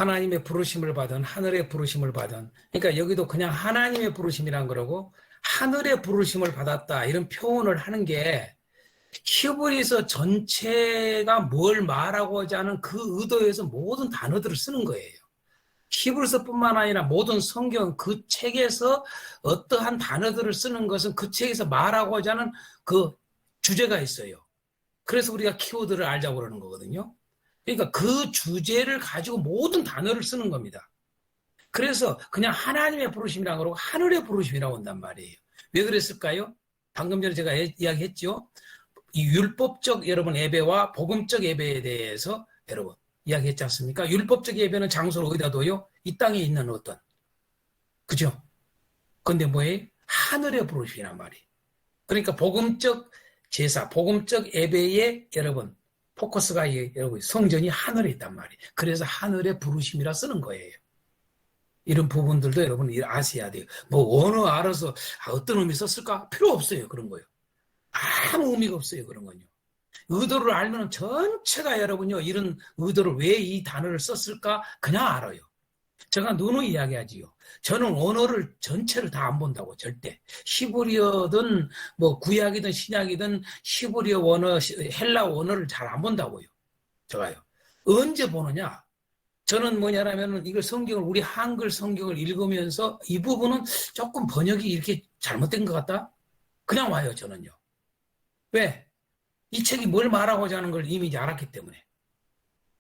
하나님의 부르심을 받은, 하늘의 부르심을 받은, 그러니까 여기도 그냥 하나님의 부르심이란 거라고 하늘의 부르심을 받았다 이런 표현을 하는 게 히브리서 전체가 뭘 말하고자 하는 그 의도에서 모든 단어들을 쓰는 거예요. 히브리서뿐만 아니라 모든 성경 그 책에서 어떠한 단어들을 쓰는 것은 그 책에서 말하고자 하는 그 주제가 있어요. 그래서 우리가 키워드를 알자고 그러는 거거든요. 그러니까 그 주제를 가지고 모든 단어를 쓰는 겁니다. 그래서 그냥 하나님의 부르심이라고 그러고 하늘의 부르심이라고 한단 말이에요. 왜 그랬을까요? 방금 전에 제가 이야기했죠. 이 율법적 여러분 예배와 복음적 예배에 대해서 여러분 이야기했지 않습니까? 율법적 예배는 장소를 어디다 둬요? 이 땅에 있는 어떤 그죠? 근데 뭐예요? 하늘의 부르심이란 말이에요. 그러니까 복음적 제사, 복음적 예배에 여러분 포커스가 여러분 성전이 하늘에 있단 말이에요. 그래서 하늘의 부르심이라 쓰는 거예요. 이런 부분들도 여러분 아셔야 돼요. 뭐 언어 알아서 어떤 의미 썼을까? 필요 없어요. 그런 거요. 아무 의미가 없어요. 그런 건요. 의도를 알면 전체가 여러분요. 이런 의도를 왜 이 단어를 썼을까? 그냥 알아요. 제가 누누이 이야기하지요. 저는 언어를 전체를 다 안 본다고 절대. 히브리어든 뭐 구약이든 신약이든 히브리어 원어, 헬라 원어를 잘 안 본다고요. 제가요. 언제 보느냐? 저는 뭐냐라면 이걸 성경을 우리 한글 성경을 읽으면서 이 부분은 조금 번역이 이렇게 잘못된 것 같다? 그냥 와요. 저는요. 왜? 이 책이 뭘 말하고자 하는 걸 이미 알았기 때문에.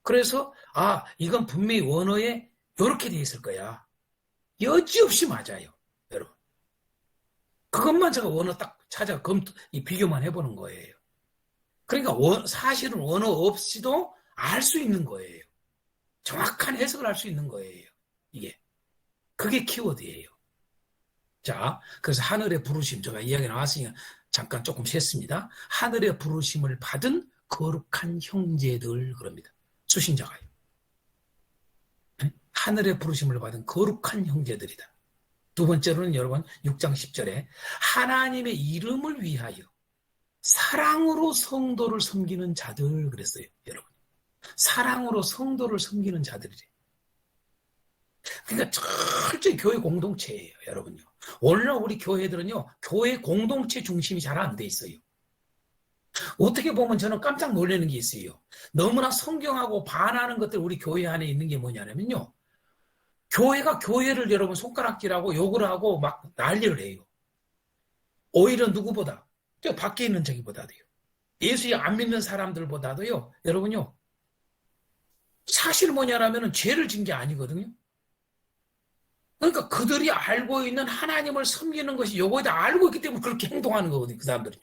그래서 이건 분명히 원어에 이렇게 돼 있을 거야. 여지없이 맞아요. 여러분. 그것만 제가 원어 딱 찾아 비교만 해보는 거예요. 그러니까 사실은 원어 없이도 알 수 있는 거예요. 정확한 해석을 할 수 있는 거예요. 이게. 그게 키워드예요. 자, 그래서 하늘의 부르심, 제가 이야기 나왔으니까 잠깐 조금 쉬었습니다. 하늘의 부르심을 받은 거룩한 형제들, 그럽니다. 수신자가요. 하늘의 부르심을 받은 거룩한 형제들이다. 두 번째로는 여러분 6장 10절에 하나님의 이름을 위하여 사랑으로 성도를 섬기는 자들 그랬어요. 여러분. 사랑으로 성도를 섬기는 자들이래. 그러니까 철저히 교회 공동체예요. 여러분요. 오늘날 우리 교회들은요. 교회 공동체 중심이 잘 안 돼 있어요. 어떻게 보면 저는 깜짝 놀라는 게 있어요. 너무나 성경하고 반하는 것들 우리 교회 안에 있는 게 뭐냐면요. 교회가 교회를 여러분 손가락질하고 욕을 하고 막 난리를 해요. 오히려 누구보다 저 밖에 있는 저기보다도요. 예수에 안 믿는 사람들보다도요. 여러분요. 사실 뭐냐라면 죄를 진 게 아니거든요. 그러니까 그들이 알고 있는 하나님을 섬기는 것이 요거에 다 알고 있기 때문에 그렇게 행동하는 거거든요. 그 사람들은요.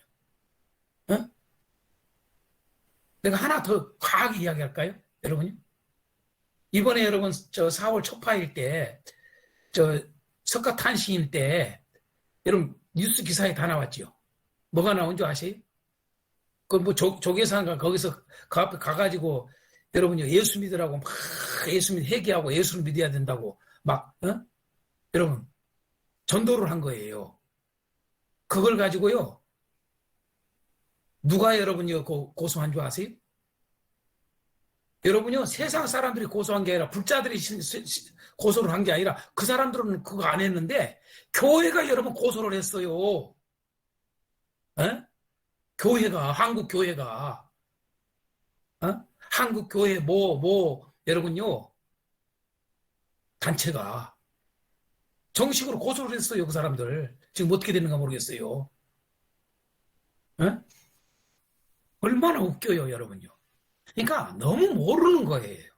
어? 내가 하나 더 과하게 이야기할까요? 여러분요. 이번에 여러분 저 4월 초파일 때 저 석가탄신일 때 여러분 뉴스 기사에 다 나왔죠. 뭐가 나온 줄 아세요? 그 뭐 조계산가 거기서 그 앞에 가가지고 여러분요 예수 믿으라고 막 예수 믿 회개하고 예수를 믿어야 된다고 막 여러분 전도를 한 거예요. 그걸 가지고요 누가 여러분요 고소한 줄 아세요? 여러분요 세상 사람들이 고소한 게 아니라 불자들이 고소를 한 게 아니라 그 사람들은 그거 안 했는데 교회가 여러분 고소를 했어요. 에? 교회가 한국 교회가 한국 교회 여러분요 단체가 정식으로 고소를 했어요. 그 사람들 지금 어떻게 되는가 모르겠어요. 에? 얼마나 웃겨요, 여러분요. 그러니까 너무 모르는 거예요.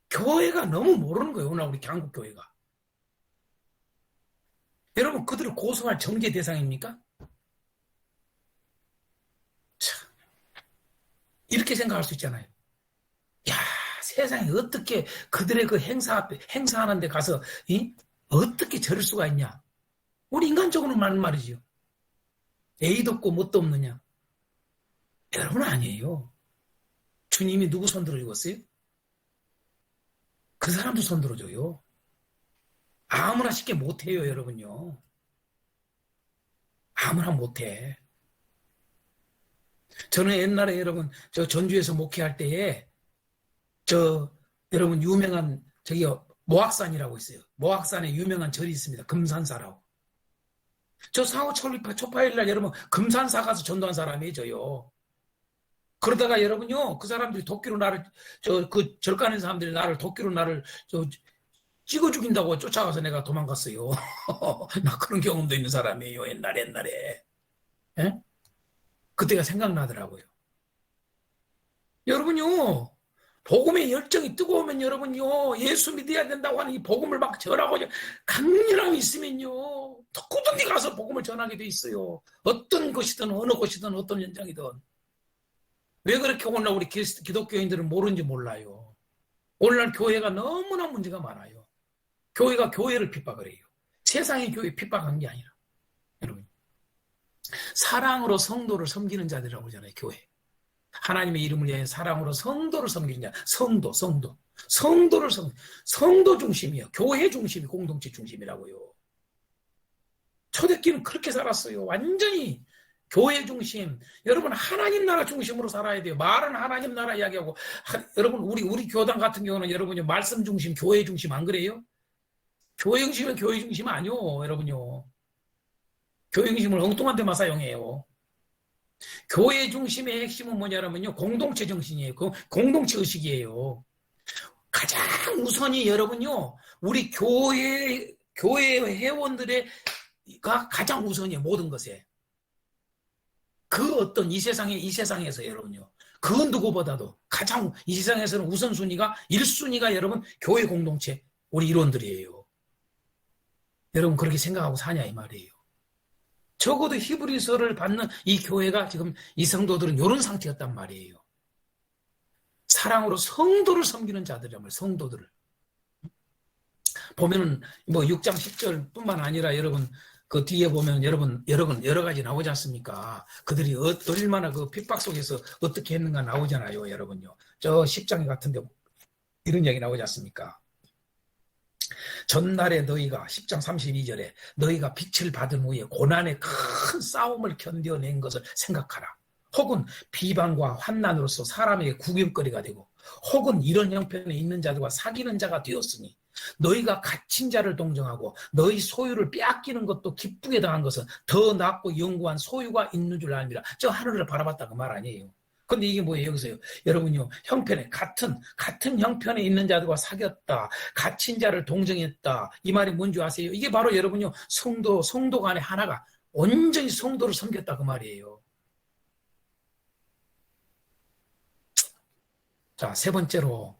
교회가 너무 모르는 거예요. 오늘 우리 한국 교회가. 여러분 그들을 고소할 정죄 대상입니까? 참, 이렇게 생각할 수 있잖아요. 야, 세상에 어떻게 그들의 그 행사하는 데 가서 어떻게 저럴 수가 있냐? 우리 인간적으로 말하는 말이죠. 애도 없고 뭣도 없느냐? 여러분 아니에요. 주님이 누구 손 들어주겠어요? 그 사람도 손 들어줘요. 아무나 쉽게 못해요, 여러분요. 아무나 못해. 저는 옛날에 여러분 저 전주에서 목회할 때에 여러분 유명한 저기요, 모악산이라고 있어요. 모악산에 유명한 절이 있습니다. 금산사라고. 저 사후 초파일날 여러분 금산사 가서 전도한 사람이에요, 저요. 그러다가 여러분요, 그 사람들이 도끼로 나를, 그 절 가는 사람들이 나를 도끼로 나를 찍어 죽인다고 쫓아가서 내가 도망갔어요. 나 그런 경험도 있는 사람이에요, 옛날에. 예? 그때가 생각나더라고요. 여러분요, 복음의 열정이 뜨거우면 여러분요, 예수 믿어야 된다고 하는 이 복음을 막 전하고 강렬함이 있으면요, 누구든지 가서 복음을 전하게 돼 있어요. 어떤 것이든 어느 곳이든 어떤 현장이든. 왜 그렇게 오늘날 우리 기독교인들은 모르는지 몰라요. 오늘날 교회가 너무나 문제가 많아요. 교회가 교회를 핍박을 해요. 세상이 교회 핍박한 게 아니라. 여러분, 사랑으로 성도를 섬기는 자들이라고 하잖아요, 교회. 하나님의 이름을 위해 사랑으로 성도를 섬기는 자, 성도를 성도 중심이요. 교회 중심이 공동체 중심이라고요. 초대기는 그렇게 살았어요. 완전히 교회 중심. 여러분 하나님 나라 중심으로 살아야 돼요. 말은 하나님 나라 이야기하고 여러분 우리 교당 같은 경우는 여러분이 말씀 중심, 교회 중심 안 그래요? 교회 중심은 교회 중심 아니요, 여러분요. 교회 중심을 엉뚱한 데만 사용해요. 교회 중심의 핵심은 뭐냐면요, 공동체 정신이에요. 공동체 의식이에요. 가장 우선이 여러분요, 우리 교회 회원들의가 가장 우선이에요, 모든 것에. 그 어떤 이 세상에서 여러분요, 그 누구보다도 가장 이 세상에서는 우선순위가 1순위가 여러분 교회 공동체 우리 일원들이에요. 여러분 그렇게 생각하고 사냐 이 말이에요. 적어도 히브리서를 받는 이 교회가 지금 이 성도들은 이런 상태였단 말이에요. 사랑으로 성도를 섬기는 자들이란 말이에요. 성도들을. 보면은 뭐 6장 10절뿐만 아니라 여러분 그 뒤에 보면 여러분 여러 가지 나오지 않습니까? 그들이 얼마나 그 핍박 속에서 어떻게 했는가 나오잖아요, 여러분요. 저 10장 같은데 이런 얘기 나오지 않습니까? 전날에 너희가 10장 32절에 너희가 빛을 받은 후에 고난의 큰 싸움을 견뎌낸 것을 생각하라. 혹은 비방과 환난으로서 사람에게 구경거리가 되고 혹은 이런 형편에 있는 자들과 사귀는 자가 되었으니 너희가 갇힌 자를 동정하고 너희 소유를 빼앗기는 것도 기쁘게 당한 것은 더 낫고 영구한 소유가 있는 줄 압니다. 저 하늘을 바라봤다 그 말 아니에요. 근데 이게 뭐예요? 여기서요. 여러분요, 형편에, 같은 형편에 있는 자들과 사귀었다. 갇힌 자를 동정했다. 이 말이 뭔지 아세요? 이게 바로 여러분요, 성도 간의 하나가 온전히 성도를 섬겼다. 그 말이에요. 자, 세 번째로,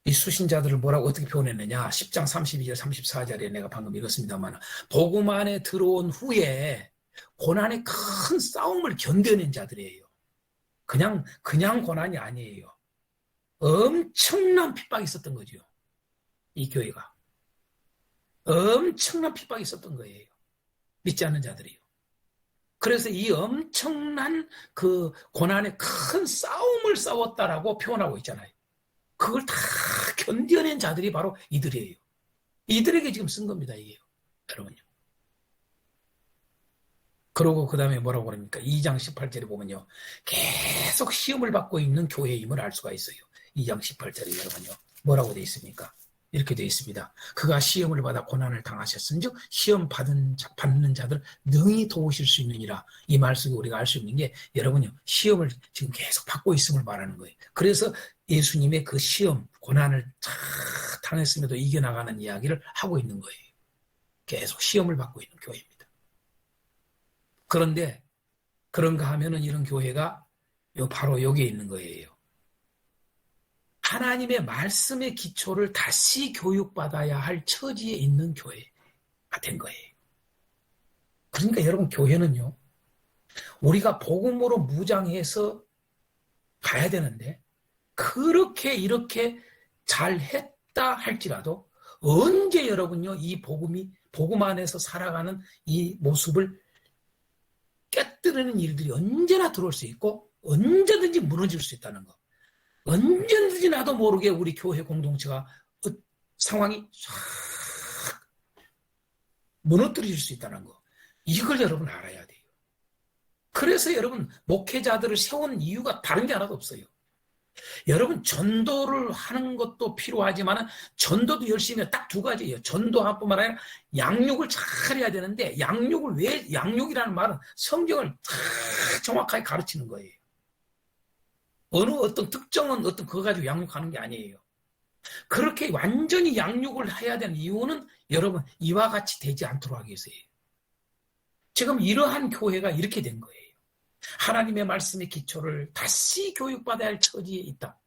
이 수신자들을 뭐라고 어떻게 표현했느냐. 10장 32절, 34절에 내가 방금 읽었습니다만, 복음 안에 들어온 후에 고난의 큰 싸움을 견뎌낸 자들이에요. 그냥 고난이 아니에요. 엄청난 핍박이 있었던 거죠. 이 교회가. 엄청난 핍박이 있었던 거예요. 믿지 않는 자들이요. 그래서 이 엄청난 그 고난의 큰 싸움을 싸웠다라고 표현하고 있잖아요. 그걸 다 견뎌낸 자들이 바로 이들이에요. 이들에게 지금 쓴 겁니다, 이게요. 여러분요. 그러고 그 다음에 뭐라고 그럽니까? 2장 18절에 보면요. 계속 시험을 받고 있는 교회임을 알 수가 있어요. 2장 18절에 여러분요. 뭐라고 되어 있습니까? 이렇게 되어 있습니다. 그가 시험을 받아 고난을 당하셨은즉 시험 받는 자들 능히 도우실 수 있느니라. 이 말씀을 우리가 알 수 있는 게 여러분요. 시험을 지금 계속 받고 있음을 말하는 거예요. 그래서 예수님의 그 시험, 고난을 당했음에도 이겨나가는 이야기를 하고 있는 거예요. 계속 시험을 받고 있는 교회입니다. 그런데 그런가 하면은 이런 교회가 바로 여기에 있는 거예요. 하나님의 말씀의 기초를 다시 교육받아야 할 처지에 있는 교회가 된 거예요. 그러니까 여러분 교회는요. 우리가 복음으로 무장해서 가야 되는데 그렇게 이렇게 잘했다 할지라도 언제 여러분요. 이 복음 안에서 살아가는 이 모습을 깨뜨리는 일들이 언제나 들어올 수 있고 언제든지 무너질 수 있다는 거. 언제든지 나도 모르게 우리 교회 공동체가 상황이 싹 무너뜨릴 수 있다는 거. 이걸 여러분 알아야 돼요. 그래서 여러분 목회자들을 세운 이유가 다른 게 하나도 없어요. 여러분 전도를 하는 것도 필요하지만 전도도 열심히 딱 두 가지예요. 전도뿐만 아니라 양육을 잘 해야 되는데 양육을 왜 양육이라는 말은 성경을 다 정확하게 가르치는 거예요. 어느 어떤 특정은 어떤 그거 가지고 양육하는 게 아니에요. 그렇게 완전히 양육을 해야 되는 이유는 여러분 이와 같이 되지 않도록 하기 위해서예요. 지금 이러한 교회가 이렇게 된 거예요. 하나님의 말씀의 기초를 다시 교육받아야 할 처지에 있다.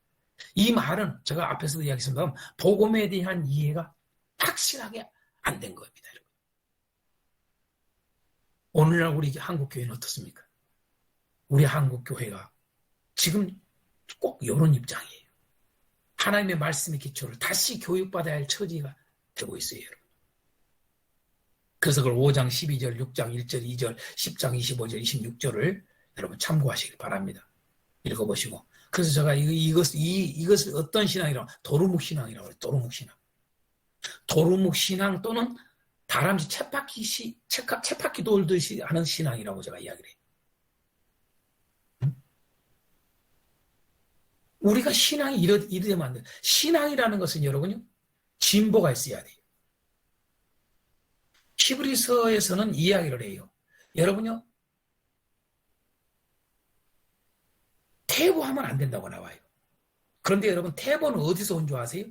이 말은 제가 앞에서도 이야기했습니다만 복음에 대한 이해가 확실하게 안 된 겁니다. 여러분. 오늘날 우리 한국교회는 어떻습니까? 우리 한국교회가 지금 꼭 이런 입장이에요. 하나님의 말씀의 기초를 다시 교육받아야 할 처지가 되고 있어요. 여러분. 그래서 그걸 5장 12절, 6장 1절, 2절, 10장 25절, 26절을 여러분 참고하시길 바랍니다. 읽어보시고. 그래서 제가 이것을 어떤 신앙이라고, 도루묵 신앙이라고 해요. 도루묵 신앙. 도루묵 신앙 또는 다람쥐 쳇바퀴 돌듯이 하는 신앙이라고 제가 이야기를 해요. 우리가 신앙이 이러면 안 돼요. 신앙이라는 것은 여러분요, 진보가 있어야 돼요. 히브리서에서는 이야기를 해요. 여러분요, 퇴보하면 안 된다고 나와요. 그런데 여러분 퇴보는 어디서 온 줄 아세요?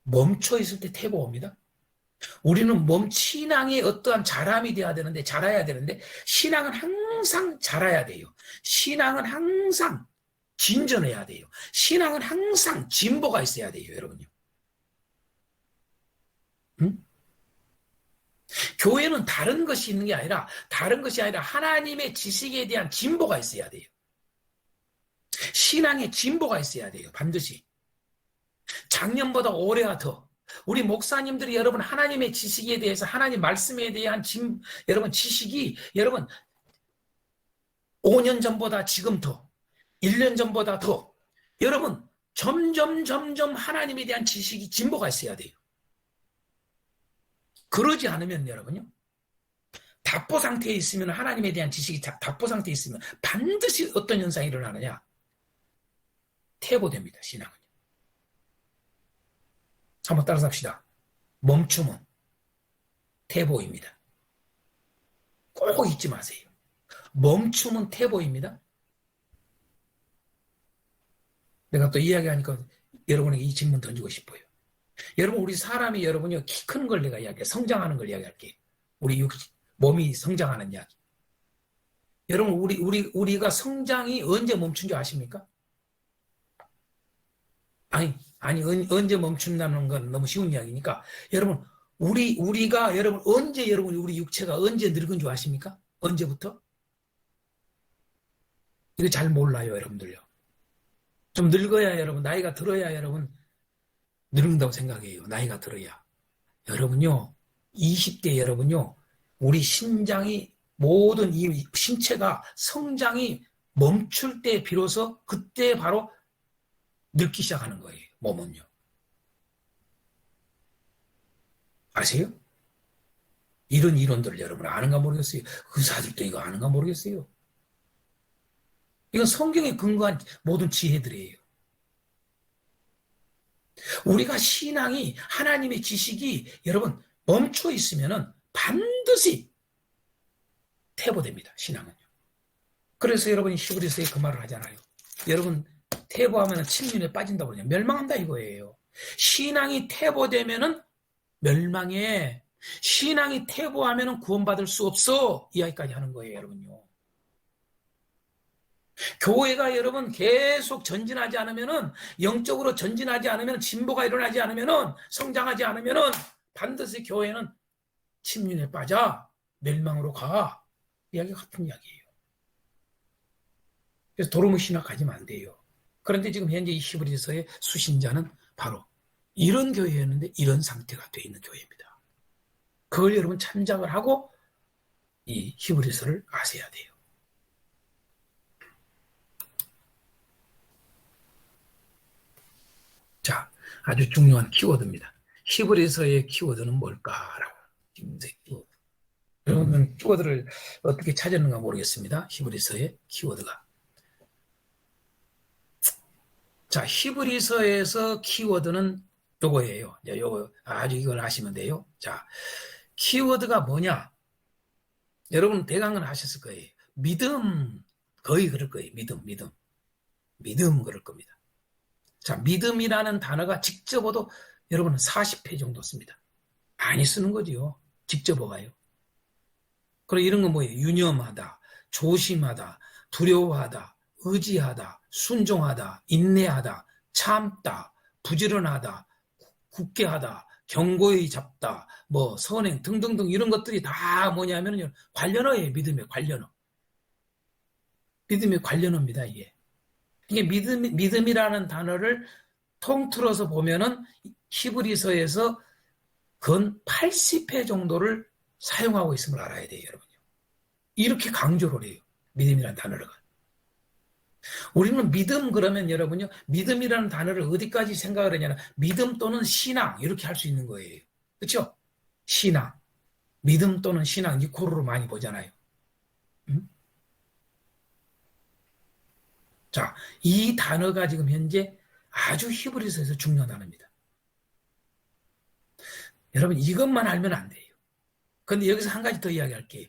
멈춰 있을 때 퇴보 옵니다. 우리는 신앙이 어떠한 자람이 되어야 되는데, 자라야 되는데, 신앙은 항상 자라야 돼요. 신앙은 항상 진전해야 돼요. 신앙은 항상 진보가 있어야 돼요, 여러분요. 응? 교회는 다른 것이 있는 게 아니라, 하나님의 지식에 대한 진보가 있어야 돼요. 신앙의 진보가 있어야 돼요, 반드시. 작년보다 올해가 더. 우리 목사님들이 여러분 하나님의 지식에 대해서, 하나님 말씀에 대한 여러분 지식이 여러분 5년 전보다 지금 더, 1년 전보다 더, 여러분 점점 하나님에 대한 지식이 진보가 있어야 돼요. 그러지 않으면 여러분요, 답보 상태에 있으면, 하나님에 대한 지식이 답보 상태에 있으면 반드시 어떤 현상이 일어나느냐? 퇴보됩니다, 신앙은. 한번 따라서 합시다. 멈춤은 퇴보입니다. 꼭 잊지 마세요. 멈춤은 퇴보입니다. 내가 또 이야기하니까 여러분에게 이 질문 던지고 싶어요. 여러분, 우리 사람이 여러분요, 키 크는 걸 내가 이야기해. 성장하는 걸 이야기할게요. 우리 몸이 성장하는 이야기. 여러분, 우리가 성장이 언제 멈춘 줄 아십니까? 아니, 언제 멈춘다는 건 너무 쉬운 이야기니까. 여러분, 우리가, 여러분, 우리 육체가 언제 늙은 줄 아십니까? 언제부터? 이거 잘 몰라요, 여러분들요. 좀 늙어야, 여러분, 나이가 들어야, 여러분, 늙는다고 생각해요. 나이가 들어야. 여러분요, 20대 여러분요, 우리 신장이, 모든 이 신체가 성장이 멈출 때 비로소 그때 바로 늙기 시작하는 거예요, 몸은요. 아세요? 이런 이론들을 여러분 아는가 모르겠어요. 의사들도 이거 아는가 모르겠어요. 이건 성경에 근거한 모든 지혜들이에요. 우리가 신앙이, 하나님의 지식이 여러분 멈춰 있으면은 반드시 퇴보됩니다, 신앙은요. 그래서 여러분이 히브리서에 그 말을 하잖아요. 여러분, 퇴보하면 침륜에 빠진다고 그러냐. 멸망한다 이거예요. 신앙이 퇴보되면은 멸망해. 신앙이 퇴보하면은 구원받을 수 없어. 이야기까지 하는 거예요, 여러분요. 교회가 여러분 계속 전진하지 않으면은, 영적으로 전진하지 않으면, 진보가 일어나지 않으면은, 성장하지 않으면은 반드시 교회는 침륜에 빠져 멸망으로 가. 이야기가 같은 이야기예요. 그래서 도루묵 신학 가지면 안 돼요. 그런데 지금 현재 이 히브리서의 수신자는 바로 이런 교회였는데 이런 상태가 되어 있는 교회입니다. 그걸 여러분 참작을 하고 이 히브리서를 아셔야 돼요. 자, 아주 중요한 키워드입니다. 히브리서의 키워드는 뭘까라고. 여러분 키워드를 어떻게 찾았는가 모르겠습니다. 히브리서의 키워드가. 자, 히브리서에서 키워드는 요거예요. 요거 아주 이걸 아시면 돼요. 자, 키워드가 뭐냐? 여러분 대강은 하셨을 거예요. 믿음, 거의 그럴 거예요. 믿음 그럴 겁니다. 자, 믿음이라는 단어가 직접 봐도 여러분은 40회 정도 씁니다. 많이 쓰는 거지요. 직접 봐요. 그리고 이런 건 뭐예요? 유념하다, 조심하다, 두려워하다, 의지하다, 순종하다, 인내하다, 참다, 부지런하다, 굳게 하다, 견고히 잡다, 뭐 선행 등등등 이런 것들이 다 뭐냐면요, 관련어예요. 믿음의 관련어. 믿음의 관련어입니다. 이게 믿음이라는 단어를 통틀어서 보면은 히브리서에서 건 80회 정도를 사용하고 있음을 알아야 돼요, 여러분요. 이렇게 강조를 해요. 믿음이라는 단어를. 우리는 믿음 그러면 여러분요, 믿음이라는 단어를 어디까지 생각을 하냐면 믿음 또는 신앙 이렇게 할 수 있는 거예요. 그렇죠? 신앙, 믿음 또는 신앙 이코르로 많이 보잖아요. 자, 이 단어가 지금 현재 아주 히브리서에서 중요한 단어입니다. 여러분 이것만 알면 안 돼요. 그런데 여기서 한 가지 더 이야기할게요.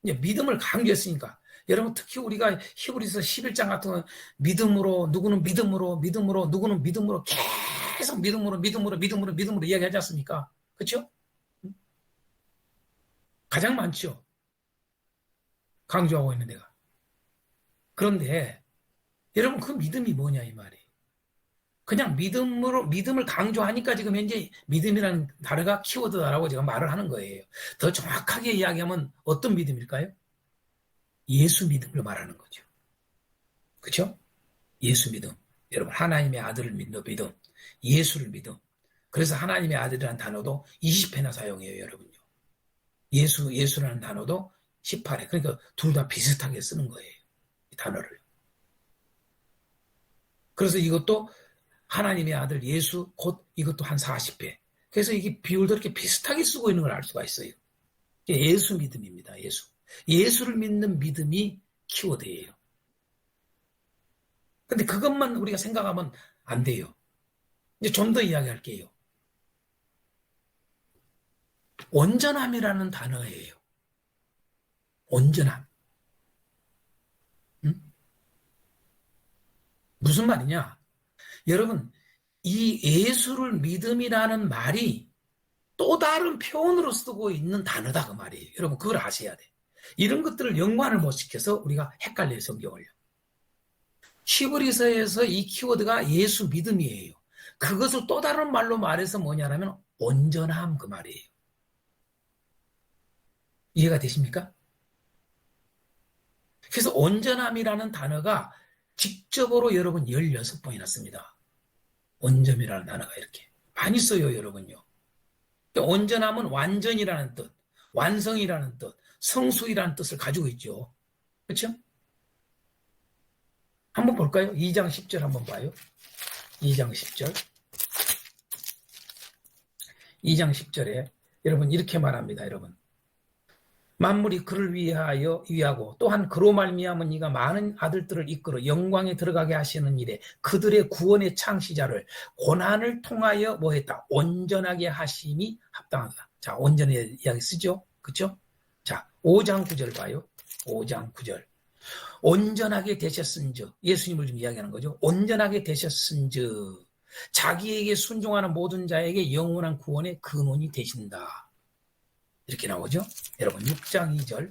믿음을 강조했으니까 여러분 특히 우리가 히브리서 11장 같은 건 믿음으로 누구는 믿음으로 누구는 믿음으로 계속 믿음으로 이야기하지 않습니까? 그렇죠? 가장 많죠. 강조하고 있는 데가. 그런데 여러분 그 믿음이 뭐냐 이 말이에요. 그냥 믿음을 강조하니까 지금 현재 믿음이라는 단어가 키워드다라고 제가 말을 하는 거예요. 더 정확하게 이야기하면 어떤 믿음일까요? 예수 믿음을 말하는 거죠. 그렇죠? 예수 믿음. 여러분 하나님의 아들을 믿는 믿음. 예수를 믿음. 그래서 하나님의 아들이라는 단어도 20회나 사용해요. 여러분요. 예수라는 단어도 18회. 그러니까 둘 다 비슷하게 쓰는 거예요. 이 단어를. 그래서 이것도 하나님의 아들 예수 곧 이것도 한 40회. 그래서 이게 비율도 이렇게 비슷하게 쓰고 있는 걸 알 수가 있어요. 예수 믿음입니다. 예수를 믿는 믿음이 키워드예요. 근데 그것만 우리가 생각하면 안 돼요. 이제 좀 더 이야기할게요. 온전함이라는 단어예요. 온전함. 무슨 말이냐? 여러분, 이 예수를 믿음이라는 말이 또 다른 표현으로 쓰고 있는 단어다 그 말이에요. 여러분 그걸 아셔야 돼. 이런 것들을 연관을 못 시켜서 우리가 헷갈려요. 성경을요. 히브리서에서 이 키워드가 예수 믿음이에요. 그것을 또 다른 말로 말해서 뭐냐면 온전함 그 말이에요. 이해가 되십니까? 그래서 온전함이라는 단어가 직접으로 여러분 16번이나 씁니다. 온전이라는 단어가 이렇게 많이 써요, 여러분요. 온전함은 완전이라는 뜻, 완성이라는 뜻, 성수이라는 뜻을 가지고 있죠. 그렇죠? 한번 볼까요? 2장 10절 한번 봐요. 2장 10절. 2장 10절에 여러분 이렇게 말합니다, 여러분. 만물이 그를 위하고 또한 그로 말미암은 이가 많은 아들들을 이끌어 영광에 들어가게 하시는 일에 그들의 구원의 창시자를 고난을 통하여 뭐했다? 온전하게 하심이 합당하다. 자, 온전의 이야기 쓰죠? 그렇죠? 자, 5장 9절 봐요. 5장 9절. 온전하게 되셨은즉 예수님을 좀 이야기하는 거죠. 온전하게 되셨은즉 자기에게 순종하는 모든 자에게 영원한 구원의 근원이 되신다. 이렇게 나오죠. 여러분 6장 2절.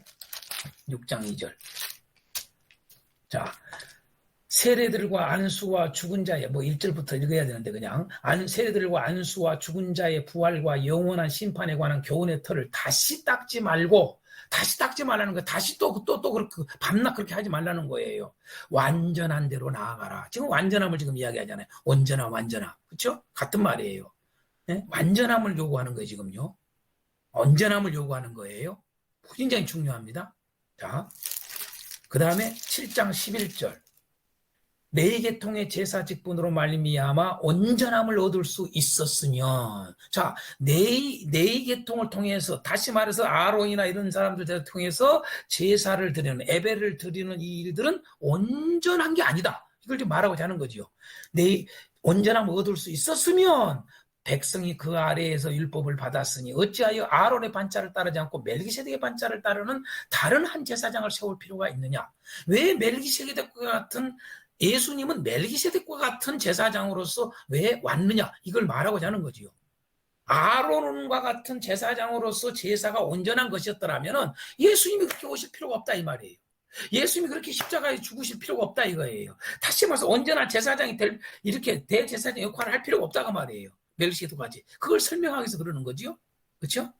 자, 세례들과 안수와 죽은 자의 1절부터 읽어야 되는데 그냥 세례들과 안수와 죽은 자의 부활과 영원한 심판에 관한 교훈의 틀을 다시 닦지 말라는 거예요. 다시 또 그렇게 밤낮 그렇게 하지 말라는 거예요. 완전한 대로 나아가라. 지금 완전함을 지금 이야기하잖아요. 온전함, 완전함. 그렇죠? 같은 말이에요. 네? 완전함을 요구하는 거예요, 지금요. 온전함을 요구하는 거예요. 굉장히 중요합니다. 자, 그 다음에 7장 11절. 네 계통의 제사 직분으로 말미암아 온전함을 얻을 수 있었으면, 자, 네 계통을 통해서, 다시 말해서 아론이나 이런 사람들 통해서 제사를 드리는, 예배를 드리는 이 일들은 온전한 게 아니다. 이걸 좀 말하고자 하는 거지요. 내 온전함을 얻을 수 있었으면 백성이 그 아래에서 율법을 받았으니 어찌하여 아론의 반차를 따르지 않고 멜기세덱의 반차를 따르는 다른 한 제사장을 세울 필요가 있느냐? 왜 멜기세덱과 같은 예수님은 멜기세덱과 같은 제사장으로서 왜 왔느냐? 이걸 말하고자 하는 거지요. 아론과 같은 제사장으로서 제사가 온전한 것이었더라면 예수님이 그렇게 오실 필요가 없다 이 말이에요. 예수님이 그렇게 십자가에 죽으실 필요가 없다 이거예요. 다시 말해서 온전한 제사장이 이렇게 대제사장 역할을 할 필요가 없다고 말이에요. 멜기세덱까지. 그걸 설명하기 위해서 그러는 거지요. 그렇죠?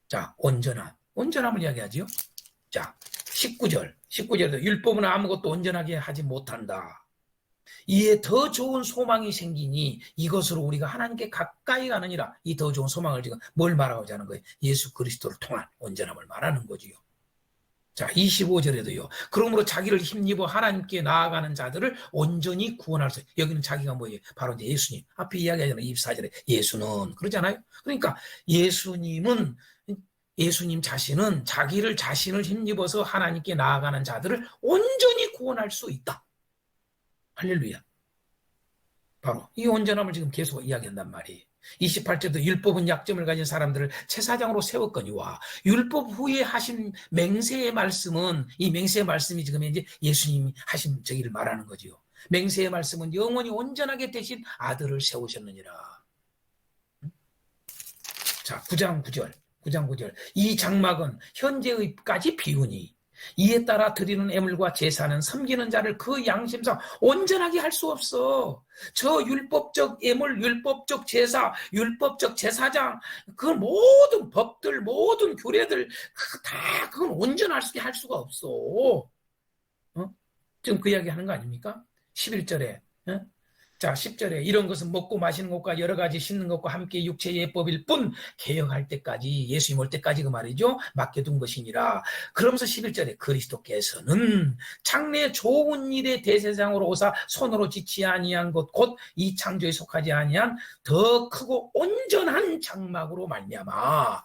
자, 온전함을 이야기하지요. 자, 19절에도 율법은 아무것도 온전하게 하지 못한다. 이에 더 좋은 소망이 생기니 이것으로 우리가 하나님께 가까이 가느니라. 이 더 좋은 소망을 지금 뭘 말하고자 하는 거예요? 예수 그리스도를 통한 온전함을 말하는 거지요. 자, 25절에도요. 그러므로 자기를 힘입어 하나님께 나아가는 자들을 온전히 구원할 수 있어요. 여기는 자기가 뭐예요? 바로 이제 예수님. 앞에 이야기하잖아요. 24절에 예수는 그러잖아요. 그러니까 예수님 자신은 자신을 힘입어서 하나님께 나아가는 자들을 온전히 구원할 수 있다. 할렐루야. 바로 이 온전함을 지금 계속 이야기한단 말이에요. 28절도 율법은 약점을 가진 사람들을 제사장으로 세웠거니와 율법 후에 하신 맹세의 말씀은 이 맹세의 말씀이 지금 이제 예수님이 하신 저기를 말하는 거지요. 맹세의 말씀은 영원히 온전하게 되신 아들을 세우셨느니라. 자, 9장 9절. 이 장막은 현재의까지 비우니 이에 따라 드리는 애물과 제사는 섬기는 자를 그 양심상 온전하게 할 수 없어. 저 율법적 애물, 율법적 제사, 율법적 제사장, 그 모든 법들, 모든 규례들 다 그건 온전하게 할 수가 없어. 지금 그 이야기 하는 거 아닙니까? 11절에. 자, 10절에 이런 것은 먹고 마시는 것과 여러 가지 씻는 것과 함께 육체의 예법일 뿐 개혁할 때까지 예수님 올 때까지 그 말이죠. 맡겨둔 것이니라. 그러면서 11절에 그리스도께서는 장래 좋은 일의 대제사장으로 오사 손으로 짓지 아니한 것 곧 이 창조에 속하지 아니한 더 크고 온전한 장막으로 말미암아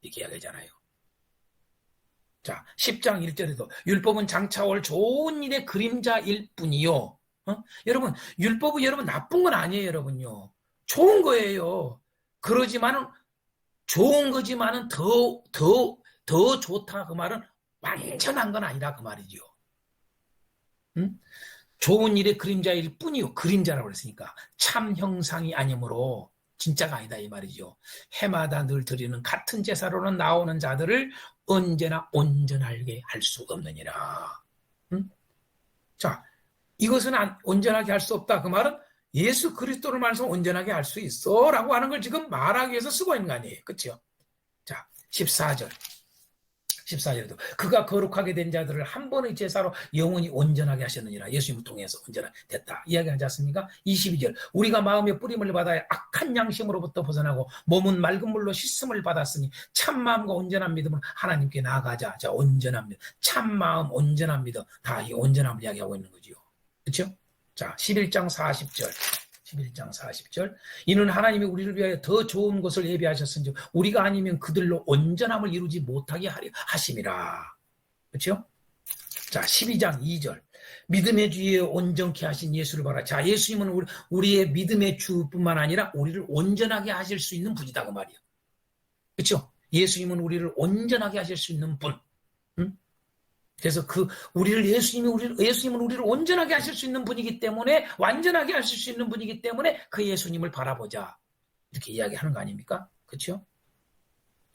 이렇게 이야기하잖아요. 자, 10장 1절에도 율법은 장차 올 좋은 일의 그림자일 뿐이요. 여러분, 율법은 여러분 나쁜 건 아니에요, 여러분요. 좋은 거예요. 그러지만은, 좋은 거지만은 더 좋다. 그 말은 완전한 건 아니다. 그 말이죠. 좋은 일의 그림자일 뿐이요. 그림자라고 그랬으니까. 참 형상이 아니므로 진짜가 아니다. 이 말이죠. 해마다 늘 드리는 같은 제사로는 나오는 자들을 언제나 온전하게 할 수 없느니라. 자, 이것은 온전하게 할 수 없다. 그 말은 예수 그리스도를 말해서 온전하게 할 수 있어 라고 하는 걸 지금 말하기 위해서 쓰고 있는 거 아니에요. 그렇죠? 자, 14절에도 그가 거룩하게 된 자들을 한 번의 제사로 영원히 온전하게 하셨느니라. 예수님을 통해서 온전했다. 이야기하지 않습니까? 22절 우리가 마음의 뿌림을 받아야 악한 양심으로부터 벗어나고 몸은 맑은 물로 씻음을 받았으니 참마음과 온전한 믿음으로 하나님께 나아가자. 자, 온전한 믿음, 참마음, 온전한 믿음 다 이 온전함을 이야기하고 있는 거지요. 그렇죠? 자, 11장 40절 이는 하나님이 우리를 위하여 더 좋은 것을 예비하셨은지 우리가 아니면 그들로 온전함을 이루지 못하게 하려 하심이라. 그렇죠? 자, 12장 2절 믿음의 주에 온전케 하신 예수를 봐라. 자, 예수님은 우리의 믿음의 주뿐만 아니라 우리를 온전하게 하실 수 있는 분이다 그 말이에요. 그렇죠? 예수님은 우리를 온전하게 하실 수 있는 분. 그래서 예수님은 우리를 온전하게 하실 수 있는 분이기 때문에, 완전하게 하실 수 있는 분이기 때문에 그 예수님을 바라보자. 이렇게 이야기하는 거 아닙니까? 그렇죠?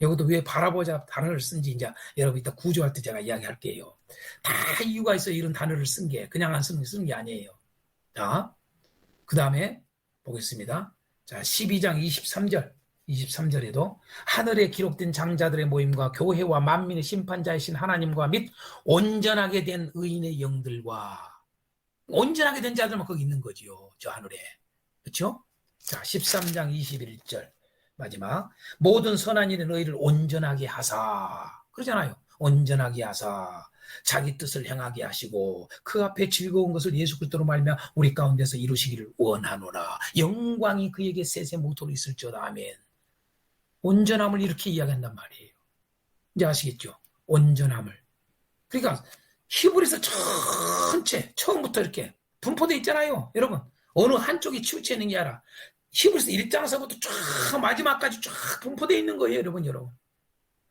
여기도 왜 바라보자 단어를 쓴지 이제 여러분 이따 구조할 때 제가 이야기할게요. 다 이유가 있어요. 이런 단어를 쓴 게. 그냥 안 쓰는 게 아니에요. 자, 그 다음에 보겠습니다. 자, 12장 23절에도 하늘에 기록된 장자들의 모임과 교회와 만민의 심판자이신 하나님과 및 온전하게 된 의인의 영들과 온전하게 된 자들만 거기 있는 거지요. 저 하늘에. 그렇죠? 자, 13장 21절 마지막 모든 선한 일의 너희를 온전하게 하사 그러잖아요. 온전하게 하사 자기 뜻을 행하게 하시고 그 앞에 즐거운 것을 예수 그리스도로 말미암아 우리 가운데서 이루시기를 원하노라. 영광이 그에게 세세 모토로 있을지어다. 아멘. 온전함을 이렇게 이야기한단 말이에요. 이제 아시겠죠? 온전함을. 그러니까 히브리서 전체 처음부터 이렇게 분포되어 있잖아요. 여러분, 어느 한쪽이 치우쳐 있는 게 아니라 히브리서 1장서부터 쫙 마지막까지 쫙 분포되어 있는 거예요. 여러분.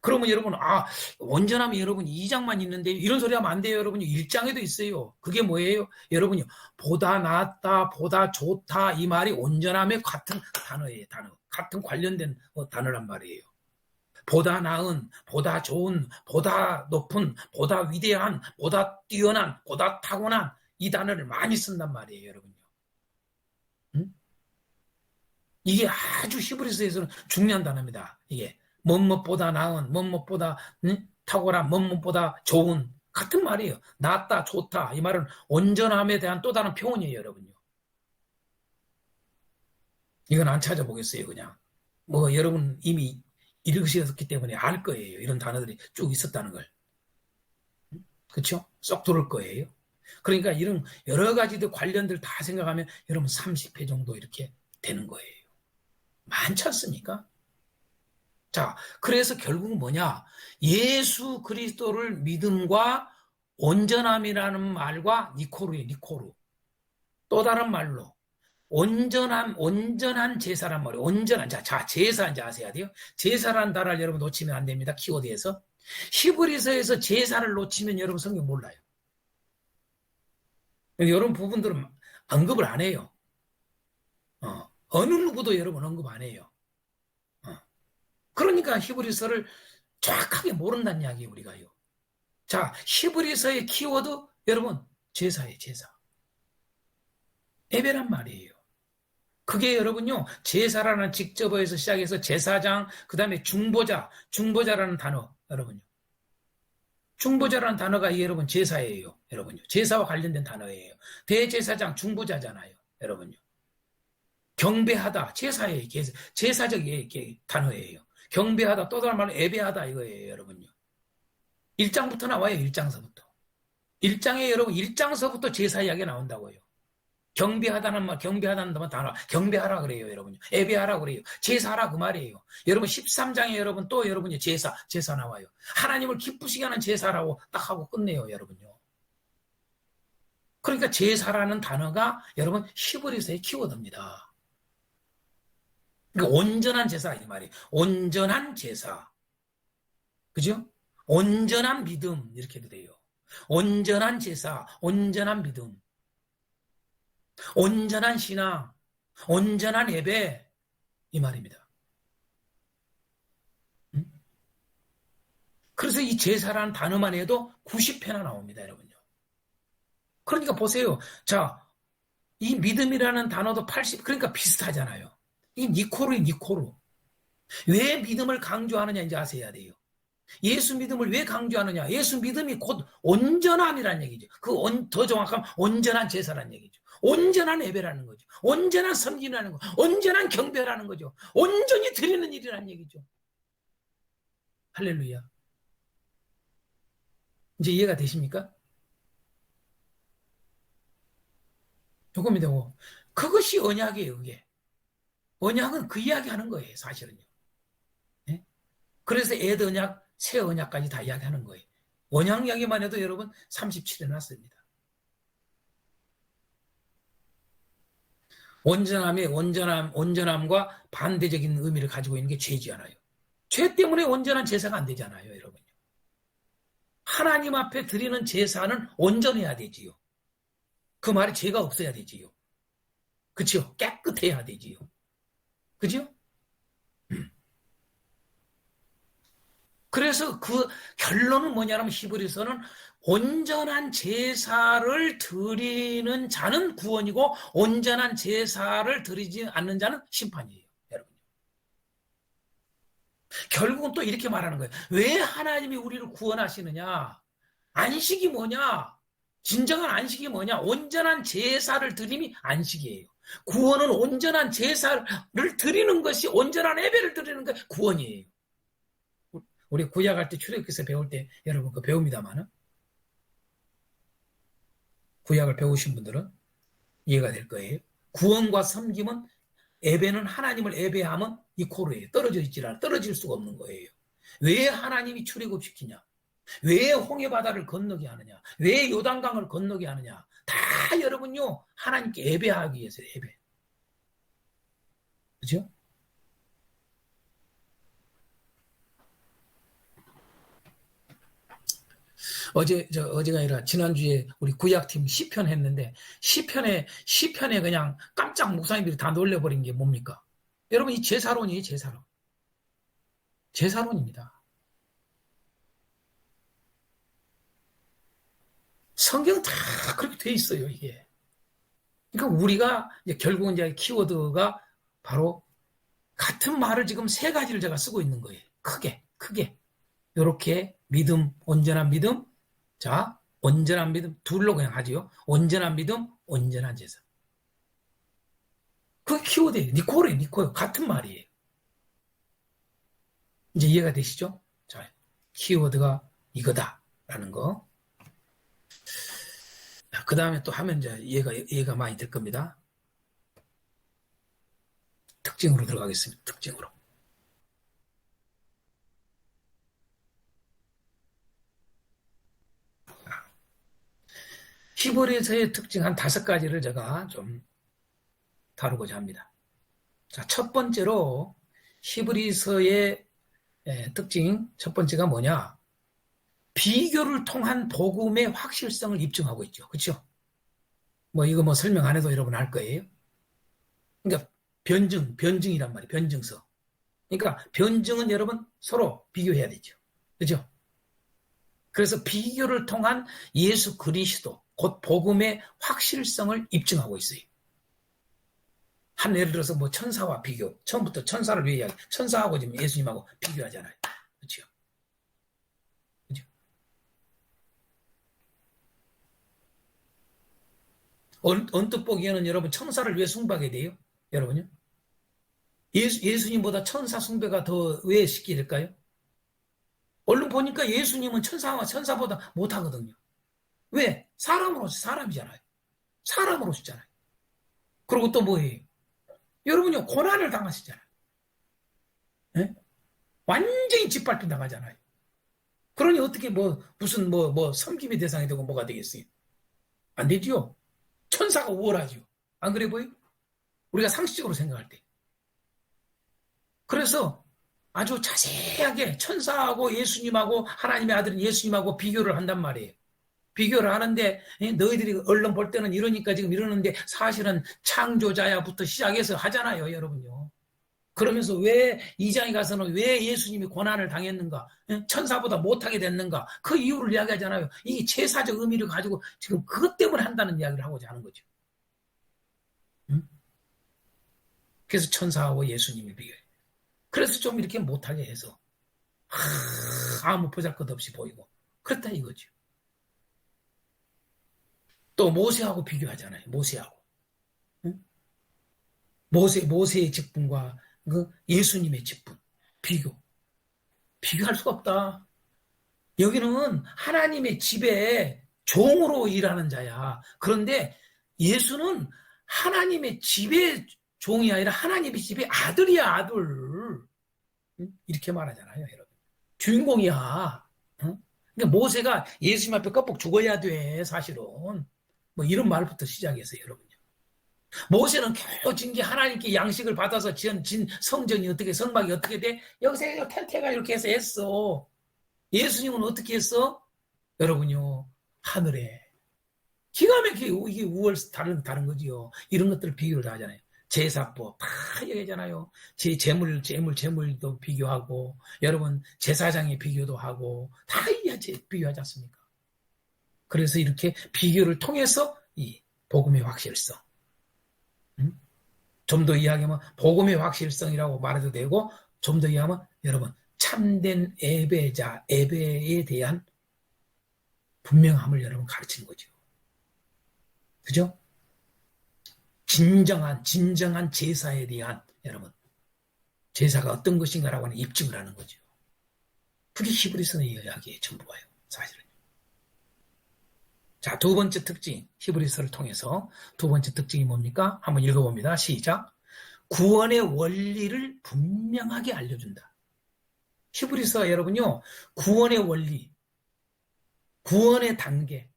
그러면 여러분, 온전하면 여러분 2장만 있는데 이런 소리 하면 안 돼요. 여러분 1장에도 있어요. 그게 뭐예요? 여러분요, 보다 낫다, 보다 좋다, 이 말이 온전함의 같은 단어예요. 같은 관련된 단어란 말이에요. 보다 나은, 보다 좋은, 보다 높은, 보다 위대한, 보다 뛰어난, 보다 타고난, 이 단어를 많이 쓴단 말이에요. 여러분요. 응? 이게 아주 히브리서에서는 중요한 단어입니다. 이게 뭐뭐보다 나은, 뭐뭐보다 탁월한, 뭐뭐보다 좋은, 같은 말이에요. 낫다, 좋다. 이 말은 온전함에 대한 또 다른 표현이에요. 여러분요. 이건 안 찾아보겠어요. 그냥 여러분 이미 읽으셨기 때문에 알 거예요. 이런 단어들이 쭉 있었다는 걸. 그렇죠? 쏙 들을 거예요. 그러니까 이런 여러 가지들 관련들 다 생각하면 여러분 30회 정도 이렇게 되는 거예요. 많지 않습니까? 자, 그래서 결국은 뭐냐? 예수 그리스도를 믿음과 온전함이라는 말과 니코르. 또 다른 말로 온전한 제사란 말이에요. 제사 이제 아셔야 돼요. 제사라는 단어를 여러분 놓치면 안 됩니다. 키워드에서. 히브리서에서 제사를 놓치면 여러분 성경 몰라요. 이런 부분들은 언급을 안 해요. 어느 누구도 여러분 언급 안 해요. 그러니까 히브리서를 정확하게 모른다는 이야기예요, 우리가요. 자, 히브리서의 키워드 여러분 제사예요, 제사. 예배란 말이에요. 그게 여러분요, 제사라는 직접어에서 시작해서 제사장, 그 다음에 중보자라는 단어, 여러분요. 중보자라는 단어가 여러분 제사예요, 여러분요. 제사와 관련된 단어예요. 대제사장, 중보자잖아요, 여러분요. 경배하다, 제사예요, 제사적 단어예요. 경배하다, 또 다른 말로 예배하다 이거예요, 여러분요. 1장부터 나와요, 1장서부터. 1장에 여러분 1장서부터 제사 이야기가 나온다고요. 경배하다는 단어, 경배하라 그래요, 여러분요. 예배하라 그래요. 제사하라 그 말이에요. 여러분 13장에 여러분 또 여러분이 제사 나와요. 하나님을 기쁘시게 하는 제사라고 딱 하고 끝내요, 여러분요. 그러니까 제사라는 단어가 여러분 히브리서의 키워드입니다. 그러니까 온전한 제사 이 말이에요. 온전한 제사. 그죠? 온전한 믿음 이렇게도 돼요. 온전한 제사, 온전한 믿음. 온전한 신앙, 온전한 예배 이 말입니다. 그래서 이 제사라는 단어만 해도 90회나 나옵니다, 여러분요. 그러니까 보세요. 자, 이 믿음이라는 단어도 80, 그러니까 비슷하잖아요. 이 니코르. 왜 믿음을 강조하느냐 이제 아셔야 돼요. 예수 믿음을 왜 강조하느냐? 예수 믿음이 곧 온전함이라는 얘기죠. 더 정확하면 온전한 제사라는 얘기죠. 온전한 예배라는 거죠. 온전한 섬기라는 거, 온전한 경배라는 거죠. 온전히 드리는 일이라는 얘기죠. 할렐루야. 이제 이해가 되십니까? 조금이 되고 그것이 언약이에요. 그게 언약은 그 이야기 하는 거예요. 사실은요. 네? 그래서 옛 언약, 새 언약까지 다 이야기하는 거예요. 언약 이야기만 해도 여러분 37회 났습니다. 온전함과 반대적인 의미를 가지고 있는 게 죄지않아요. 죄 때문에 온전한 제사가 안 되잖아요, 여러분요. 하나님 앞에 드리는 제사는 온전해야 되지요. 그 말에 죄가 없어야 되지요. 그렇죠? 깨끗해야 되지요. 그죠? 그래서 그 결론은 뭐냐면 히브리서는 온전한 제사를 드리는 자는 구원이고 온전한 제사를 드리지 않는 자는 심판이에요. 여러분. 결국은 또 이렇게 말하는 거예요. 왜 하나님이 우리를 구원하시느냐? 안식이 뭐냐? 진정한 안식이 뭐냐? 온전한 제사를 드림이 안식이에요. 구원은 온전한 제사를 드리는 것이, 온전한 예배를 드리는 것이 구원이에요. 우리 구약할 때 출애굽기서 배울 때 여러분 그거 배웁니다만은 구약을 배우신 분들은 이해가 될 거예요. 구원과 섬김은, 예배는 하나님을 예배하면 이코르예요. 떨어질 수가 없는 거예요. 왜 하나님이 출애굽시키냐? 왜 홍해 바다를 건너게 하느냐? 왜 요단강을 건너게 하느냐? 다 여러분요, 하나님께 예배하기 위해서 예배. 그죠? 어제가 아니라 지난주에 우리 구약팀 시편 했는데, 시편에 그냥 깜짝 목사님들이 다 놀려버린 게 뭡니까? 여러분, 이 제사론이에요, 제사론. 제사론입니다. 성경 다 그렇게 돼 있어요, 이게. 그러니까 우리가 결국은 이제 키워드가 바로 같은 말을 지금 세 가지를 제가 쓰고 있는 거예요. 크게. 이렇게 믿음, 온전한 믿음. 자, 온전한 믿음. 둘로 그냥 하지요. 온전한 믿음, 온전한 제사. 그게 키워드예요. 니코예요. 같은 말이에요. 이제 이해가 되시죠? 자, 키워드가 이거다라는 거. 그 다음에 또 하면 이제 이해가 많이 될 겁니다. 특징으로 들어가겠습니다. 특징으로. 히브리서의 특징 한 5가지를 제가 좀 다루고자 합니다. 자, 첫 번째로 히브리서의 특징 첫 번째가 뭐냐? 비교를 통한 복음의 확실성을 입증하고 있죠. 그렇죠? 이거 설명 안 해도 여러분 알 거예요. 그러니까 변증이란 말이에요. 변증서. 그러니까 변증은 여러분 서로 비교해야 되죠. 그렇죠? 그래서 비교를 통한 예수 그리스도 곧 복음의 확실성을 입증하고 있어요. 예를 들어서 천사와 비교. 처음부터 천사를 왜 이야기? 천사하고 지금 예수님하고 비교하잖아요. 그렇죠? 그렇죠? 언뜻 보기에는 여러분 천사를 왜 숭배하게 돼요? 여러분요? 예수님보다 천사 숭배가 더 왜 쉽게 될까요? 얼른 보니까 예수님은 천사보다 못하거든요. 왜? 사람이잖아요. 사람으로서잖아요. 그리고 또 뭐예요? 여러분요, 고난을 당하시잖아요. 네? 완전히 짓밟힌 당하잖아요. 그러니 어떻게 무슨 섬김의 대상이 되고 뭐가 되겠어요? 안 되지요. 천사가 우월하지요. 안 그래 보여요? 우리가 상식적으로 생각할 때. 그래서 아주 자세하게 천사하고 예수님하고 하나님의 아들인 예수님하고 비교를 한단 말이에요. 비교를 하는데 너희들이 얼른 볼 때는 이러니까 지금 이러는데 사실은 창조자야부터 시작해서 하잖아요, 여러분요. 그러면서 왜 2장에 가서는 왜 예수님이 고난을 당했는가? 천사보다 못하게 됐는가? 그 이유를 이야기하잖아요. 이 제사적 의미를 가지고 지금 그것 때문에 한다는 이야기를 하고자 하는 거죠. 그래서 천사하고 예수님이 비교해요. 그래서 좀 이렇게 못하게 해서 아무 보잘것없이 보이고 그렇다 이거죠. 또 모세하고 비교하잖아요. 모세하고. 응? 모세의 직분과 그 예수님의 직분. 비교할 수가 없다. 여기는 하나님의 집에 종으로 일하는 자야. 그런데 예수는 하나님의 집의 종이 아니라 하나님의 집의 아들이야, 아들. 이렇게 말하잖아요, 여러분. 주인공이야. 그러니까 모세가 예수님 앞에 껍벅 죽어야 돼, 사실은. 이런 말부터 시작해서 여러분요. 모세는 겨우 진게 하나님께 양식을 받아서 진 성전이 어떻게 성막이 어떻게 돼? 여기서 텐트가 이렇게 해서 했어. 예수님은 어떻게 했어? 여러분요, 하늘에 기가 막히게 이게 우월 다른 거지요. 이런 것들을 비교를 하잖아요. 제사법 다 얘기하잖아요. 재물도 비교하고 여러분 제사장의 비교도 하고 다 비교하지 않습니까? 그래서 이렇게 비교를 통해서 이 복음의 확실성. 좀 더 이야기하면 복음의 확실성이라고 말해도 되고 좀 더 이야기하면 여러분 참된 예배에 대한 분명함을 여러분 가르치는 거죠. 그죠? 진정한 제사에 대한 여러분 제사가 어떤 것인가라고 하는 입증을 하는 거죠. 그게 히브리서의 이야기의 전부예요. 사실은. 자, 두 번째 특징, 히브리서를 통해서 두 번째 특징이 뭡니까? 한번 읽어봅니다. 시작. 구원의 원리를 분명하게 알려준다. 히브리서 여러분요, 구원의 원리, 구원의 단계,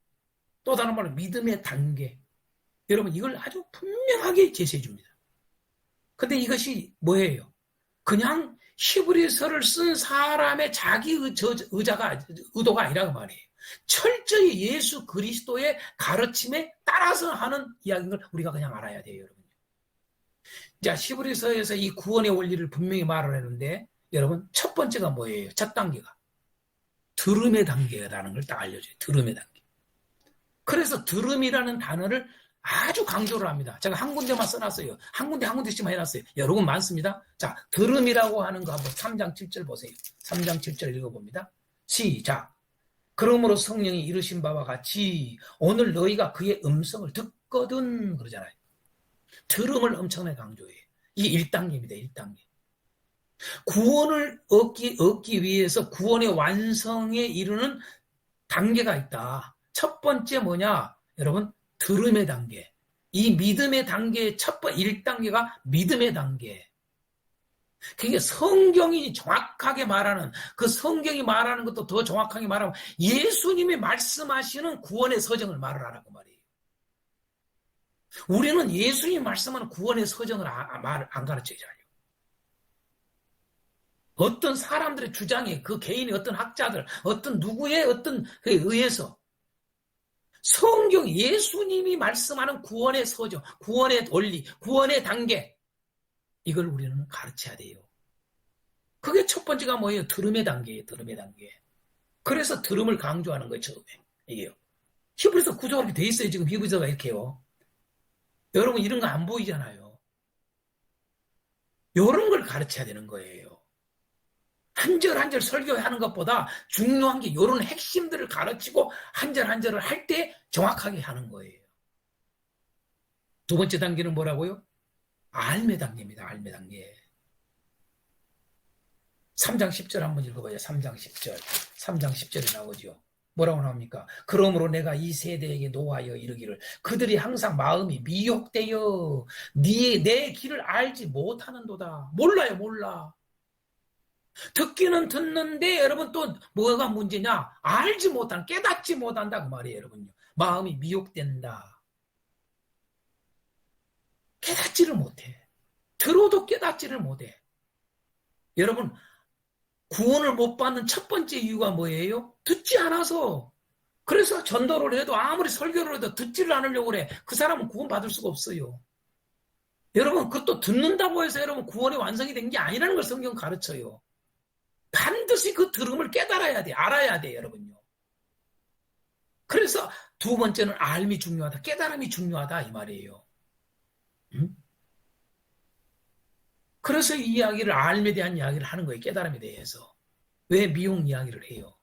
또 다른 말로 믿음의 단계. 여러분 이걸 아주 분명하게 제시해 줍니다. 근데 이것이 뭐예요? 그냥 히브리서를 쓴 사람의 자기 의도가 아니라고 말이에요. 철저히 예수 그리스도의 가르침에 따라서 하는 이야기인 걸 우리가 그냥 알아야 돼요, 여러분. 자, 히브리서에서 이 구원의 원리를 분명히 말을 했는데, 여러분, 첫 번째가 뭐예요? 첫 단계가. 들음의 단계라는 걸 딱 알려줘요. 들음의 단계. 그래서 들음이라는 단어를 아주 강조를 합니다. 제가 한 군데만 써놨어요. 한 군데씩만 해놨어요. 여러 군 많습니다. 자, 들음이라고 하는 거 한번 3장 7절 보세요. 3장 7절 읽어봅니다. 시작. 그러므로 성령이 이르신 바와 같이 오늘 너희가 그의 음성을 듣거든 그러잖아요. 들음을 엄청나게 강조해요. 이게 1단계입니다. 1단계. 구원을 얻기 위해서 구원의 완성에 이르는 단계가 있다. 첫 번째 뭐냐? 여러분, 들음의 단계. 이 믿음의 단계의 1단계가 믿음의 단계. 그게 성경이 정확하게 말하는, 그 성경이 말하는 것도 더 정확하게 말하면 예수님이 말씀하시는 구원의 서정을 말을 하라고 말이에요. 우리는 예수님이 말씀하는 구원의 서정을 안 가르쳐줘요. 어떤 사람들의 주장에 그 개인의 어떤 학자들, 어떤 누구의 어떤 그에 의해서 성경 예수님이 말씀하는 구원의 서정, 구원의 원리, 구원의 단계, 이걸 우리는 가르쳐야 돼요. 그게 첫 번째가 뭐예요? 들음의 단계예요. 들음의 단계. 그래서 들음을 강조하는 거예요. 처음에. 이게요. 히브리서 구조가 이렇게 돼 있어요. 지금 히브리서가 이렇게요. 여러분 이런 거 안 보이잖아요. 이런 걸 가르쳐야 되는 거예요. 한 절 한 절 설교하는 것보다 중요한 게 이런 핵심들을 가르치고 한 절 한 절을 할 때 정확하게 하는 거예요. 두 번째 단계는 뭐라고요? 알매 단계입니다. 알매 단계. 3장 10절 한번 읽어봐요. 3장 10절. 3장 10절에 나오죠. 뭐라고 나옵니까? 그러므로 내가 이 세대에게 노하여 이르기를 그들이 항상 마음이 미혹되어 내 길을 알지 못하는도다. 몰라요. 몰라. 듣기는 듣는데 여러분 또 뭐가 문제냐? 알지 못한, 깨닫지 못한다 그 말이에요. 여러분요. 마음이 미혹된다. 깨닫지를 못해. 들어도 깨닫지를 못해. 여러분 구원을 못 받는 첫 번째 이유가 뭐예요? 듣지 않아서. 그래서 전도를 해도 아무리 설교를 해도 듣지를 않으려고 그래. 그 사람은 구원 받을 수가 없어요. 여러분 그것도 듣는다고 해서 여러분 구원이 완성이 된 게 아니라는 걸 성경 가르쳐요. 반드시 그 들음을 깨달아야 돼. 알아야 돼 여러분요. 그래서 두 번째는 알미 중요하다. 깨달음이 중요하다 이 말이에요. 응? 그래서 이 이야기를 알미에 대한 이야기를 하는 거예요. 깨달음에 대해서. 왜 미용 이야기를 해요?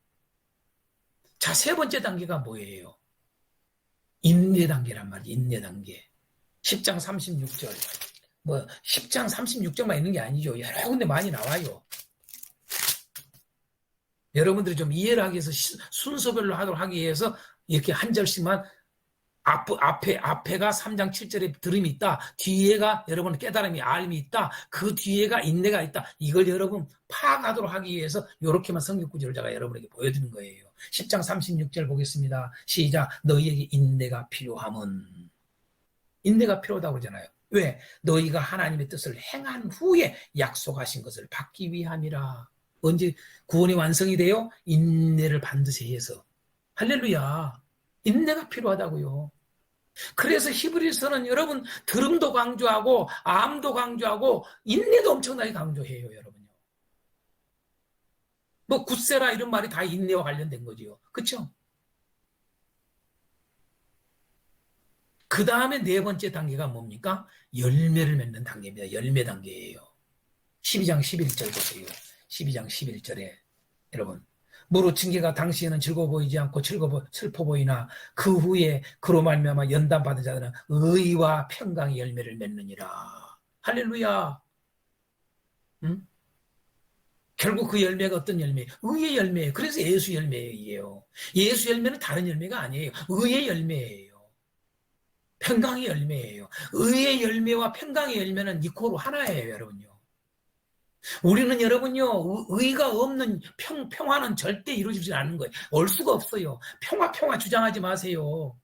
자, 세 번째 단계가 뭐예요? 인내 단계란 말이에요. 인내 단계. 10장 36절. 10장 36절만 있는 게 아니죠. 여러 군데 많이 나와요. 여러분들이 좀 이해를 하기 위해서 순서별로 하도록 하기 위해서 이렇게 한 절씩만 앞에가 3장 7절에 들음이 있다. 뒤에가 여러분 깨달음이 알미 있다. 그 뒤에가 인내가 있다. 이걸 여러분 파악하도록 하기 위해서 이렇게만 성경 구절을 제가 여러분에게 보여드리는 거예요. 10장 36절 보겠습니다. 시작. 너희에게 인내가 필요함은. 인내가 필요하다고 그러잖아요. 왜? 너희가 하나님의 뜻을 행한 후에 약속하신 것을 받기 위함이라. 언제 구원이 완성이 돼요? 인내를 반드시 해서. 할렐루야. 인내가 필요하다고요. 그래서 히브리서는 여러분 들음도 강조하고 암도 강조하고 인내도 엄청나게 강조해요. 여러분요. 뭐 굳세라 이런 말이 다 인내와 관련된 거지요. 그렇죠? 그 다음에 네 번째 단계가 뭡니까? 열매를 맺는 단계입니다. 열매 단계예요. 12장 11절 보세요. 12장 11절에 여러분 무릇 징계가 당시에는 즐거워 보이지 않고 슬퍼 보이나 그 후에 그로 말미암아 연단받은 자들은 의와 평강의 열매를 맺느니라. 할렐루야. 응? 결국 그 열매가 어떤 열매예요? 의의 열매예요. 그래서 예수 열매예요. 예수 열매는 다른 열매가 아니에요. 의의 열매예요. 평강의 열매예요. 의의 열매와 평강의 열매는 이코로 하나예요. 여러분요. 우리는 여러분요 의가 없는 평화는 절대 이루어지지 않는 거예요. 올 수가 없어요. 평화 주장하지 마세요.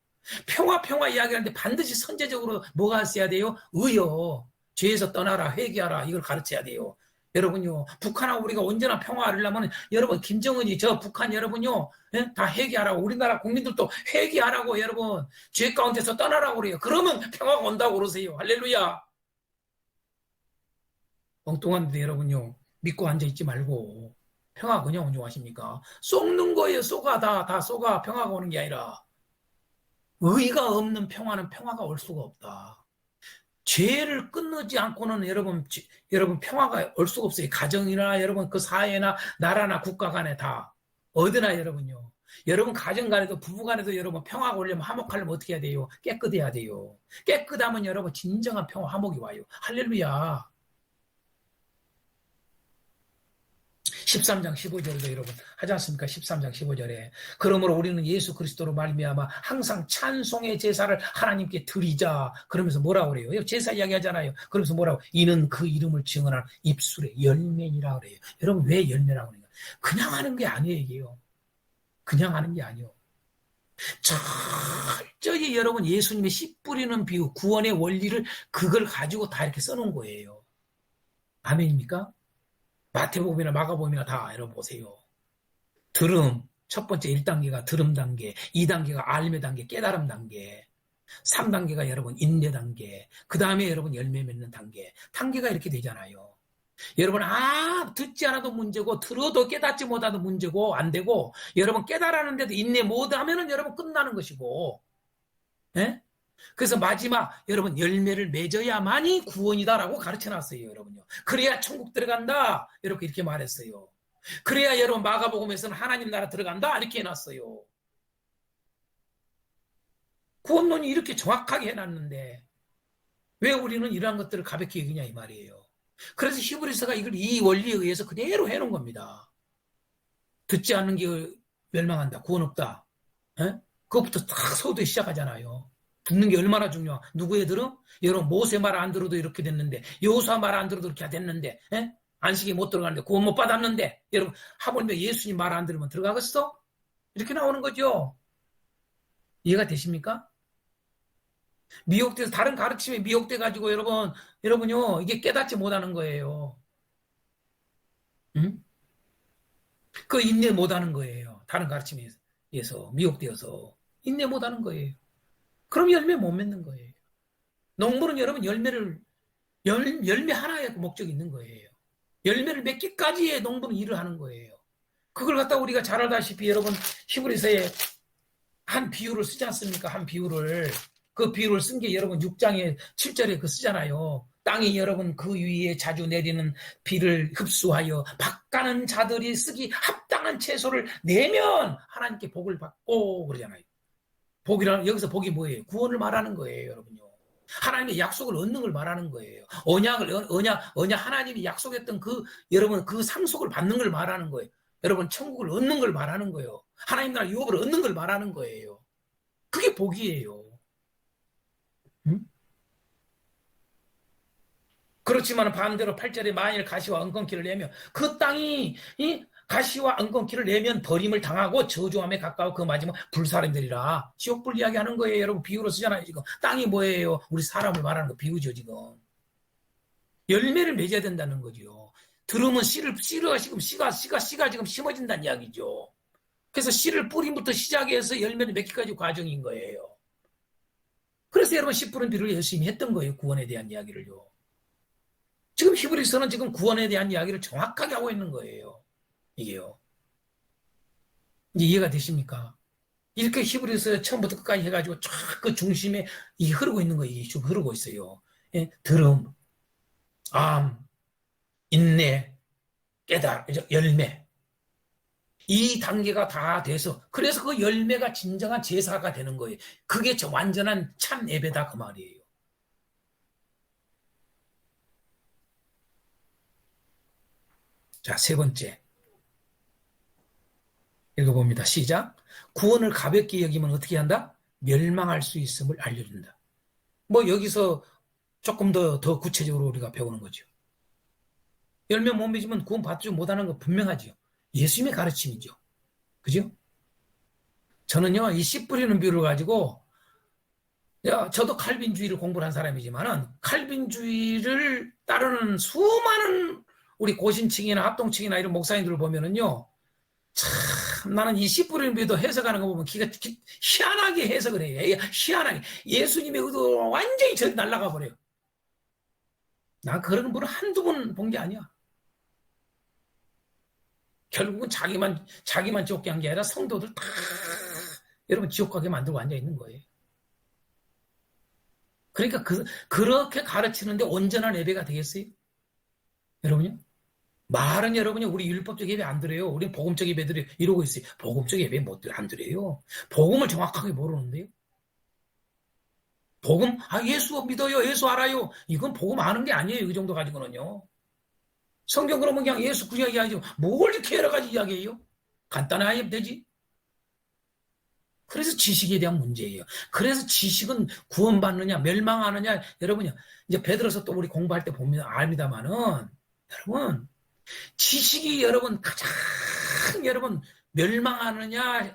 평화 이야기하는데 반드시 선제적으로 뭐가 있어야 돼요? 의요. 죄에서 떠나라, 회개하라, 이걸 가르쳐야 돼요. 여러분요, 북한하고 우리가 온전한 평화를 하려면, 여러분, 김정은이 저 북한 여러분요, 예? 다 회개하라고, 우리나라 국민들도 회개하라고, 여러분, 죄 가운데서 떠나라고 그래요. 그러면 평화가 온다고 그러세요. 할렐루야. 엉뚱한데 여러분요, 믿고 앉아있지 말고, 평화 그냥 온종하십니까? 속는 거예요, 쏘가, 다 쏘가, 평화가 오는 게 아니라. 의가 없는 평화는 평화가 올 수가 없다. 죄를 끊지 않고는 여러분 평화가 올 수가 없어요. 가정이나 여러분 그 사회나 나라나 국가 간에 다 어디나 여러분요. 여러분 가정 간에도 부부 간에도 여러분 평화가 오려면 화목하려면 어떻게 해야 돼요? 깨끗해야 돼요. 깨끗하면 여러분 진정한 평화 화목이 와요. 할렐루야. 13장 15절도 여러분 하지 않습니까? 13장 15절에 그러므로 우리는 예수 그리스도로 말미암아 항상 찬송의 제사를 하나님께 드리자. 그러면서 뭐라고 그래요? 제사 이야기하잖아요. 그러면서 뭐라고? 이는 그 이름을 증언하는 입술의 열매니라 그래요. 여러분 왜 열매라고 그래요? 그냥 하는 게 아니에요. 이게요. 그냥 하는 게 아니에요. 철저히 여러분 예수님의 씨 뿌리는 비유, 구원의 원리를 그걸 가지고 다 이렇게 써놓은 거예요. 아멘입니까? 마태복음이나 마가복음이나 다 여러분 보세요. 들음, 첫 번째 1단계가 들음 단계, 2단계가 알매 단계, 깨달음 단계, 3단계가 여러분 인내 단계, 그 다음에 여러분 열매 맺는 단계가 이렇게 되잖아요. 여러분 듣지 않아도 문제고 들어도 깨닫지 못하도 문제고 안 되고 여러분 깨달았는데도 인내 못하면은 여러분 끝나는 것이고, 예? 그래서 마지막 여러분 열매를 맺어야만이 구원이다라고 가르쳐놨어요. 여러분요. 그래야 천국 들어간다 이렇게 말했어요. 그래야 여러분 마가복음에서는 하나님 나라 들어간다 이렇게 해놨어요. 구원론이 이렇게 정확하게 해놨는데 왜 우리는 이러한 것들을 가볍게 여기냐 이 말이에요. 그래서 히브리서가 이걸 이 원리에 의해서 그대로 해놓은 겁니다. 듣지 않는 게 멸망한다, 구원 없다. 에? 그것부터 딱 서두에 시작하잖아요. 듣는 게 얼마나 중요한. 누구의 들음? 여러분 모세 말 안 들어도 이렇게 됐는데, 여호수아 말 안 들어도 이렇게 됐는데, 에? 안식에 못 들어가는데 구원 못 받았는데, 여러분 하물며 예수님 말 안 들으면 들어가겠어? 이렇게 나오는 거죠. 이해가 되십니까? 미혹돼서 다른 가르침에 미혹돼 가지고 여러분요 이게 깨닫지 못하는 거예요. 응? 그 인내 못하는 거예요. 다른 가르침에 의해서 미혹되어서 인내 못하는 거예요. 그럼 열매 못 맺는 거예요. 농부는 여러분 열매 하나의 목적이 있는 거예요. 열매를 맺기까지의 농부는 일을 하는 거예요. 그걸 갖다 우리가 잘 알다시피 여러분 히브리서에 한 비유를 쓰지 않습니까? 한 비유를. 그 비유를 쓴 게 여러분 6장에 7절에 그 쓰잖아요. 땅이 여러분 그 위에 자주 내리는 비를 흡수하여 밭가는 자들이 쓰기 합당한 채소를 내면 하나님께 복을 받고 그러잖아요. 복이라는 여기서 복이 뭐예요? 구원을 말하는 거예요, 여러분요. 하나님의 약속을 얻는 걸 말하는 거예요. 언약 하나님이 약속했던 여러분 그 상속을 받는 걸 말하는 거예요. 여러분 천국을 얻는 걸 말하는 거예요. 하나님 나라 유업을 얻는 걸 말하는 거예요. 그게 복이에요. 응? 그렇지만 반대로 8절에 만일 가시와 엉겅퀴를 내면 그 땅이 가시와 엉겅퀴를 내면 버림을 당하고 저주함에 가까워 그 마지막 불사람들이라. 지옥불 이야기하는 거예요. 여러분 비유로 쓰잖아요. 지금 땅이 뭐예요? 우리 사람을 말하는 거 비유죠. 지금 열매를 맺어야 된다는 거죠. 들으면 씨가 지금 심어진다는 이야기죠. 그래서 씨를 뿌림부터 시작해서 열매를 맺기까지 과정인 거예요. 그래서 여러분 씨 뿌린 비를 열심히 했던 거예요. 구원에 대한 이야기를요. 지금 히브리서는 지금 구원에 대한 이야기를 정확하게 하고 있는 거예요. 이게요. 이제 이해가 되십니까? 이렇게 히브리서 처음부터 끝까지 해가지고 쫙 그 중심에 이게 흐르고 있는 거예요. 이게 쭉 흐르고 있어요. 예? 들음, 암, 인내, 열매. 이 단계가 다 돼서 그래서 그 열매가 진정한 제사가 되는 거예요. 그게 완전한 참 예배다 그 말이에요. 자, 세 번째. 읽어봅니다. 시작. 구원을 가볍게 여기면 어떻게 한다? 멸망할 수 있음을 알려준다. 뭐 여기서 조금 더 구체적으로 우리가 배우는 거죠. 열매 못 맺으면 구원 받지 못하는 거 분명하죠. 예수님의 가르침이죠. 그죠? 저는요, 이 씨 뿌리는 비유를 가지고 야, 저도 칼빈주의를 공부를 한 사람이지만은 칼빈주의를 따르는 수많은 우리 고신층이나 합동층이나 이런 목사님들을 보면은요, 참 나는 이 씨 뿌리는 비도 해석하는 거 보면 희한하게 해석을 해요. 희한하게 예수님의 의도로 완전히 저리 날아가 버려요. 난 그런 분을 한두 번 본 게 아니야. 결국은 자기만 지옥 간 게 아니라 성도들 다 여러분 지옥 가게 만들고 앉아 있는 거예요. 그러니까 그렇게 가르치는데 온전한 예배가 되겠어요? 여러분요? 말은 여러분이 우리 율법적 예배 안 드려요. 우리는 복음적 예배들이 이러고 있어요. 복음적 예배 안 드려요. 복음을 정확하게 모르는데요. 복음, 예수 믿어요. 예수 알아요. 이건 복음 아는 게 아니에요. 이 정도 가지고는요. 성경 그러면 그냥 예수 그냥 이야기하죠. 뭘 이렇게 여러 가지 이야기해요? 간단하게 되지. 그래서 지식에 대한 문제예요. 그래서 지식은 구원받느냐 멸망하느냐 여러분요. 이제 베드로서 또 우리 공부할 때 보면 압니다만은 여러분 지식이 여러분 가장 여러분 멸망하느냐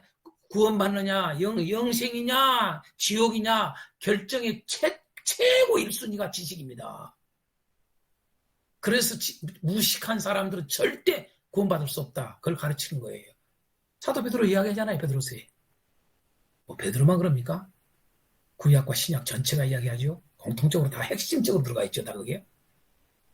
구원받느냐 영생이냐 지옥이냐 결정의 최고 1순위가 지식입니다. 그래서 무식한 사람들은 절대 구원받을 수 없다. 그걸 가르치는 거예요. 사도 베드로 이야기하잖아요. 베드로서에. 베드로만 그럽니까? 구약과 신약 전체가 이야기하죠. 공통적으로 다 핵심적으로 들어가 있죠. 다 그게.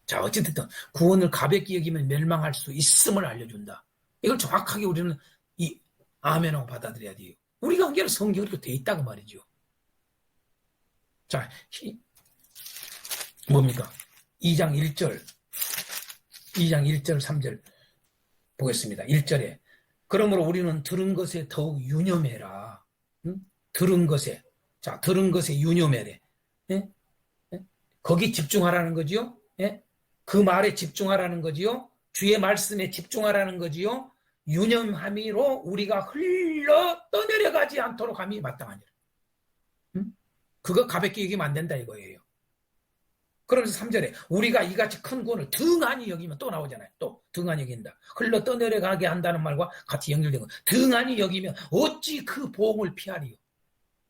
자, 어쨌든 구원을 가볍게 여기면 멸망할 수 있음을 알려준다. 이걸 정확하게 우리는 이 아멘하고 받아들여야 돼요. 우리가 한게는 성경이 이렇게 돼 있다고 말이죠. 자, 뭡니까? 2장 1절 3절 보겠습니다. 1절에 그러므로 우리는 들은 것에 더욱 유념해라. 응? 들은 것에 유념해래. 예? 예? 거기 집중하라는 거지요. 예? 그 말에 집중하라는 거지요. 주의 말씀에 집중하라는 거지요. 유념함이로 우리가 흘러 떠내려가지 않도록 함이 마땅하니라. 응? 그거 가볍게 여기면 안 된다 이거예요. 그러면서 3절에 우리가 이같이 큰 구원을 등한히 여기면 또 나오잖아요. 또 등한히 여긴다. 흘러 떠내려가게 한다는 말과 같이 연결된 거. 등한히 여기면 어찌 그 보응을 피하리요.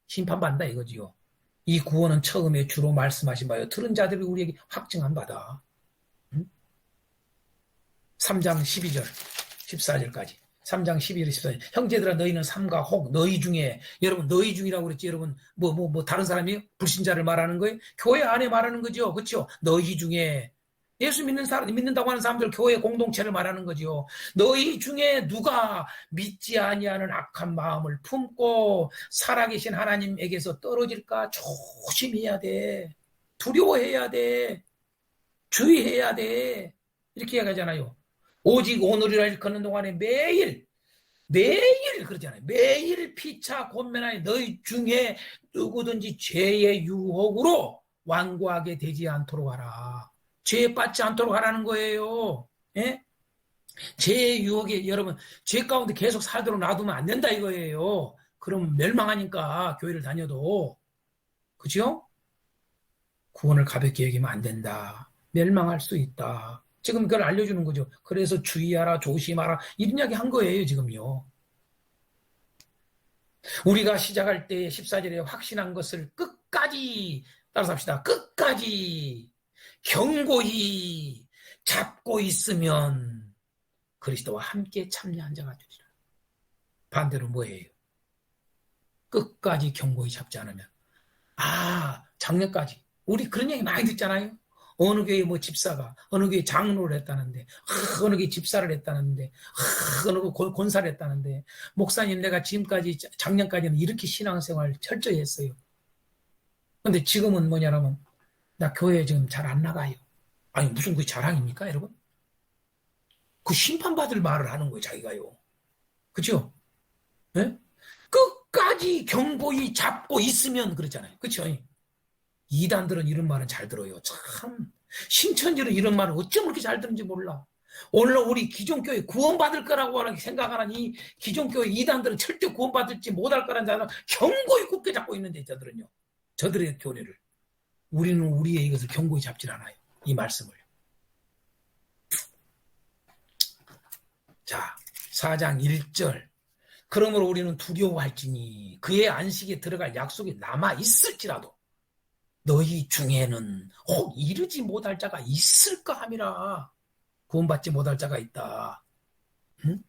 심판받는다 이거지요. 이 구원은 처음에 주로 말씀하신 바요. 들은 자들이 우리에게 확증한 바다. 3장 12절 14절까지 3장 12절 14절 형제들아 너희는 삼가 혹 너희 중에 여러분 너희 중이라고 그랬지 여러분 뭐 다른 사람이요? 불신자를 말하는 거예요? 교회 안에 말하는 거죠. 그렇죠? 너희 중에 예수 믿는다고 하는 사람들 교회 공동체를 말하는 거죠. 너희 중에 누가 믿지 아니하는 악한 마음을 품고 살아계신 하나님에게서 떨어질까 조심해야 돼. 두려워해야 돼. 주의해야 돼. 이렇게 이야기하잖아요. 오직 오늘이라 일컫는 동안에 매일 그러잖아요. 매일 피차 권면하여 너희 중에 누구든지 죄의 유혹으로 완고하게 되지 않도록 하라. 죄에 빠지지 않도록 하라는 거예요. 예? 죄의 유혹에 여러분 죄 가운데 계속 살도록 놔두면 안 된다 이거예요. 그럼 멸망하니까 교회를 다녀도 그죠? 구원을 가볍게 여기면 안 된다. 멸망할 수 있다. 지금 그걸 알려주는 거죠. 그래서 주의하라, 조심하라, 이런 이야기 한 거예요, 지금요. 우리가 시작할 때 14절에 확신한 것을 끝까지, 따라서 합시다. 끝까지 경고히 잡고 있으면 그리스도와 함께 참여한 자가 되리라. 반대로 뭐예요? 끝까지 경고히 잡지 않으면. 작년까지. 우리 그런 얘기 많이 듣잖아요. 어느 교회 집사가 어느 교회 장로를 했다는데 어느 교회 집사를 했다는데 어느 교회 권사를 했다는데 목사님 내가 지금까지 작년까지는 이렇게 신앙생활 철저히 했어요. 근데 지금은 뭐냐면 나 교회 지금 잘 안 나가요. 아니 무슨 그 자랑입니까 여러분? 그 심판받을 말을 하는 거예요 자기가요. 그렇죠? 네? 끝까지 경고히 잡고 있으면 그렇잖아요. 그렇죠? 이단들은 이런 말은 잘 들어요. 참 신천지는 이런 말을 어쩜 그렇게 잘 듣는지 몰라. 오늘 우리 기존교회 구원받을 거라고 생각하는 이 기존교회 이단들은 절대 구원받을지 못할 거라는 자는 경고히 굳게 잡고 있는데 저들의 교리를 우리는 우리의 이것을 경고히 잡질 않아요. 이 말씀을. 자 4장 1절 그러므로 우리는 두려워할지니 그의 안식에 들어갈 약속이 남아 있을지라도 너희 중에는 혹 이르지 못할 자가 있을까 함이라. 구원받지 못할 자가 있다. 응?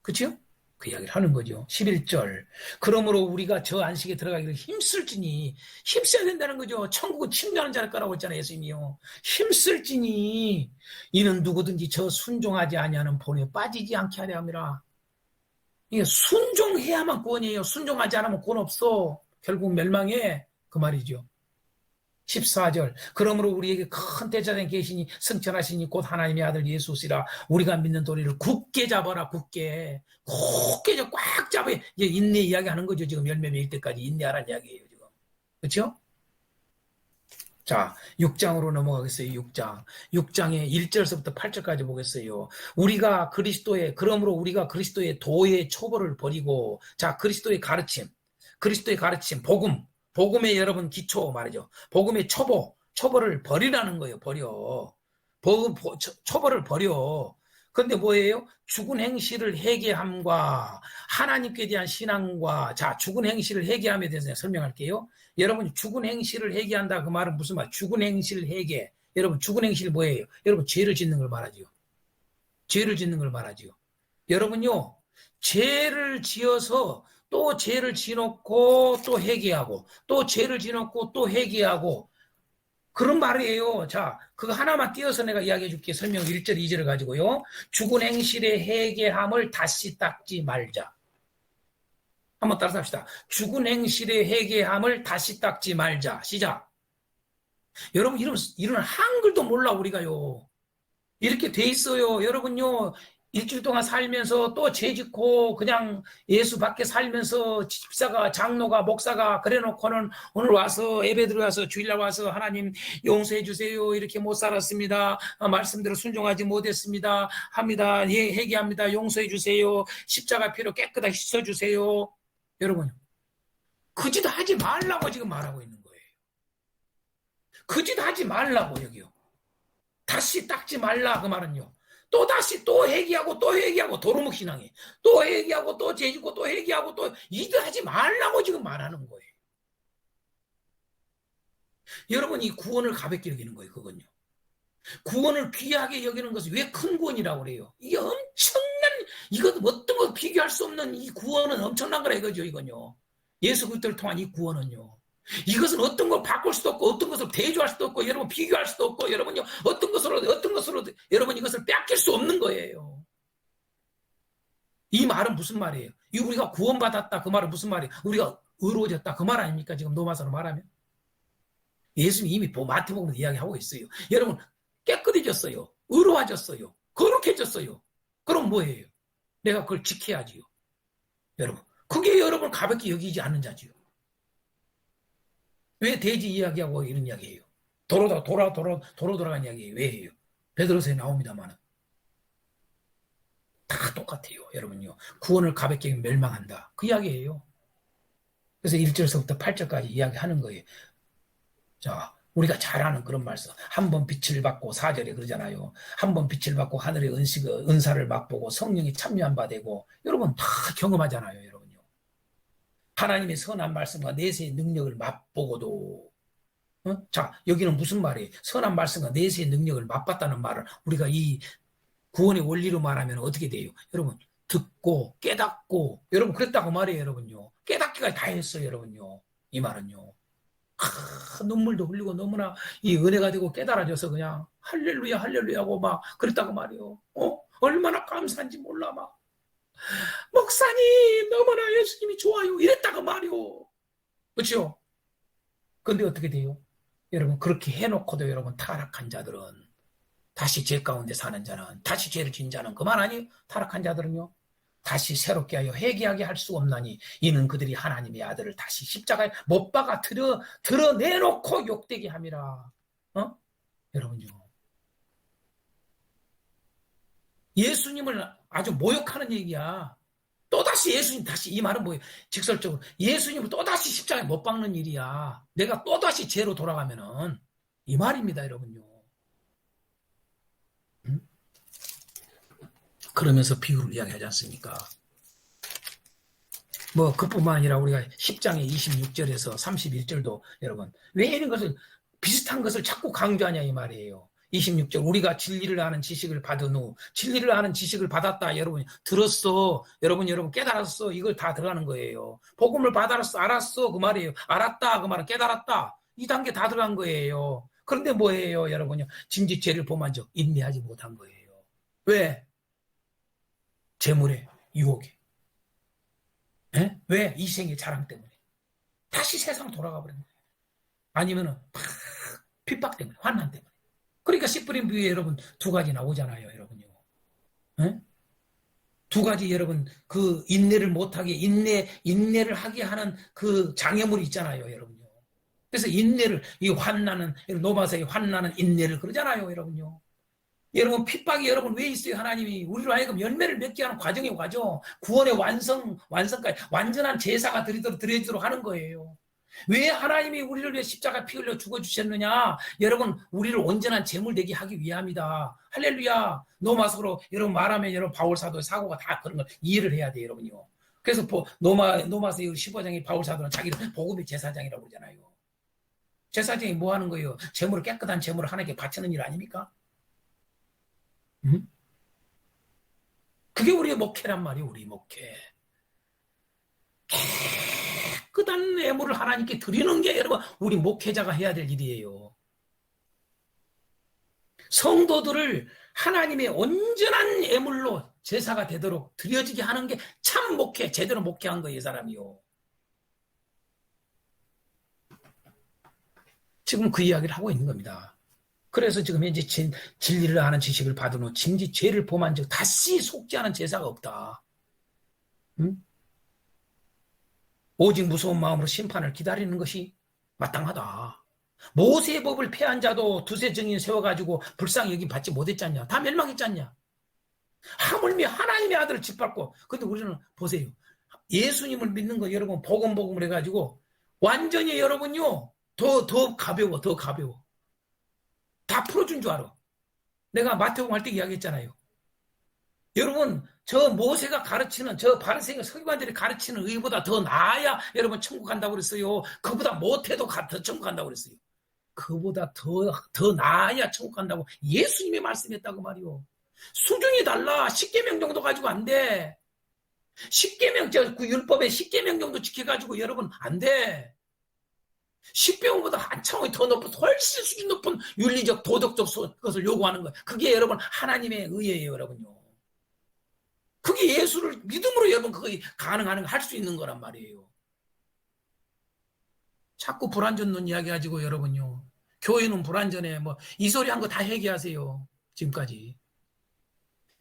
그렇죠? 그 이야기를 하는 거죠. 11절. 그러므로 우리가 저 안식에 들어가기를 힘쓸지니 힘써야 된다는 거죠. 천국은 침략하는 자를 거라고 했잖아요. 예수님이요. 힘쓸지니 이는 누구든지 저 순종하지 아니하는 본에 빠지지 않게 하려 함이라. 이게 순종해야만 구원이에요. 순종하지 않으면 구원 없어. 결국 멸망해. 그 말이죠. 14절. 그러므로 우리에게 큰 대자된 계시니 승천하시니 곧 하나님의 아들 예수시라. 우리가 믿는 도리를 굳게 잡아라. 굳게 꽉 잡아. 이제 인내 이야기하는 거죠. 지금 열매 맺을 때까지 인내하라는 이야기예요. 지금. 그렇죠? 자, 6장으로 넘어가겠어요. 6장. 6장의 1절서부터 8절까지 보겠어요. 그러므로 우리가 그리스도의 도의 초보를 버리고, 자, 그리스도의 가르침, 복음의 여러분 기초 말이죠. 복음의 초보를 버리라는 거예요. 초보를 버려. 근데 뭐예요? 죽은 행실을 회개함과 하나님께 대한 신앙과, 자, 죽은 행실을 회개함에 대해서 설명할게요. 여러분, 죽은 행실을 회개한다. 그 말은 무슨 말? 죽은 행실 회개. 여러분, 죽은 행실 뭐예요? 여러분, 죄를 짓는 걸 말하지요. 죄를 짓는 걸 말하지요. 여러분요, 죄를 지어서 또 죄를 지놓고 또 회개하고, 또 죄를 지놓고 또 회개하고, 그런 말이에요. 자, 그거 하나만 띄어서 내가 이야기해 줄게. 설명 1절, 2절을 가지고요. 죽은 행실의 회개함을 다시 닦지 말자. 한번 따라서 합시다. 죽은 행실의 회개함을 다시 닦지 말자. 시작. 여러분, 이런 한글도 몰라, 우리가요. 이렇게 돼 있어요. 여러분요, 일주일 동안 살면서 또 죄 짓고 그냥 예수 밖에 살면서 집사가, 장로가, 목사가 그래놓고는 오늘 와서 예배 들어와서 주일날 와서 하나님 용서해 주세요. 이렇게 못 살았습니다. 말씀대로 순종하지 못했습니다. 합니다. 예, 회개합니다. 용서해 주세요. 십자가 피로 깨끗하게 씻어 주세요. 여러분, 그 짓 하지 말라고 지금 말하고 있는 거예요. 그 짓 하지 말라고 여기요. 다시 닦지 말라 그 말은요. 또 다시 또 회개하고 도루묵 신앙이 또 회개하고 또 죄지고 또 회개하고 또 이들 하지 말라고 지금 말하는 거예요. 여러분, 이 구원을 가볍게 여기는 거예요. 그건요. 구원을 귀하게 여기는 것은 왜 큰 구원이라고 그래요? 이게 이것 어떤 거 비교할 수 없는 이 구원은 엄청난 거라 이거죠. 이건요. 예수 그리스도를 통한 이 구원은요. 이것은 어떤 걸 바꿀 수도 없고 어떤 것을 대조할 수도 없고 여러분 비교할 수도 없고 여러분요 어떤 것으로 여러분 이것을 빼앗길 수 없는 거예요. 이 말은 무슨 말이에요? 이 우리가 구원받았다 그 말은 무슨 말이에요? 우리가 의로워졌다 그 말 아닙니까? 지금 로마서로 말하면 예수님이 이미 마태복음에서 이야기하고 있어요. 여러분 깨끗해졌어요. 의로워졌어요. 거룩해졌어요. 그럼 뭐예요? 내가 그걸 지켜야지요. 여러분 그게 여러분 가볍게 여기지 않는 자지요. 왜 돼지 이야기하고 이런 이야기예요? 도로 돌아간 이야기예요. 왜 해요? 베드로서에 나옵니다만 다 똑같아요. 여러분요. 구원을 가볍게 멸망한다. 그 이야기예요. 그래서 1절서부터 8절까지 이야기하는 거예요. 자, 우리가 잘 아는 그런 말씀. 한 번 빛을 받고 4절에 그러잖아요. 한 번 빛을 받고 하늘의 은사를 맛보고 성령이 참여한 바 되고 여러분 다 경험하잖아요. 여러분요. 하나님의 선한 말씀과 내세의 능력을 맛보고도 자, 여기는 무슨 말이에요? 선한 말씀과 내세의 능력을 맛봤다는 말을 우리가 이 구원의 원리로 말하면 어떻게 돼요? 여러분, 듣고, 깨닫고, 여러분, 그랬다고 말이에요, 여러분요. 깨닫기가 다 했어요, 여러분요. 이 말은요. 눈물도 흘리고 너무나 이 은혜가 되고 깨달아져서 그냥 할렐루야, 할렐루야 하고 막 그랬다고 말이에요. 얼마나 감사한지 몰라, 막. 목사님, 너무나 예수님이 좋아요. 이랬다고 말이요. 그렇죠? 근데 어떻게 돼요? 여러분 그렇게 해놓고도 여러분 타락한 자들은 다시 죄 가운데 사는 자는 다시 죄를 진 자는 그만 아니에요? 타락한 자들은요 다시 새롭게 하여 회개하게 할 수 없나니 이는 그들이 하나님의 아들을 다시 십자가에 못 박아 드러내놓고 욕되게 함이라. 여러분요 예수님을 아주 모욕하는 얘기야. 또다시 예수님 다시 이 말은 뭐예요? 직설적으로 예수님을 또다시 십자가에 못 박는 일이야. 내가 또다시 죄로 돌아가면은 이 말입니다, 여러분요. 그러면서 비유를 이야기하지 않습니까? 뭐 그뿐만 아니라 우리가 10장의 26절에서 31절도 여러분 왜 이런 것을 비슷한 것을 자꾸 강조하냐 이 말이에요. 26절 우리가 진리를 아는 지식을 받은 후 진리를 아는 지식을 받았다. 여러분 들었어. 여러분 깨달았어. 이걸 다 들어가는 거예요. 복음을 받았어. 알았어. 그 말이에요. 알았다. 그 말은 깨달았다. 이 단계 다 들어간 거예요. 그런데 뭐예요 여러분요. 짐짓죄를 범한 적 인내하지 못한 거예요. 왜? 재물의 유혹에. 에? 왜? 이생의 자랑 때문에. 다시 세상 돌아가 버린 거예요. 아니면은 핍박 때문에, 환난 때문에. 그러니까 씨 뿌린 비유에 여러분 두 가지 나오잖아요, 여러분요. 에? 두 가지 여러분 그 인내를 못하게 인내를 하게 하는 그 장애물이 있잖아요, 여러분요. 그래서 인내를 이 환나는 노마서의 환나는 인내를 그러잖아요, 여러분요. 여러분 핍박이 여러분 왜 있어요? 하나님이 우리로 하여금 열매를 맺게 하는 과정의 과정, 구원의 완성까지 완전한 제사가 드려지도록 하는 거예요. 왜 하나님이 우리를 위해 십자가 피 흘려 죽어주셨느냐? 여러분 우리를 온전한 제물 되게 하기 위함이다. 할렐루야. 노마서로 여러분 말하면 여러분 바울사도의 사고가 다 그런 걸 이해를 해야 돼요, 여러분요. 그래서 노마서 15장의 바울사도는 자기를 복음의 제사장이라고 그러잖아요. 제사장이 뭐 하는 거예요? 제물을 깨끗한 제물을 하나님께 바치는 일 아닙니까? 응? 그게 우리의 목회란 말이에요, 우리 목회. 깨끗한 예물을 하나님께 드리는 게 여러분 우리 목회자가 해야 될 일이에요. 성도들을 하나님의 온전한 예물로 제사가 되도록 드려지게 하는 게 참 목회, 제대로 목회한 거예요, 이 사람이요. 지금 그 이야기를 하고 있는 겁니다. 그래서 지금 현재 진리를 아는 지식을 받은 후 진지 죄를 범한 적 다시 속지 않은 제사가 없다. 응? 오직 무서운 마음으로 심판을 기다리는 것이 마땅하다. 모세의 법을 폐한 자도 두세 증인 세워가지고 불쌍히 여김 받지 못했잖냐. 다 멸망했잖냐. 하물며 하나님의 아들을 짓밟고. 근데 우리는 보세요. 예수님을 믿는 거 여러분 복음을 해가지고 완전히 여러분요 더 가벼워. 다 풀어준 줄 알아. 내가 마태복음 할 때 이야기했잖아요. 여러분 저 모세가 가르치는 저 바리새인과 서기관들이 가르치는 의보다 더 나아야 여러분 천국 간다고 그랬어요. 그보다 못해도 더 천국 간다고 그랬어요. 그보다 더 나아야 천국 간다고 예수님이 말씀했다고 말이요. 수준이 달라. 10계명 정도 가지고 안 돼. 10계명 그 율법의 10계명 정도 지켜가지고 여러분 안 돼. 10계명보다 한창이 더 높은 훨씬 수준 높은 윤리적 도덕적 것을 요구하는 거예요. 그게 여러분 하나님의 의예요, 여러분요. 그게 예수를 믿음으로 여러분 그게 가능한 할 수 있는 거란 말이에요. 자꾸 불완전론 이야기 가지고 여러분요. 교회는 불완전해. 뭐 이 소리 한 거 다 회개하세요. 지금까지.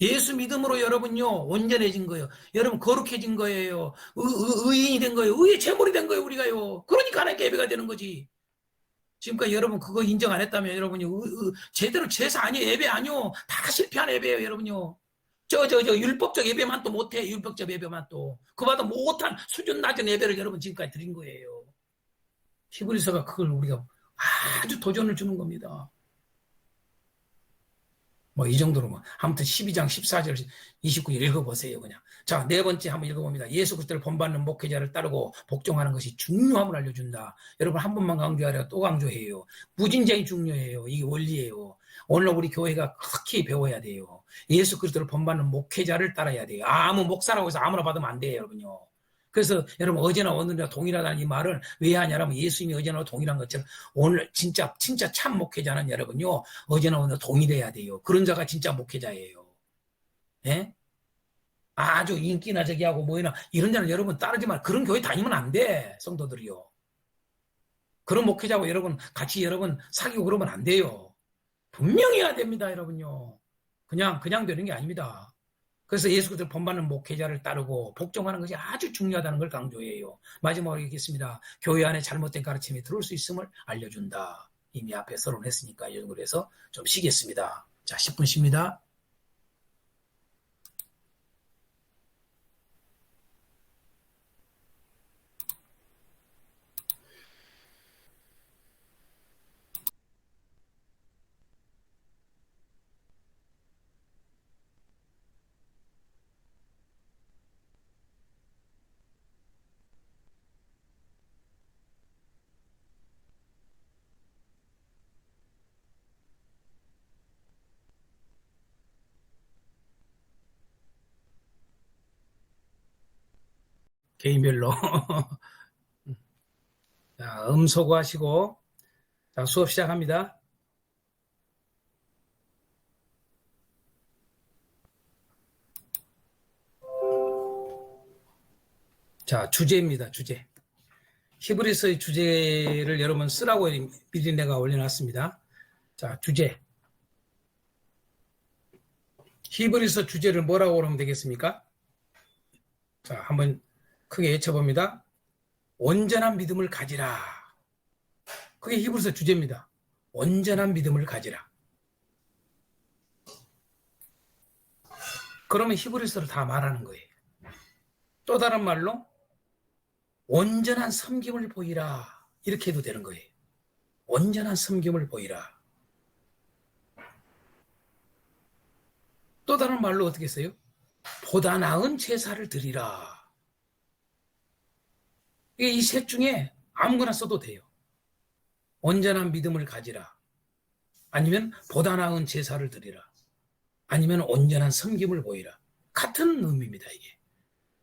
예수 믿음으로 여러분요. 온전해진 거예요. 여러분 거룩해진 거예요. 의인이 된 거예요. 의의 제물이 된 거예요. 우리가요. 그러니까 하나님께 예배가 되는 거지. 지금까지 여러분 그거 인정 안 했다면 여러분요. 제대로 제사 아니에요. 예배 아니요. 다 실패한 예배예요. 여러분요. 저 율법적 예배만 또 못해. 율법적 예배만 또. 그보다 못한 수준 낮은 예배를 여러분 지금까지 드린 거예요. 히브리서가 그걸 우리가 아주 도전을 주는 겁니다. 뭐 이 정도로 뭐 아무튼 12장 14절 29절 읽어보세요. 그냥. 자, 네 번째 한번 읽어봅니다. 예수 그리스도를 본받는 목회자를 따르고 복종하는 것이 중요함을 알려준다. 여러분 한 번만 강조하려 또 강조해요. 무진장이 중요해요. 이게 원리예요. 오늘 우리 교회가 특히 배워야 돼요. 예수 그리스도를 본받는 목회자를 따라야 돼요. 아무 목사라고 해서 아무나 받으면 안 돼요, 여러분요. 그래서 여러분 어제나 오늘이나 동일하다는 이 말을 왜 하냐면 예수님이 어제나 동일한 것처럼 오늘 진짜 참 목회자는 여러분요 어제나 오늘 동일해야 돼요. 그런 자가 진짜 목회자예요. 예? 아주 인기나 저기 하고 뭐이나 이런 자는 여러분 따르지 말. 그런 교회 다니면 안 돼. 성도들이요. 그런 목회자하고 여러분 같이 여러분 사귀고 그러면 안 돼요. 분명히 해야 됩니다, 여러분요. 그냥 되는 게 아닙니다. 그래서 예수 그리스도를 본받는 목회자를 따르고 복종하는 것이 아주 중요하다는 걸 강조해요. 마지막으로 읽겠습니다. 교회 안에 잘못된 가르침이 들어올 수 있음을 알려준다. 이미 앞에 서론했으니까 이 정도로 해서 좀 쉬겠습니다. 자, 10분 쉽니다. 개인별로. 자, 소거하시고, 자, 수업 시작합니다. 자, 주제입니다, 주제. 히브리서의 주제를 여러분 쓰라고 미리 내가 올려놨습니다. 자, 주제. 히브리서 주제를 뭐라고 그러면 되겠습니까? 자, 한번 크게 외쳐봅니다. 온전한 믿음을 가지라. 그게 히브리서 주제입니다. 온전한 믿음을 가지라. 그러면 히브리서를 다 말하는 거예요. 또 다른 말로 온전한 섬김을 보이라. 이렇게 해도 되는 거예요. 온전한 섬김을 보이라. 또 다른 말로 어떻게 써요? 보다 나은 제사를 드리라. 이 셋 중에 아무거나 써도 돼요. 온전한 믿음을 가지라. 아니면 보다 나은 제사를 드리라. 아니면 온전한 섬김을 보이라. 같은 의미입니다, 이게.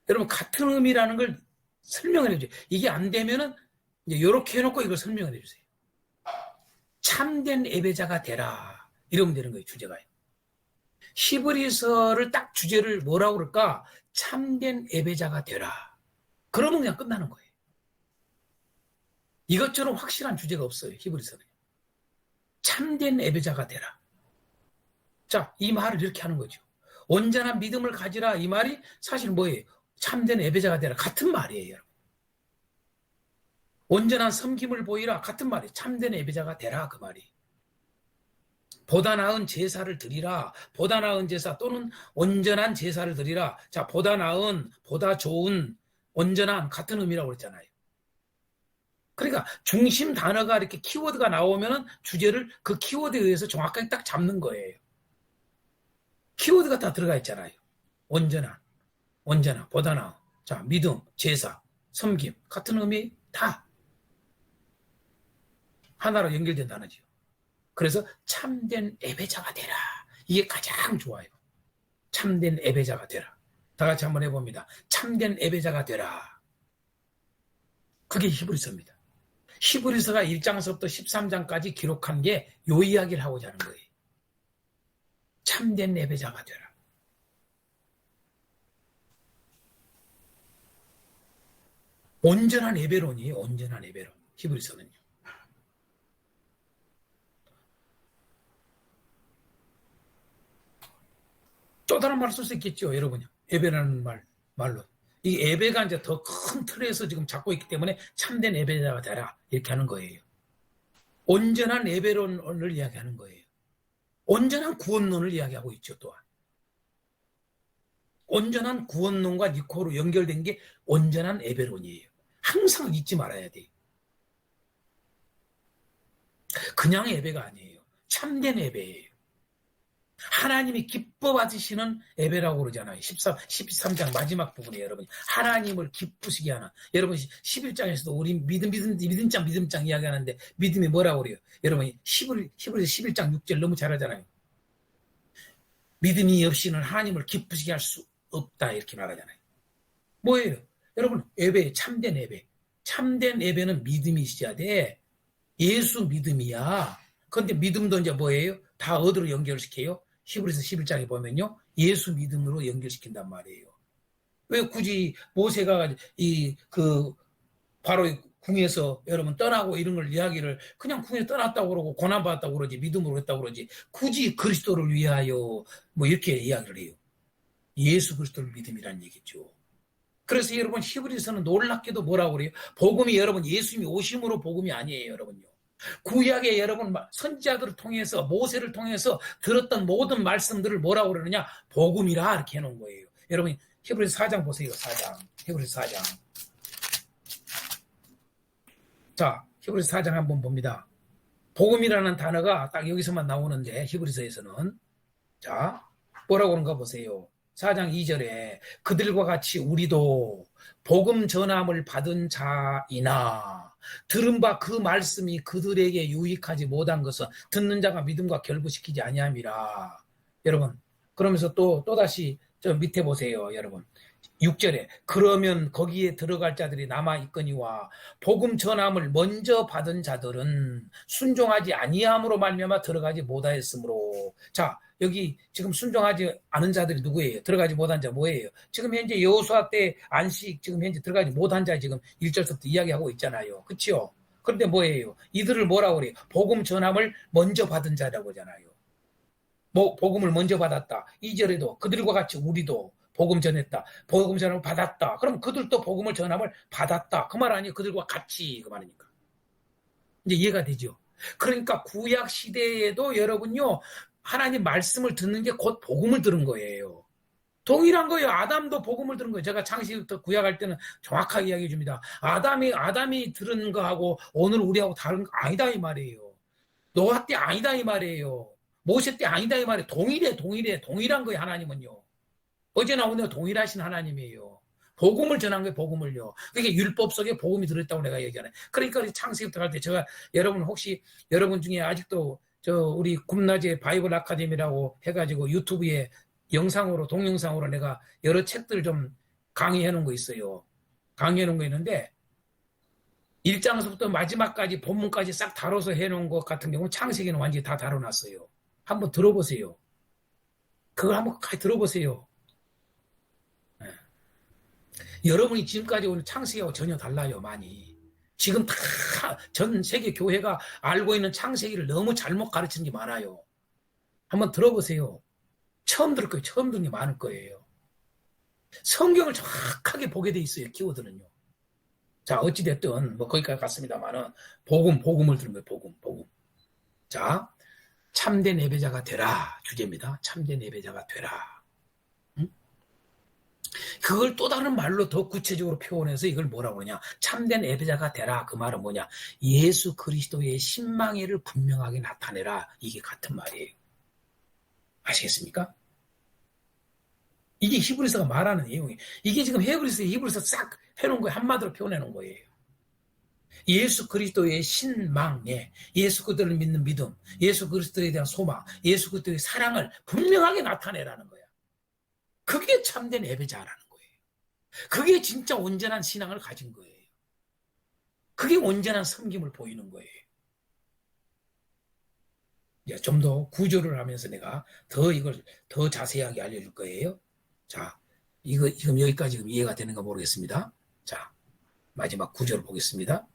여러분, 같은 의미라는 걸 설명을 해주세요. 이게 안 되면은 이제 이렇게 해놓고 이걸 설명을 해주세요. 참된 예배자가 되라. 이러면 되는 거예요, 주제가. 히브리서를 딱 주제를 뭐라고 그럴까? 참된 예배자가 되라. 그러면 그냥 끝나는 거예요. 이것처럼 확실한 주제가 없어요, 히브리서는. 참된 예배자가 되라. 자, 이 말을 이렇게 하는 거죠. 온전한 믿음을 가지라. 이 말이 사실 뭐예요? 참된 예배자가 되라. 같은 말이에요, 여러분. 온전한 섬김을 보이라. 같은 말이에요. 참된 예배자가 되라. 그 말이. 보다 나은 제사를 드리라. 보다 나은 제사 또는 온전한 제사를 드리라. 자, 보다 나은, 보다 좋은, 온전한 같은 의미라고 그랬잖아요. 그러니까 중심 단어가 이렇게 키워드가 나오면은 주제를 그 키워드에 의해서 정확하게 딱 잡는 거예요. 키워드가 다 들어가 있잖아요. 온전한, 보다 나은. 자, 믿음, 제사, 섬김 같은 의미 다 하나로 연결된 단어죠. 그래서 참된 예배자가 되라. 이게 가장 좋아요. 참된 예배자가 되라. 다 같이 한번 해봅니다. 참된 예배자가 되라. 그게 히브리서입니다. 히브리서가 1장서부터 13장까지 기록한 게 요 이야기를 하고자 하는 거예요. 참된 예배자가 되라. 온전한 예배론이에요. 온전한 예배론. 히브리서는요. 또 다른 말을 쓸 수 있겠죠, 여러분요. 예배라는 말로. 이 예배가 이제 더 큰 틀에서 지금 잡고 있기 때문에 참된 예배자가 되라. 이렇게 하는 거예요. 온전한 예배론을 이야기하는 거예요. 온전한 구원론을 이야기하고 있죠, 또한. 온전한 구원론과 니코로 연결된 게 온전한 예배론이에요. 항상 잊지 말아야 돼요. 그냥 예배가 아니에요. 참된 예배예요. 하나님이 기뻐 받으시는 예배라고 그러잖아요. 13장 마지막 부분에 여러분 하나님을 기쁘시게 하는. 여러분 11장에서도 우리 믿음장 이야기하는데 믿음이 뭐라고 그래요? 여러분 히브리서 11장 6절 너무 잘하잖아요. 믿음이 없이는 하나님을 기쁘시게 할 수 없다 이렇게 말하잖아요. 뭐예요? 여러분 예배, 참된 예배. 참된 예배는 믿음이 있어야 돼. 예수 믿음이야. 그런데 믿음도 이제 뭐예요? 다 어디로 연결시켜요? 히브리서 11장에 보면요. 예수 믿음으로 연결시킨단 말이에요. 왜 굳이 모세가 바로 궁에서 여러분 떠나고 이런 걸 이야기를 그냥 궁에 떠났다고 그러고 고난받았다고 그러지 믿음으로 했다고 그러지 굳이 그리스도를 위하여 뭐 이렇게 이야기를 해요. 예수 그리스도를 믿음이라는 얘기죠. 그래서 여러분 히브리서는 놀랍게도 뭐라고 그래요? 복음이 여러분 예수님이 오심으로 복음이 아니에요, 여러분요. 구약의 여러분 선지자들을 통해서 모세를 통해서 들었던 모든 말씀들을 뭐라고 그러느냐? 복음이라 이렇게 해놓은 거예요. 여러분 히브리서 4장 보세요. 4장. 히브리서 4장. 자, 히브리서 4장 한번 봅니다. 복음이라는 단어가 딱 여기서만 나오는데 히브리서에서는 자 뭐라고 그런가 보세요. 4장 2절에 그들과 같이 우리도 복음 전함을 받은 자이나 들은 바 그 말씀이 그들에게 유익하지 못한 것은 듣는 자가 믿음과 결부시키지 아니함이라. 여러분 그러면서 또다시 저 밑에 보세요, 여러분. 6절에 그러면 거기에 들어갈 자들이 남아 있거니와 복음 전함을 먼저 받은 자들은 순종하지 아니함으로 말미암아 들어가지 못하였으므로. 자, 여기 지금 순종하지 않은 자들이 누구예요? 들어가지 못한 자 뭐예요? 지금 현재 여호수아 때 안식 지금 현재 들어가지 못한 자 지금 1절부터 이야기하고 있잖아요. 그렇죠? 그런데 뭐예요? 이들을 뭐라고 그래요? 복음 전함을 먼저 받은 자라고 하잖아요. 복음을 먼저 받았다. 2절에도 그들과 같이 우리도 복음 전했다. 복음 전함을 받았다. 그럼 그들도 복음을 전함을 받았다. 그 말 아니에요? 그들과 같이 그 말이니까. 이제 이해가 되죠. 그러니까 구약 시대에도 여러분요, 하나님 말씀을 듣는 게 곧 복음을 들은 거예요. 동일한 거예요. 아담도 복음을 들은 거예요. 제가 창세기부터 구약할 때는 정확하게 이야기해 줍니다. 아담이 들은 거하고 오늘 우리하고 다른 거 아니다 이 말이에요. 노아 때 아니다 이 말이에요. 모세 때 아니다 이 말이에요. 동일한 거예요. 하나님은요. 어제나 오늘 동일하신 하나님이에요. 복음을 전한 거예요. 복음을요. 그게 율법 속에 복음이 들어있다고 내가 얘기하네. 그러니까 창세기부터 갈 때 제가 여러분 혹시 여러분 중에 아직도 우리 굽나제 바이블 아카데미라고 해가지고 유튜브에 영상으로 동영상으로 내가 여러 책들 좀 강의해 놓은 거 있어요. 강의해 놓은 거 있는데 1장서부터 마지막까지 본문까지 싹 다뤄서 해놓은 것 같은 경우는 창세기는 완전히 다 다뤄놨어요. 한번 들어보세요. 그걸 한번 들어보세요. 네. 여러분이 지금까지 오는 창세기하고 전혀 달라요. 많이. 지금 다 전 세계 교회가 알고 있는 창세기를 너무 잘못 가르치는 게 많아요. 한번 들어보세요. 처음 들을 거예요. 처음 듣는 게 많을 거예요. 성경을 정확하게 보게 돼 있어요. 키워드는요. 자, 어찌됐든 뭐 거기까지 갔습니다만은 복음을 들은 거예요. 복음. 자, 참된 예배자가 되라 주제입니다. 참된 예배자가 되라. 응? 그걸 또 다른 말로 더 구체적으로 표현해서 이걸 뭐라고 그러냐? 참된 예배자가 되라. 그 말은 뭐냐? 예수 그리스도의 신망애를 분명하게 나타내라. 이게 같은 말이에요. 아시겠습니까? 이게 히브리서가 말하는 내용이에요. 이게 지금 히브리서 싹 해놓은 거예요. 한마디로 표현해 놓은 거예요. 예수 그리스도의 신망에, 예수 그리스도를 믿는 믿음, 예수 그리스도에 대한 소망, 예수 그리스도의 사랑을 분명하게 나타내라는 거야. 그게 참된 예배자라는 거예요. 그게 진짜 온전한 신앙을 가진 거예요. 그게 온전한 섬김을 보이는 거예요. 좀 더 구조를 하면서 내가 이걸 더 자세하게 알려줄 거예요. 자, 이거 지금 여기까지 지금 이해가 되는가 모르겠습니다. 자, 마지막 구조를 보겠습니다.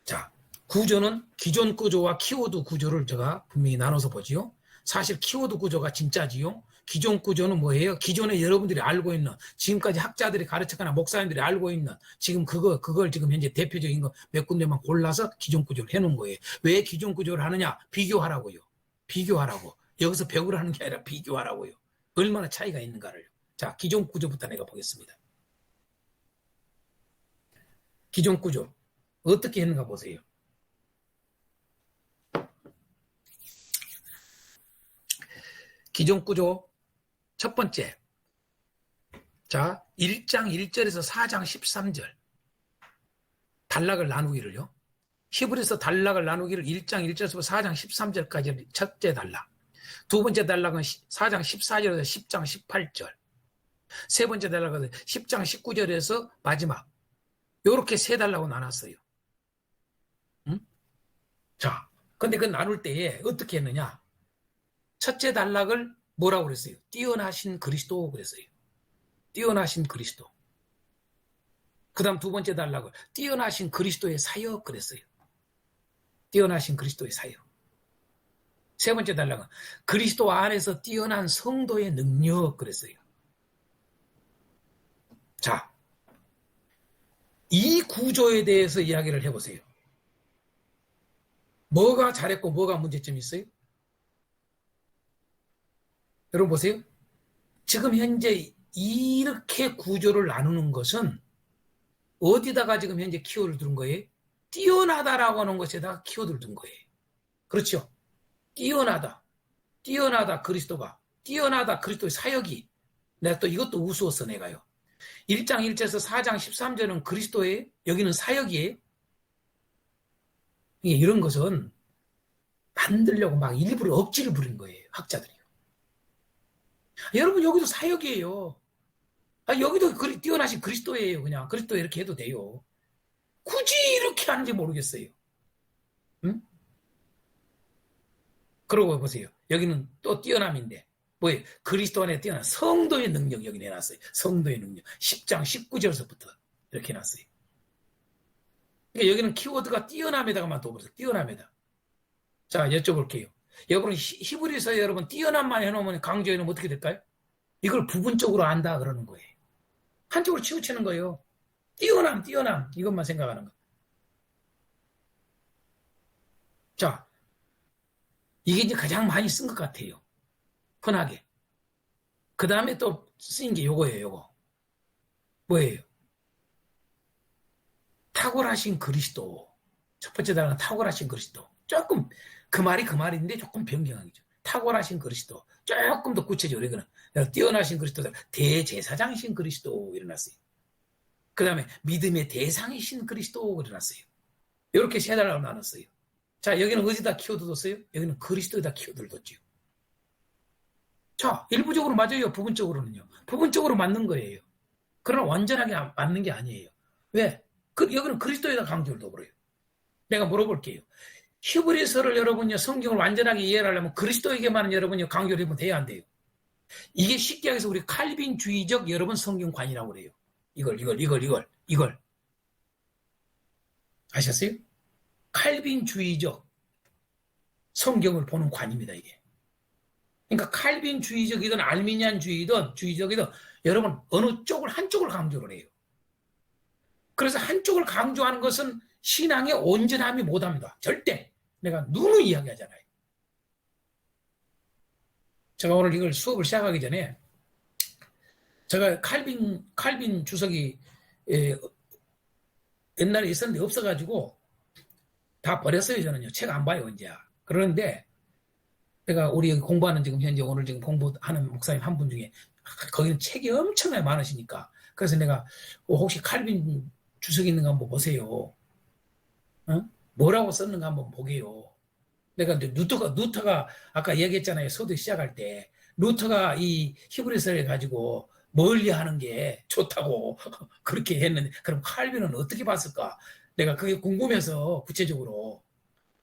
자, 구조는 기존 구조와 키워드 구조를 제가 분명히 나눠서 보지요. 사실 키워드 구조가 진짜지요. 기존 구조는 뭐예요? 기존에 여러분들이 알고 있는, 지금까지 학자들이 가르쳤거나 목사님들이 알고 있는, 지금 그걸 지금 현재 대표적인 거 몇 군데만 골라서 기존 구조를 해놓은 거예요. 왜 기존 구조를 하느냐? 비교하라고요. 비교하라고. 여기서 배우를 하는 게 아니라 비교하라고요. 얼마나 차이가 있는가를. 자, 기존 구조부터 내가 보겠습니다. 기존 구조. 어떻게 했는가 보세요. 기존 구조 첫 번째. 자, 1장 1절에서 4장 13절. 단락을 나누기를요. 히브리서 단락을 나누기를 1장 1절에서 4장 13절까지 첫째 단락. 두 번째 단락은 4장 14절에서 10장 18절. 세 번째 단락은 10장 19절에서 마지막. 요렇게 세 단락으로 나눴어요. 응? 자, 근데 그 나눌 때에 어떻게 했느냐? 첫째 단락을 뭐라고 그랬어요? 뛰어나신 그리스도 그랬어요. 뛰어나신 그리스도. 그 다음 두 번째 단락을 뛰어나신 그리스도의 사역 그랬어요. 뛰어나신 그리스도의 사역. 세 번째 단락은 그리스도 안에서 뛰어난 성도의 능력 그랬어요. 자, 이 구조에 대해서 이야기를 해보세요. 뭐가 잘했고 뭐가 문제점이 있어요? 여러분 보세요. 지금 현재 이렇게 구조를 나누는 것은 어디다가 지금 현재 키워드를 둔 거예요? 뛰어나다라고 하는 것에다가 키워드를 둔 거예요. 그렇죠? 뛰어나다 그리스도가, 뛰어나다 그리스도의 사역이. 내가 또 이것도 우스웠어 내가요. 1장 1절에서 4장 13절은 그리스도의, 여기는 사역이에요. 이런 것은 만들려고 막 일부러 억지를 부린 거예요. 학자들이요. 여러분 여기도 사역이에요. 여기도 뛰어나신 그리스도예요. 그냥 그리스도 이렇게 해도 돼요. 굳이 이렇게 하는지 모르겠어요. 응? 그러고 보세요. 여기는 또 뛰어남인데 뭐예요? 그리스도 안에 뛰어난 성도의 능력 여기 내놨어요. 성도의 능력. 10장 19절서부터 이렇게 해놨어요. 그러니까 여기는 키워드가 뛰어남에다가만 둬버렸어요. 뛰어남에다. 자, 여쭤볼게요. 여러분 히브리서 여러분 뛰어남만 해놓으면 강조해놓으면 어떻게 될까요? 이걸 부분적으로 안다 그러는 거예요. 한쪽으로 치우치는 거예요. 뛰어남 이것만 생각하는 거. 자, 이게 이제 가장 많이 쓴 것 같아요. 흔하게. 그 다음에 또 쓰인 게 요거예요. 요거. 뭐예요? 탁월하신 그리스도. 첫 번째 단어는 탁월하신 그리스도. 조금 그 말인데 조금 변경하기죠. 탁월하신 그리스도. 조금 더 구체적으로 이거는 뛰어나신 그리스도, 대제사장이신 그리스도 일어났어요. 그 다음에 믿음의 대상이신 그리스도 일어났어요. 이렇게 세 단어로 나눴어요. 자, 여기는 어디다 키워드 뒀어요? 여기는 그리스도에다 키워드를 뒀죠. 자, 일부적으로 맞아요. 부분적으로는요. 부분적으로 맞는 거예요. 그러나 완전하게 맞는 게 아니에요. 왜? 여기는 그리스도에다 강조를 둬버려요. 내가 물어볼게요. 히브리서를 여러분요, 성경을 완전하게 이해를 하려면 그리스도에게만 여러분요, 강조를 해보면 돼야 안 돼요. 이게 쉽게 해서 우리 칼빈주의적 여러분 성경관이라고 그래요. 이걸. 아셨어요? 칼빈주의적 성경을 보는 관입니다, 이게. 그러니까 칼빈주의적이든 알미니안주의든 주의적이든 여러분 어느 쪽을 한쪽을 강조를 해요. 그래서 한쪽을 강조하는 것은 신앙의 온전함이 못합니다. 절대. 내가 누누이 이야기하잖아요. 제가 오늘 이걸 수업을 시작하기 전에 제가 칼빈 주석이 옛날에 있었는데 없어가지고 다 버렸어요. 저는요. 책 안 봐요. 이제. 그러는데 내가 우리 여기 공부하는 지금 현재 오늘 지금 공부하는 목사님 한 분 중에 거기는 책이 엄청나게 많으시니까 그래서 내가 혹시 칼빈 주석 있는 거 한번 보세요. 뭐라고 썼는가 한번 보게요. 내가 루터가 아까 얘기했잖아요. 서두 시작할 때 루터가 이 히브리서를 가지고 멀리하는 게 좋다고 그렇게 했는데 그럼 칼빈은 어떻게 봤을까? 내가 그게 궁금해서 구체적으로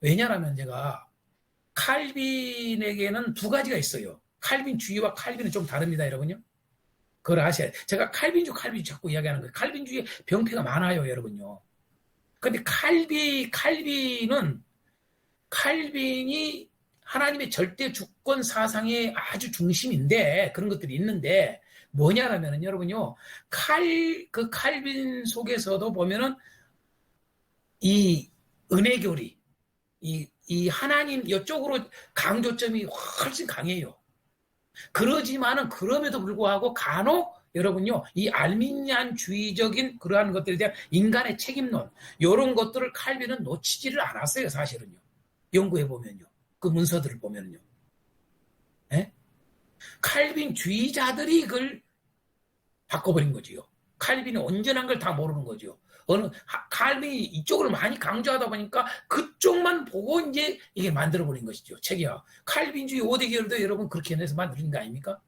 왜냐하면 제가 칼빈에게는 두 가지가 있어요. 칼빈주의와 칼빈은 좀 다릅니다, 여러분요. 그걸 아셔야 돼요. 제가 칼빈주 자꾸 이야기하는 거예요. 칼빈주의 병폐가 많아요, 여러분요. 근데 칼빈이 하나님의 절대 주권 사상의 아주 중심인데 그런 것들이 있는데 뭐냐라면은 여러분요. 그 칼빈 속에서도 보면은 이 은혜교리 이 하나님 이쪽으로 강조점이 훨씬 강해요. 그러지만은 그럼에도 불구하고 간혹 여러분요, 이 알미니안주의적인 그러한 것들에 대한 인간의 책임론, 이런 것들을 칼빈은 놓치지를 않았어요, 사실은요. 연구해보면요. 그 문서들을 보면요. 네? 칼빈주의자들이 이걸 바꿔버린 거지요. 칼빈이 온전한 걸 다 모르는 거죠. 칼빈이 이쪽을 많이 강조하다 보니까 그쪽만 보고 이제 이게 만들어버린 것이죠. 책이야. 칼빈주의 5대 계열도 여러분 그렇게 해서 만드는 거 아닙니까?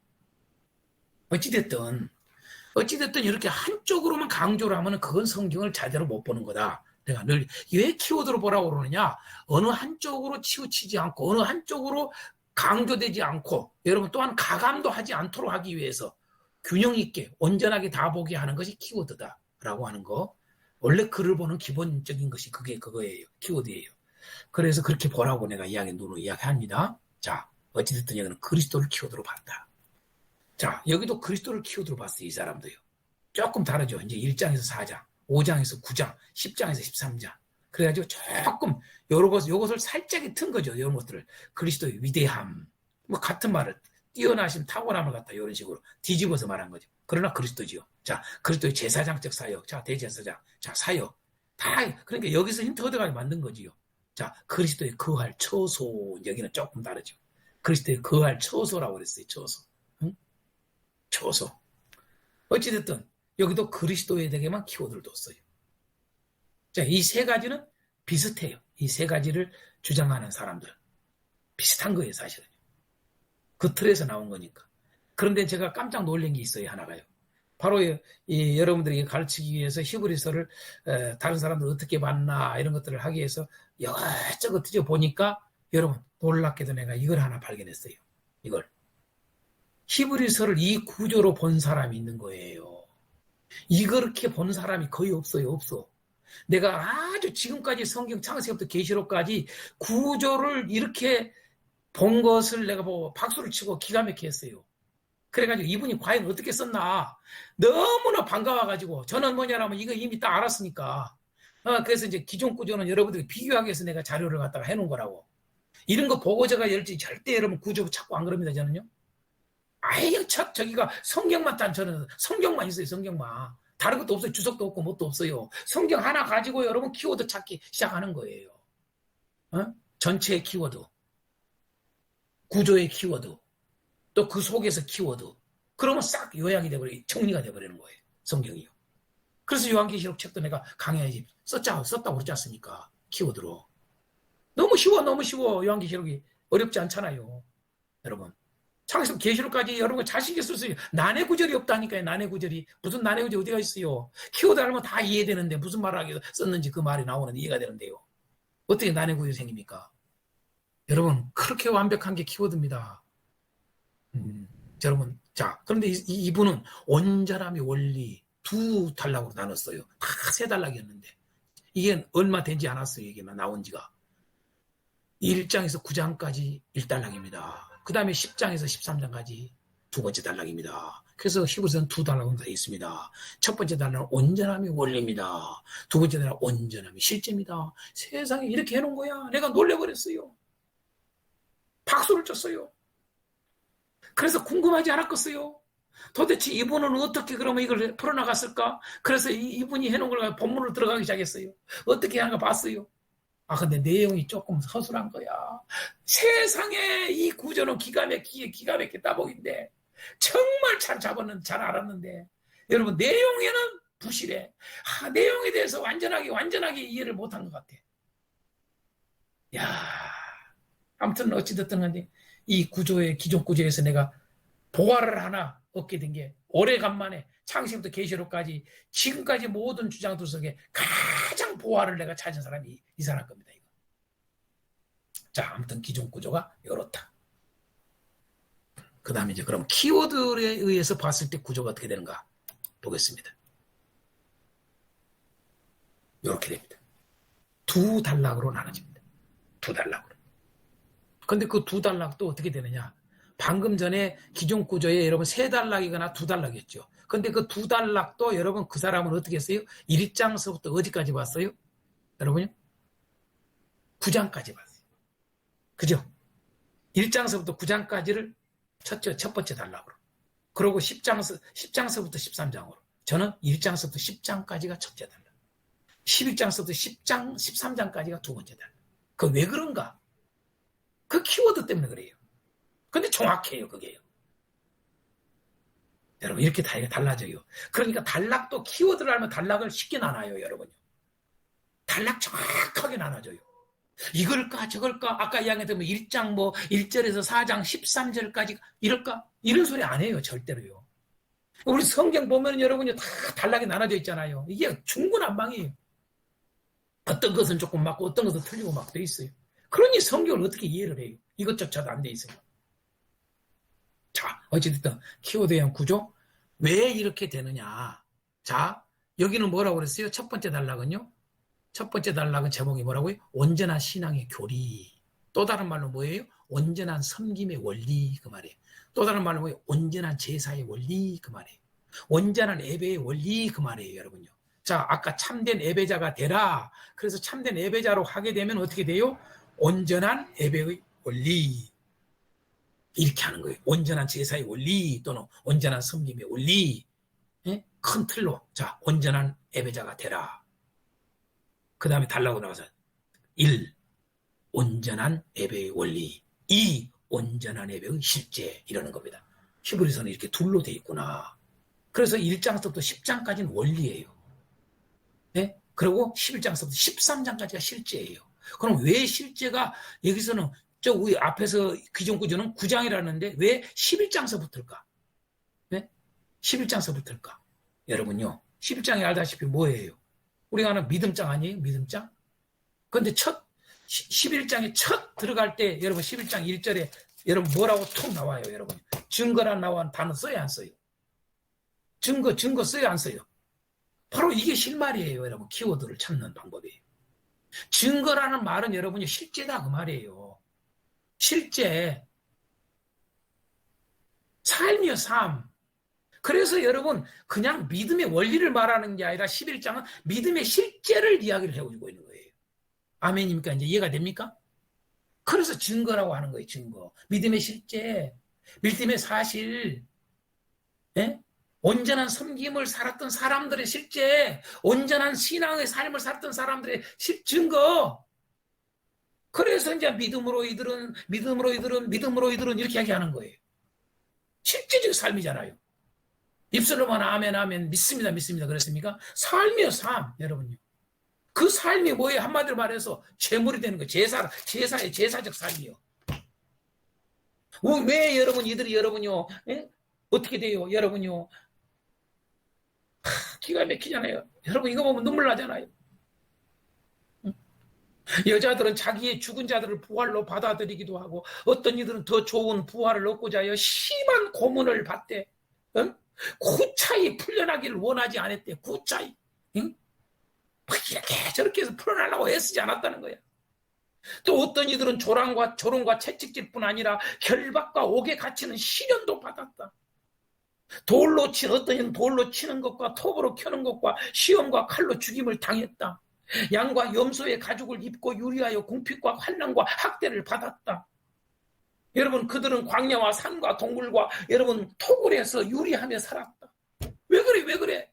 어찌됐든 이렇게 한쪽으로만 강조를 하면 그건 성경을 제대로 못 보는 거다. 내가 늘 왜 키워드로 보라고 그러느냐? 어느 한쪽으로 치우치지 않고 어느 한쪽으로 강조되지 않고 여러분 또한 가감도 하지 않도록 하기 위해서 균형 있게 온전하게 다 보게 하는 것이 키워드다라고 하는 거. 원래 글을 보는 기본적인 것이 그거예요. 키워드예요. 그래서 그렇게 보라고 내가 이야기합니다. 자, 어찌됐든 여기는 그리스도를 키워드로 봤다. 자, 여기도 그리스도를 키워드로 봤어요. 이 사람도요. 조금 다르죠. 이제 1장에서 4장, 5장에서 9장, 10장에서 13장. 그래가지고 조금 요것을 살짝 튼 거죠. 이런 것들을. 그리스도의 위대함, 뭐 같은 말을 뛰어나심, 탁월함을 갖다 이런 식으로 뒤집어서 말한 거죠. 그러나 그리스도지요. 자, 그리스도의 제사장적 사역, 자, 대제사장, 자, 사역. 다, 그러니까 여기서 힌트 얻어가게 만든 거지요. 자, 그리스도의 거할 처소. 여기는 조금 다르죠. 그리스도의 거할 처소라고 그랬어요. 처소. 응? 처소. 어찌됐든, 여기도 그리스도에게만 키워드를 뒀어요. 자, 이 세 가지는 비슷해요. 이 세 가지를 주장하는 사람들. 비슷한 거예요, 사실은. 그 틀에서 나온 거니까. 그런데 제가 깜짝 놀란 게 있어요, 하나가요. 바로 여러분들에게 가르치기 위해서 히브리서를 다른 사람들 어떻게 봤나 이런 것들을 하기 위해서 이것저것 뒤져보니까 여러분 놀랍게도 내가 이걸 하나 발견했어요. 이걸. 히브리서를 이 구조로 본 사람이 있는 거예요. 이렇게 본 사람이 거의 없어요. 없어. 내가 아주 지금까지 성경 창세기부터 계시록까지 구조를 이렇게 본 것을 내가 보고 박수를 치고 기가 막히게 했어요. 그래가지고 이분이 과연 어떻게 썼나 너무나 반가워가지고 저는 뭐냐면 이거 이미 딱 알았으니까 그래서 이제 기존 구조는 여러분들이 비교하기 위해서 내가 자료를 갖다가 해놓은 거라고. 이런 거 보고 제가 열지 절대 여러분 구조 찾고 안 그럽니다. 저는요. 아예 저기가 성경만 딴 저는 성경만 있어요. 성경만. 다른 것도 없어요. 주석도 없고 뭣도 없어요. 성경 하나 가지고 여러분 키워드 찾기 시작하는 거예요. 전체의 키워드, 구조의 키워드, 또 그 속에서 키워드. 그러면 싹 요약이 돼버리고 정리가 돼버리는 거예요. 성경이요. 그래서 요한계시록 책도 내가 강의하지 썼다고 그러지 않습니까? 키워드로. 너무 쉬워. 요한계시록이 어렵지 않잖아요. 여러분. 창세기 계시록까지 여러분 자신있게 쓸 난해 구절이 없다니까요. 난해 구절이. 무슨 난해 구절이 어디가 있어요. 키워드 알면 다 이해되는데 무슨 말을 하기 위해서 썼는지 그 말이 나오는데 이해가 되는데요. 어떻게 난해 구절이 생깁니까? 여러분 그렇게 완벽한 게 키워드입니다. 여러분 자 그런데 이분은 온전함의 원리 두 단락으로 나눴어요. 다 세 단락이었는데 이게 얼마 되지 않았어요. 이게 나온 지가 1장에서 9장까지 1단락입니다. 그 다음에 10장에서 13장까지 두 번째 단락입니다. 그래서 히브리서는 두 단락으로 되어 있습니다. 첫 번째 단락은 온전함의 원리입니다. 두 번째 단락은 온전함의 실제입니다. 세상에 이렇게 해놓은 거야. 내가 놀래버렸어요. 박수를 쳤어요. 그래서 궁금하지 않았겠어요. 도대체 이분은 어떻게 그러면 이걸 풀어나갔을까? 그래서 이분이 해놓은 걸 본문으로 들어가기 시작했어요. 어떻게 하는가 봤어요. 근데 내용이 조금 서술한 거야. 세상에 이 구조는 기가 막히게 따복인데 정말 잘 잘 알았는데 여러분 내용에는 부실해. 내용에 대해서 완전하게 이해를 못한 것 같아. 아무튼 어찌됐든 간에 이 구조의 기존 구조에서 내가 보화를 하나 얻게 된 게 오래간만에 창세기부터 계시록까지 지금까지 모든 주장들 속에 가장 보화를 내가 찾은 사람이 이 사람 겁니다. 이거. 자, 아무튼 기존 구조가 이렇다. 그 다음에 이제 그럼 키워드에 의해서 봤을 때 구조가 어떻게 되는가 보겠습니다. 이렇게 됩니다. 두 단락으로 나눠집니다. 두 단락으로. 근데 그 두 단락도 어떻게 되느냐? 방금 전에 기존 구조에 여러분 세 단락이거나 두 단락이었죠. 근데 그 두 단락도 여러분 그 사람은 어떻게 했어요? 1장서부터 어디까지 봤어요? 여러분요? 9장까지 봤어요. 그죠? 1장서부터 9장까지를 첫 번째 단락으로. 그리고 10장서부터 13장으로. 저는 1장서부터 10장까지가 첫째 단락. 11장서부터 10장, 13장까지가 두 번째 단락. 그 왜 그런가? 그 키워드 때문에 그래요. 근데 정확해요, 그게요. 여러분, 이렇게 다 달라져요. 그러니까 단락도 키워드를 알면 단락을 쉽게 나눠요, 여러분요. 단락 정확하게 나눠져요. 이걸까, 저걸까, 아까 이야기했던 1장 1절에서 4장 13절까지 이럴까? 이런 소리 안 해요, 절대로요. 우리 성경 보면 여러분이 다 단락이 나눠져 있잖아요. 이게 중구난방이에요. 어떤 것은 조금 맞고 어떤 것은 틀리고 막 돼 있어요. 그러니 성경을 어떻게 이해를 해요? 이것조차도 안 돼 있어요. 자, 어찌됐든 키워드에 대한 구조 왜 이렇게 되느냐. 자, 여기는 뭐라고 그랬어요? 첫 번째 단락은요. 첫 번째 단락은 제목이 뭐라고요? 온전한 신앙의 교리. 또 다른 말로 뭐예요? 온전한 섬김의 원리 그 말이에요. 또 다른 말로 뭐예요? 온전한 제사의 원리 그 말이에요. 온전한 예배의 원리 그 말이에요, 여러분요. 자, 아까 참된 예배자가 되라. 그래서 참된 예배자로 하게 되면 어떻게 돼요? 온전한 예배의 원리. 이렇게 하는 거예요. 온전한 제사의 원리 또는 온전한 섬김의 원리. 예? 큰 틀로 자 온전한 예배자가 되라. 그 다음에 달라고 나가서 1. 온전한 예배의 원리. 2. 온전한 예배의 실제. 이러는 겁니다. 히브리서는 이렇게 둘로 돼 있구나. 그래서 1장부터 10장까지는 원리예요. 예? 그리고 11장부터 13장까지가 실제예요. 그럼 왜 실제가 여기서는 저 우리 앞에서 귀정구조는 9장이라는데 왜 11장서부터일까? 네? 11장서부터일까? 여러분요. 11장이 알다시피 뭐예요? 우리가 아는 믿음장 아니에요? 믿음장? 근데 11장에 첫 들어갈 때 여러분 11장 1절에 여러분 뭐라고 툭 나와요, 여러분? 증거란 나와 단어 써야 안 써요? 증거 써야 안 써요? 바로 이게 실말이에요, 여러분. 키워드를 찾는 방법이에요. 증거라는 말은 여러분이 실제다 그 말이에요. 실제 삶이요, 삶. 그래서 여러분 그냥 믿음의 원리를 말하는 게 아니라 11장은 믿음의 실제를 이야기를 해주고 있는 거예요. 아멘입니까? 이제 이해가 됩니까? 그래서 증거라고 하는 거예요. 증거. 믿음의 실제, 믿음의 사실, 예? 온전한 섬김을 살았던 사람들의 실제, 온전한 신앙의 삶을 살았던 사람들의 증거. 그래서 이제 믿음으로 이들은 이렇게 얘기하는 거예요. 실제적 삶이잖아요. 입술로만 아멘 아멘 믿습니다 그랬습니까? 삶이요, 삶. 여러분요. 그 삶이 뭐예요? 한마디로 말해서 제물이 되는 거예요. 제사의 제사적 삶이요. 왜 이들이 여러분요, 예? 어떻게 돼요? 여러분요, 기가 막히잖아요. 여러분 이거 보면 눈물 나잖아요. 여자들은 자기의 죽은 자들을 부활로 받아들이기도 하고 어떤 이들은 더 좋은 부활을 얻고자 하여 심한 고문을 받대. 응? 구차히 풀려나기를 원하지 않았대. 구차히. 응? 이렇게 저렇게 해서 풀어나려고 애쓰지 않았다는 거야. 또 어떤 이들은 조롱과 채찍질뿐 아니라 결박과 옥에 갇히는 시련도 받았다. 어떤 이는 돌로 치는 것과 톱으로 켜는 것과 시험과 칼로 죽임을 당했다. 양과 염소의 가죽을 입고 유리하여 궁핍과 환난과 학대를 받았다. 여러분 그들은 광야와 산과 동굴과 여러분 토굴에서 유리하며 살았다. 왜 그래?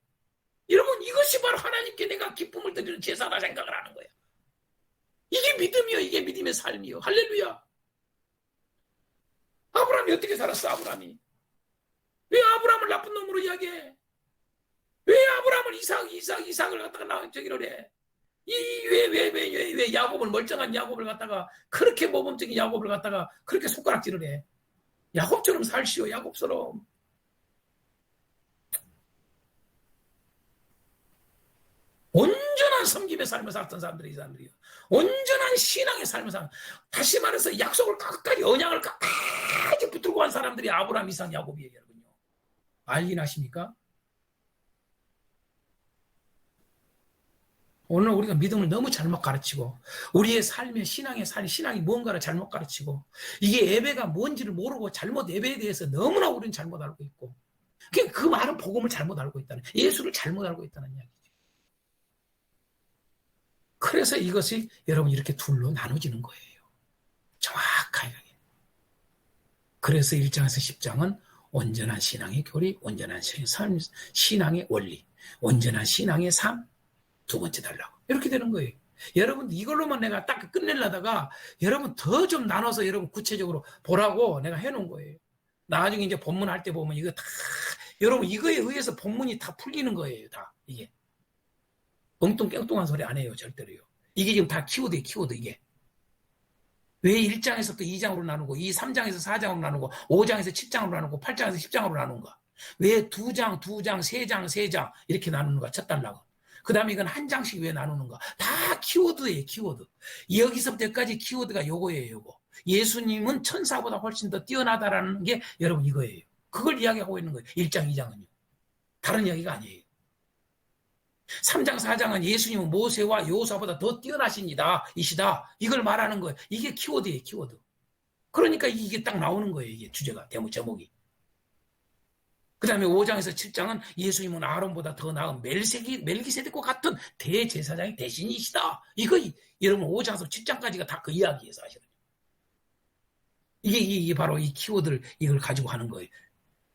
여러분 이것이 바로 하나님께 내가 기쁨을 드리는 제사라 생각을 하는 거야. 이게 믿음이요. 이게 믿음의 삶이요. 할렐루야. 아브라함이 어떻게 살았어? 아브라함이 왜 아브라함을 나쁜 놈으로 이야기해? 왜 아브라함을 이삭을 갖다가 저기를 해? 왜 야곱을, 멀쩡한 야곱을 갖다가 그렇게 모범적인 야곱을 갖다가 그렇게 손가락질을 해? 야곱처럼 살시오. 야곱처럼. 온전한 섬김의 삶을 살았던 사람들이 이 사람들이요. 온전한 신앙의 삶을 살. 다시 말해서 약속을 끝까지, 언약을 끝까지 붙들고 간 사람들이 아브라함, 이삭, 야곱이에요, 여러분요. 알긴 하십니까? 오늘 우리가 믿음을 너무 잘못 가르치고 우리의 삶의 신앙이 뭔가를 잘못 가르치고 이게 예배가 뭔지를 모르고 잘못 예배에 대해서 너무나 우리는 잘못 알고 있고 그 말은 복음을 잘못 알고 있다는, 예수를 잘못 알고 있다는 이야기죠. 그래서 이것이 여러분 이렇게 둘로 나눠지는 거예요. 정확하게. 그래서 1장에서 10장은 온전한 신앙의 교리, 온전한 삶, 신앙의 원리, 온전한 신앙의 삶, 두 번째 달라고. 이렇게 되는 거예요. 여러분 이걸로만 내가 딱 끝내려다가 여러분 더 좀 나눠서 여러분 구체적으로 보라고 내가 해놓은 거예요. 나중에 이제 본문 할 때 보면 이거 다 여러분 이거에 의해서 본문이 다 풀리는 거예요. 다 이게 엉뚱깽뚱한 소리 안 해요. 절대로요. 이게 지금 다 키워드예요. 키워드 이게. 왜 1장에서 또 2장으로 나누고 3장에서 4장으로 나누고 5장에서 7장으로 나누고 8장에서 10장으로 나누는가? 왜 2장, 3장, 3장 이렇게 나누는가? 첫 단락은. 그 다음에 이건 한 장씩 왜 나누는가? 다 키워드예요. 키워드. 여기서부터까지 키워드가 요거예요. 요거. 예수님은 천사보다 훨씬 더 뛰어나다라는 게 여러분 이거예요. 그걸 이야기하고 있는 거예요. 1장, 2장은요. 다른 이야기가 아니에요. 3장, 4장은 예수님은 모세와 여호수아보다 더 뛰어나신 이시다. 이걸 말하는 거예요. 이게 키워드예요. 키워드. 그러니까 이게 딱 나오는 거예요. 이게 주제가, 제목이. 그 다음에 5장에서 7장은 예수님은 아론보다 더 나은 멜기세덱과 같은 대제사장이 대신이시다. 이거 여러분 5장에서 7장까지가 다 그 이야기예요. 사실은. 이게 바로 이 키워드를 이걸 가지고 하는 거예요.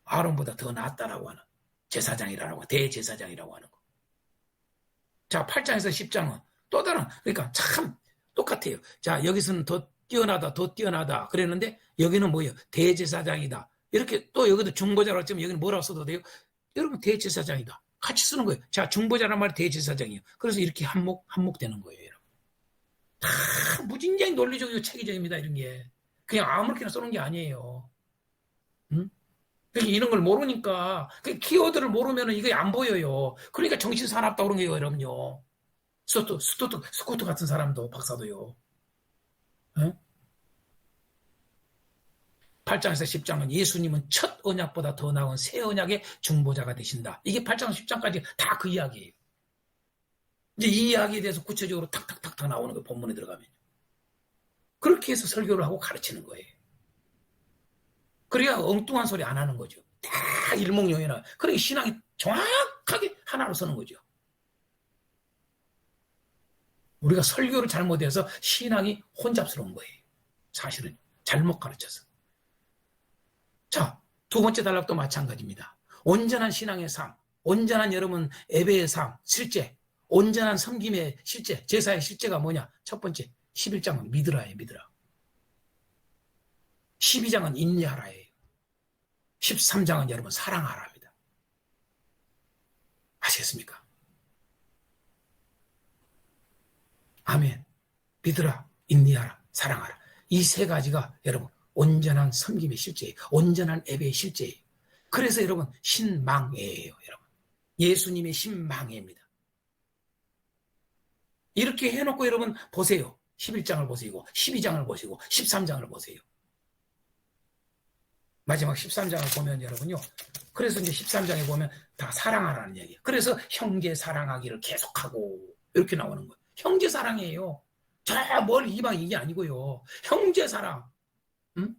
아론보다 더 낫다라고 하는 제사장이라고, 대제사장이라고 하는 거. 자, 8장에서 10장은 또 다른, 그러니까 참 똑같아요. 자, 여기서는 더 뛰어나다 그랬는데 여기는 뭐예요? 대제사장이다. 이렇게 또 여기도 중보자라고 했지만 여기는 뭐라고 써도 돼요? 여러분 대제사장이다. 같이 쓰는 거예요. 자, 중보자란 말이 대제사장이에요. 그래서 이렇게 한목 되는 거예요. 여러분. 다 무진장이 논리적이고 체계적입니다. 이런 게. 그냥 아무렇게나 쏘는 게 아니에요. 응? 그러니까 이런 걸 모르니까 그 키워드를 모르면 이게 안 보여요. 그러니까 정신 사납다 그런 거예요, 여러분요. 스코트 같은 사람도 박사도요. 응? 8장에서 10장은 예수님은 첫 언약보다 더 나은 새 언약의 중보자가 되신다. 이게 8장, 10장까지 다 그 이야기예요. 이제 이 이야기에 대해서 구체적으로 탁탁탁탁 나오는 거 본문에 들어가면. 그렇게 해서 설교를 하고 가르치는 거예요. 그래야 엉뚱한 소리 안 하는 거죠. 다 일목요연하. 그러니까 신앙이 정확하게 하나로 서는 거죠. 우리가 설교를 잘못해서 신앙이 혼잡스러운 거예요. 사실은 잘못 가르쳐서. 자, 두 번째 단락도 마찬가지입니다. 온전한 신앙의 삶, 온전한 여러분 예배의 삶, 실제, 온전한 섬김의 실제, 제사의 실제가 뭐냐? 첫 번째, 11장은 믿으라예요, 믿으라. 12장은 인내하라예요. 13장은 여러분 사랑하라입니다. 아시겠습니까? 아멘. 믿으라, 인내하라, 사랑하라. 이 세 가지가 여러분 온전한 섬김의 실제예요. 온전한 예배의 실제예요. 그래서 여러분 신망예예요, 여러분. 예수님의 신망예입니다. 이렇게 해놓고 여러분 보세요. 11장을 보시고 12장을 보시고 13장을 보세요. 마지막 13장을 보면 여러분요. 그래서 이제 13장에 보면 다 사랑하라는 얘기예요. 그래서 형제 사랑하기를 계속하고 이렇게 나오는 거예요. 형제 사랑이에요. 저 뭘 이방 이게 아니고요. 형제 사랑. 응?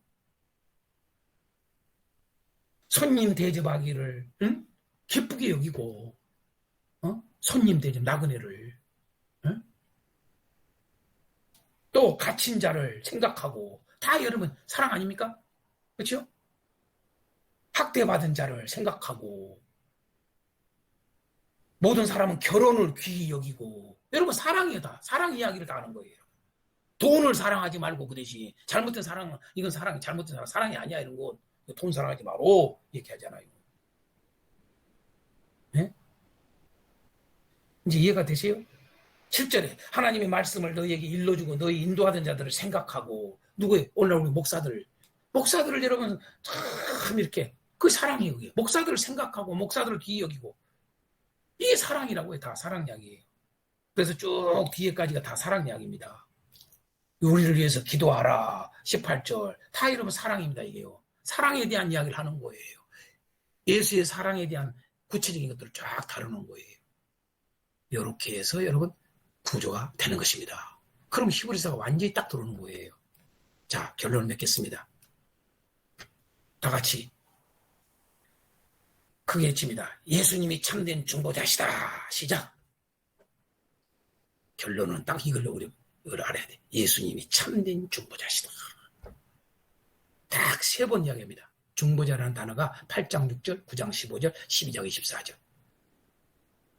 손님 대접하기를 응? 기쁘게 여기고 손님 대접 나그네를 응? 또 갇힌 자를 생각하고 다 여러분 사랑 아닙니까? 그렇죠? 학대받은 자를 생각하고 모든 사람은 결혼을 귀히 여기고 여러분 사랑이다. 사랑 이야기를 다 하는 거예요. 돈을 사랑하지 말고 그 대신 잘못된 사랑은 이건 사랑이 잘못된 사랑이 아니야 이런 거 돈 사랑하지 마로 이렇게 하잖아요. 네? 이제 이해가 되세요? 7절에 하나님의 말씀을 너희에게 일러주고 너희 인도하던 자들을 생각하고 누구예요? 오늘 우리 목사들을 여러분 참 이렇게 그 사랑이에요. 그게. 목사들을 생각하고 목사들을 귀히 여기고 이게 사랑이라고 해요. 다 사랑 이야기예요. 그래서 쭉 뒤에까지가 다 사랑 이야기입니다. 우리를 위해서 기도하라 18절 다 이러면 사랑입니다. 이게요. 사랑에 대한 이야기를 하는 거예요. 예수의 사랑에 대한 구체적인 것들을 쫙 다루는 거예요. 이렇게 해서 여러분 구조가 되는 것입니다. 그럼 히브리서가 완전히 딱 들어오는 거예요. 자, 결론을 맺겠습니다. 다 같이 크게 외칩니다. 예수님이 참된 중보자시다. 시작. 결론은 딱 이걸로 우리 알아야 돼. 예수님이 참된 중보자시다. 딱 세 번 이야기합니다. 중보자라는 단어가 8장 6절, 9장 15절, 12장 24절.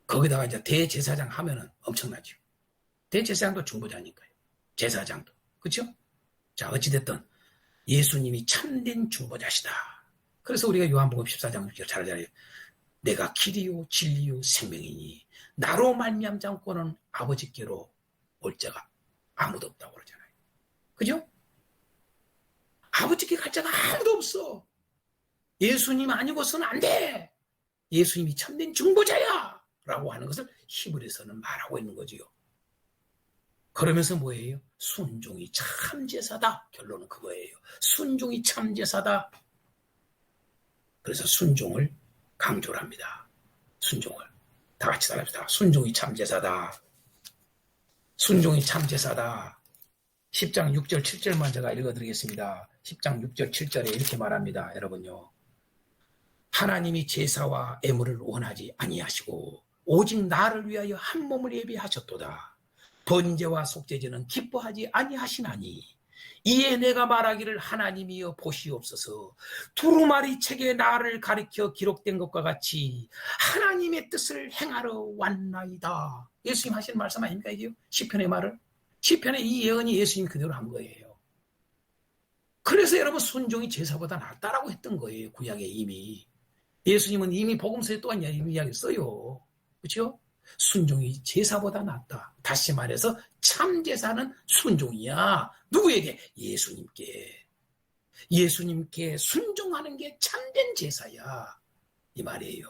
거기다가 이제 대제사장 하면은 엄청나죠. 대제사장도 중보자니까요. 제사장도. 그렇죠? 자, 어찌됐든 예수님이 참된 중보자시다. 그래서 우리가 요한복음 14장 6절 잘 알아요. 내가 길이요 진리요 생명이니 나로 말미암지 않고는 아버지께로 올 자가 아무도 없다고 그러잖아요. 그죠? 아버지께 갈 자가 아무도 없어. 예수님 아니고서는 안 돼. 예수님이 참된 중보자야. 라고 하는 것을 히브리서는 말하고 있는 거지요. 그러면서 뭐예요? 순종이 참 제사다. 결론은 그거예요. 순종이 참 제사다. 그래서 순종을 강조를 합니다. 순종을. 다 같이 따라합시다. 순종이 참 제사다. 순종이 참 제사다. 10장 6절 7절만 제가 읽어드리겠습니다. 10장 6절 7절에 이렇게 말합니다. 여러분요. 하나님이 제사와 애물을 원하지 아니하시고 오직 나를 위하여 한 몸을 예비하셨도다. 번제와 속죄제는 기뻐하지 아니하시나니 이에 내가 말하기를 하나님이여 보시옵소서. 두루마리 책에 나를 가리켜 기록된 것과 같이 하나님의 뜻을 행하러 왔나이다. 예수님 하시는 말씀 아닙니까 이게요? 시편의 말을. 시편의 이 예언이 예수님 그대로 한 거예요. 그래서 여러분 순종이 제사보다 낫다라고 했던 거예요. 구약에 이미. 예수님은 이미 복음서에 또한 이미 이야기 써요. 그렇죠? 순종이 제사보다 낫다. 다시 말해서 참 제사는 순종이야. 누구에게? 예수님께. 예수님께 순종하는 게 참된 제사야. 이 말이에요.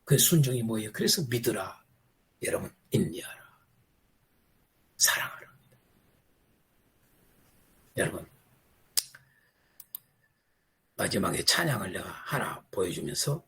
그 순종이 뭐예요? 그래서 믿으라. 여러분, 인내하라. 사랑하라. 여러분, 마지막에 찬양을 내가 하나 보여주면서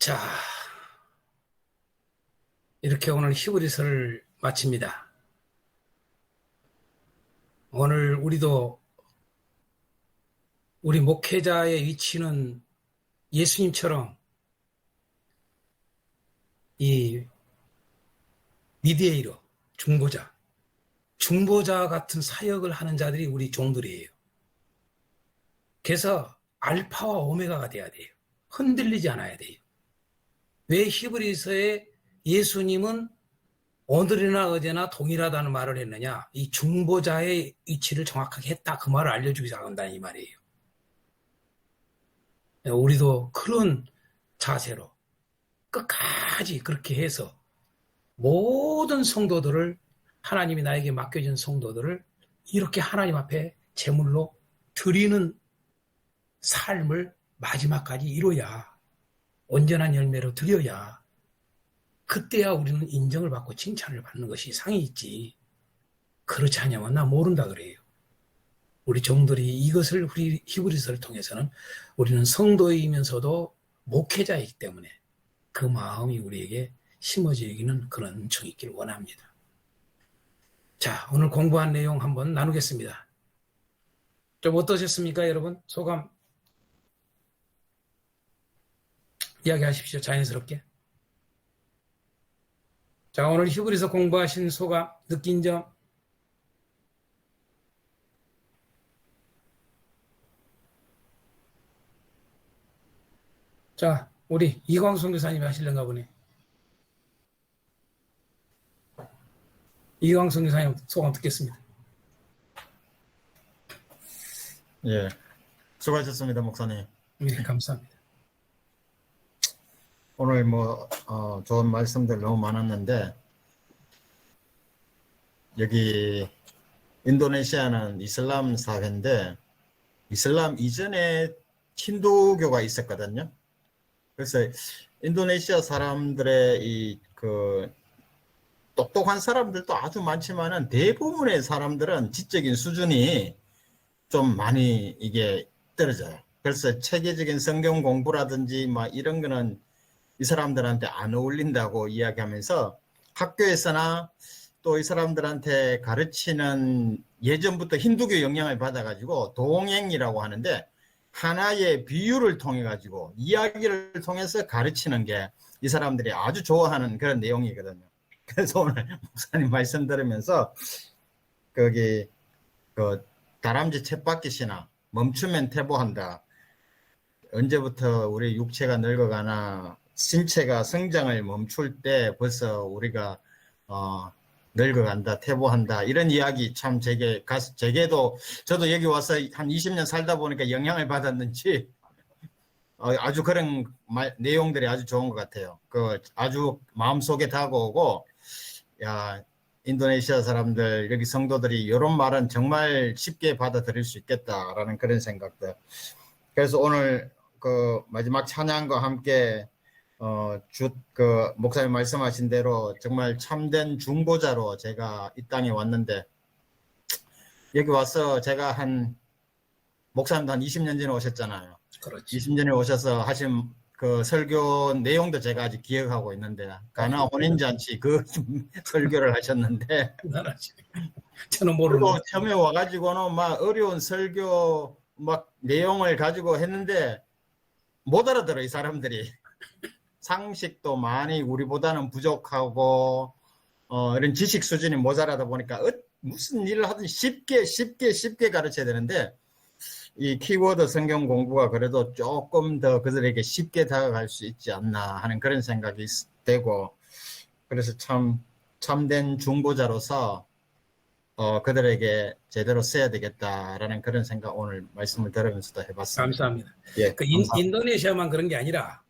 자, 이렇게 오늘 히브리서를 마칩니다. 오늘 우리도 우리 목회자의 위치는 예수님처럼 이 미디에이러, 중보자 같은 사역을 하는 자들이 우리 종들이에요. 그래서 알파와 오메가가 돼야 돼요. 흔들리지 않아야 돼요. 왜 히브리서에 예수님은 오늘이나 어제나 동일하다는 말을 했느냐? 이 중보자의 위치를 정확하게 했다. 그 말을 알려주기 한다는 이 말이에요. 우리도 그런 자세로 끝까지 그렇게 해서 모든 성도들을, 하나님이 나에게 맡겨진 성도들을 이렇게 하나님 앞에 제물로 드리는 삶을 마지막까지 이뤄야, 온전한 열매로 드려야, 그때야 우리는 인정을 받고 칭찬을 받는 것이 상이 있지. 그렇지 않냐면 나 모른다 그래요. 우리 종들이 이것을, 우리 히브리서를 통해서는 우리는 성도이면서도 목회자이기 때문에 그 마음이 우리에게 심어지기는 그런 은총이 있기를 원합니다. 자, 오늘 공부한 내용 한번 나누겠습니다. 좀 어떠셨습니까, 여러분? 소감 이야기하십시오. 자연스럽게. 자, 오늘 히브리서 공부하신 소감, 느낀 점. 자, 우리 이광송 교사님이 하실런가 보네. 이광송 교사님 소감 듣겠습니다. 예, 수고하셨습니다, 목사님. 네, 감사합니다. 오늘 좋은 말씀들 너무 많았는데, 여기 인도네시아는 이슬람 사회인데, 이슬람 이전에 힌두교가 있었거든요. 그래서 인도네시아 사람들의 똑똑한 사람들도 아주 많지만은 대부분의 사람들은 지적인 수준이 좀 많이 이게 떨어져요. 그래서 체계적인 성경 공부라든지 이런 거는 이 사람들한테 안 어울린다고 이야기하면서 학교에서나 또 이 사람들한테 가르치는, 예전부터 힌두교 영향을 받아가지고 동행이라고 하는데, 하나의 비유를 통해 가지고 이야기를 통해서 가르치는 게 이 사람들이 아주 좋아하는 그런 내용이거든요. 그래서 오늘 목사님 말씀 들으면서 거기 다람쥐 쳇바퀴시나 멈추면 퇴보한다. 언제부터 우리 육체가 늙어가나 신체가 성장을 멈출 때 벌써 우리가 늙어간다, 퇴보한다, 이런 이야기 참 제게도 저도 여기 와서 한 20년 살다 보니까 영향을 받았는지 아주 그런 내용들이 아주 좋은 것 같아요. 아주 마음속에 다가오고, 야, 인도네시아 사람들, 여기 성도들이 이런 말은 정말 쉽게 받아들일 수 있겠다라는 그런 생각들. 그래서 오늘 마지막 찬양과 함께 목사님 말씀하신 대로 정말 참된 중보자로 제가 이 땅에 왔는데, 여기 와서 제가 목사님도 한 20년 전에 오셨잖아요. 그렇지. 20년 전에 오셔서 하신 그 설교 내용도 제가 아직 기억하고 있는데, 가나 혼인잔치 설교를 하셨는데, 저는 모르는. 처음에 와가지고는 어려운 설교 내용을 가지고 했는데 못 알아들어, 이 사람들이. 상식도 많이 우리보다는 부족하고 이런 지식 수준이 모자라다 보니까 무슨 일을 하든 쉽게 가르쳐야 되는데, 이 키워드 성경 공부가 그래도 조금 더 그들에게 쉽게 다가갈 수 있지 않나 하는 그런 생각이 되고, 그래서 참된 중보자로서 그들에게 제대로 써야 되겠다라는 그런 생각 오늘 말씀을 들으면서도 해봤습니다. 감사합니다. 예, 감사합니다. 인도네시아만 그런 게 아니라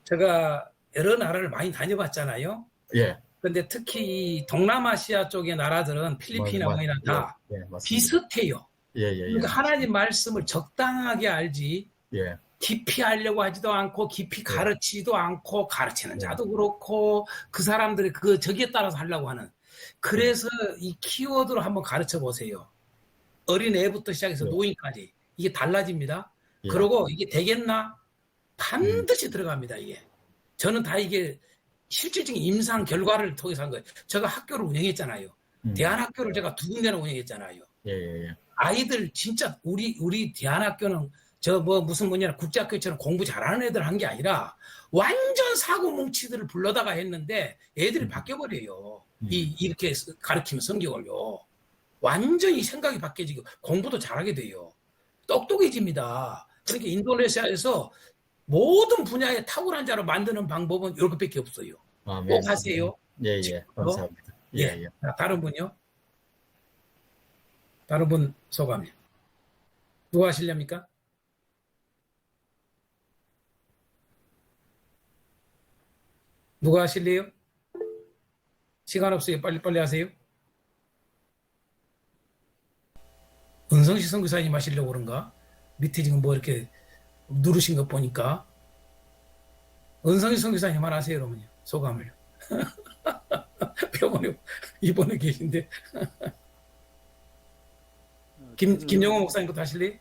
제가 여러 나라를 많이 다녀봤잖아요. 예. 근데 특히 이 동남아시아 쪽의 나라들은 필리핀이나 다 비슷해요. 그러니까 하나님 말씀을 적당하게 알지, 깊이 알려고 하지도 않고 깊이 가르치지도 않고, 가르치는 자도 그렇고 그 사람들이 저기에 따라서 하려고 하는. 그래서 이 키워드로 한번 가르쳐 보세요. 어린 애부터 시작해서 노인까지 이게 달라집니다. 그리고 이게 되겠나? 반드시 들어갑니다. 이게 저는 다 이게 실질적인 임상 결과를 통해서 한 거예요. 제가 학교를 운영했잖아요. 대안학교를 제가 2군데나 운영했잖아요. 예, 예, 예. 아이들 진짜 우리 대안학교는 저 뭐 무슨 뭐냐 국제학교처럼 공부 잘하는 애들 한 게 아니라 완전 사고 뭉치들을 불러다가 했는데 애들이 바뀌어버려요. 이렇게 가르치면 성경을요. 완전히 생각이 바뀌어지고 공부도 잘하게 돼요. 똑똑해집니다. 그러니까 인도네시아에서 모든 분야에 탁월한 자로 만드는 방법은 이렇게밖에 없어요. 꼭 하세요. 예, 예. 감사합니다. 예, 예. 예. 다른 분요? 다른 분 소감이요. 누가 하시렵니까? 누가 하실래요? 시간 없어요. 빨리빨리 하세요. 은성시 선교사님 하시려고 그런가? 밑에 지금 뭐 이렇게 누르신 거 보니까. 은성시 선교사님만 하세요, 여러분요. 소감을. 병원에 입원해 계신데. 김영호 목사님부터 하실래요?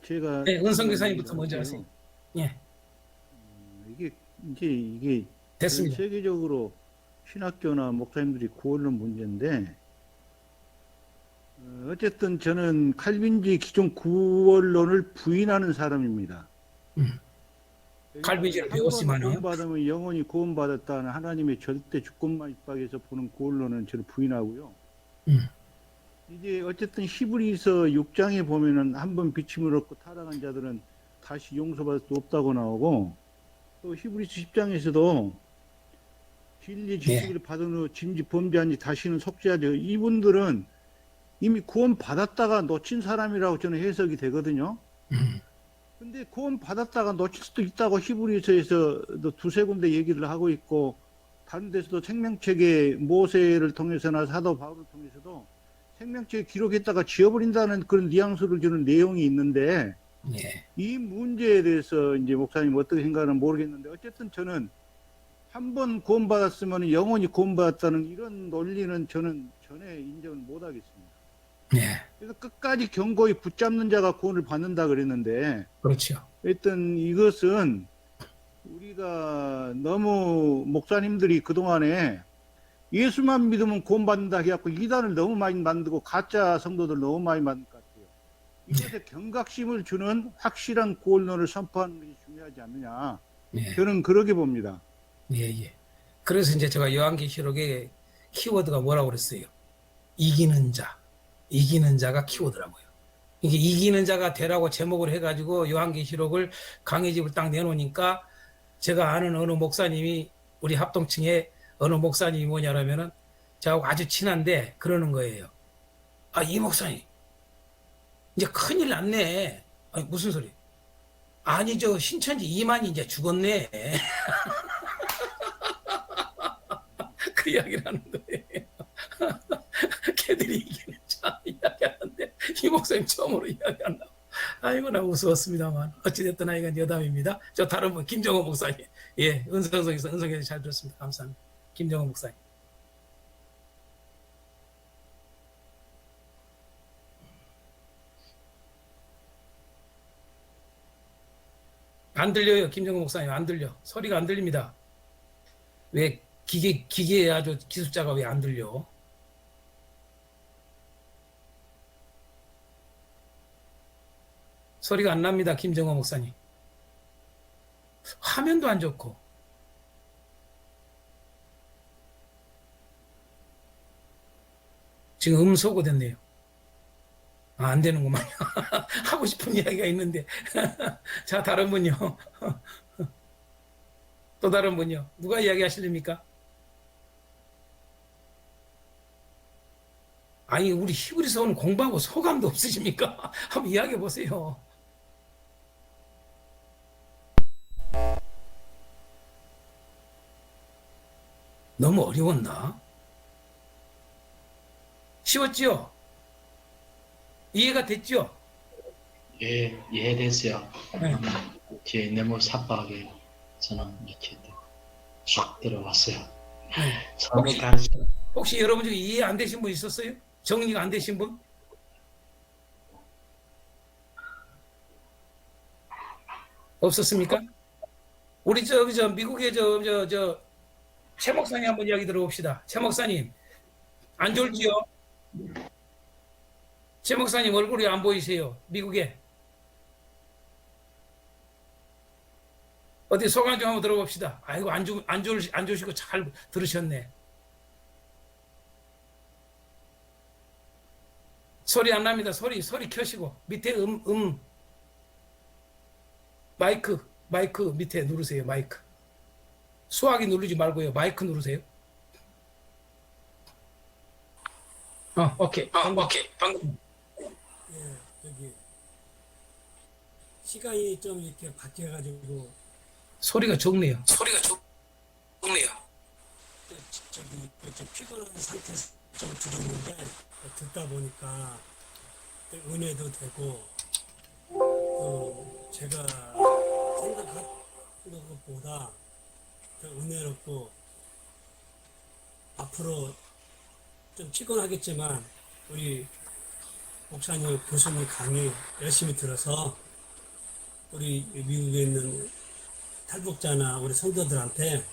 제가 네, 은성 교사님부터 먼저 하세요. 예. 이게 됐습니다. 전 세계적으로 신학교나 목사님들이 고르는 문제인데, 어쨌든 저는 칼빈주의 기존 구원론을 부인하는 사람입니다. 칼빈주의를 배웠지만은 한번 구원받으면 영원히 구원받았다는 하나님의 절대 주권만 입각해서 보는 구원론은 저를 부인하고요. 이제 어쨌든 히브리서 6장에 보면은 한번 비침을 얻고 타락한 자들은 다시 용서받을 수 없다고 나오고, 또 히브리서 10장에서도 진리 지식을 받은 후 짐짓 범죄한 지 다시는 속죄하지. 이분들은 이미 구원 받았다가 놓친 사람이라고 저는 해석이 되거든요. 근데 구원 받았다가 놓칠 수도 있다고 히브리서에서도 2-3군데 얘기를 하고 있고, 다른 데서도 생명책에 모세를 통해서나 사도 바울을 통해서도 생명책에 기록했다가 지워버린다는 그런 뉘앙스를 주는 내용이 있는데, 이 문제에 대해서 이제 목사님 어떻게 생각하는지 모르겠는데, 어쨌든 저는 한 번 구원받았으면 영원히 구원받았다는 이런 논리는 저는 전혀 인정을 못하겠습니다. 그래서 끝까지 견고히 붙잡는 자가 구원을 받는다 그랬는데, 그렇죠. 하여튼 이것은 우리가 너무 목사님들이 그동안에 예수만 믿으면 구원받는다 해갖고 이단을 너무 많이 만들고 가짜 성도들 너무 많이 만든 것 같아요. 이것에 경각심을 주는 확실한 구원론을 선포하는 것이 중요하지 않느냐. 저는 그렇게 봅니다. 예. 그래서 이제 제가 요한계시록의 키워드가 뭐라고 그랬어요? 이기는 자. 이기는 자가 키워드라고요. 이게 이기는 자가 되라고 제목을 해가지고 요한계시록을 강의집을 딱 내놓으니까 제가 아는 어느 목사님이 우리 합동층에 어느 목사님이 뭐냐면은 저하고 아주 친한데 그러는 거예요. 아, 이 목사님 이제 큰일 났네. 아니, 무슨 소리? 아니 저 신천지 이만희 이제 죽었네. 그 이야기를 하는 거예요. 걔들이 이기는 자 이야기하는데 이 목사님 처음으로 이야기한다고. 아이고 나 우스웠습니다만 어찌됐든 아이가 여담입니다. 저 다른 분 김정호 목사님. 예, 은성에서 잘 들었습니다. 감사합니다. 김정호 목사님. 안 들려요, 김정호 목사님. 안 들려. 소리가 안 들립니다. 왜 기계에 아주 기술자가 왜 안 들려? 소리가 안 납니다, 김정호 목사님. 화면도 안 좋고. 지금 음소거 됐네요. 아, 안 되는구만. 하고 싶은 이야기가 있는데. 자, 다른 분요. 또 다른 분요. 누가 이야기 하실랍니까? 아니, 우리 히브리서 오늘 공부하고 소감도 없으십니까? 한번 이야기해 보세요. 너무 어려웠나? 쉬웠지요? 이해가 됐죠? 예, 이해됐어요. 네. 뒤에 너무 삽박하게 저는 이렇게 쫙 들어왔어요. 서로 가르쳐. 혹시 여러분 중에 이해 안 되신 분 있었어요? 정리가 안 되신 분? 없었습니까? 우리 저기 저 미국의 최 목사님 한번 이야기 들어봅시다. 최 목사님 안 졸지요? 최 목사님 얼굴이 안 보이세요? 미국에 어디 소감 좀 한번 들어봅시다. 아이고 안 좋으시고 잘 들으셨네. 소리 안 납니다. 소리 켜시고 밑에 마이크 밑에 누르세요. 마이크. 수화기 누르지 말고요. 마이크 누르세요. 오케이. 방금. 예, 여기 시간이 좀 이렇게 바뀌어가지고 소리가 적네요. 좀 피곤한 상태에서 좀 들었는데 듣다 보니까 은혜도 되고 제가 생각한 것보다 더 은혜롭고 앞으로 좀 피곤하겠지만 우리 목사님 교수님 강의 열심히 들어서 우리 미국에 있는 탈북자나 우리 성도들한테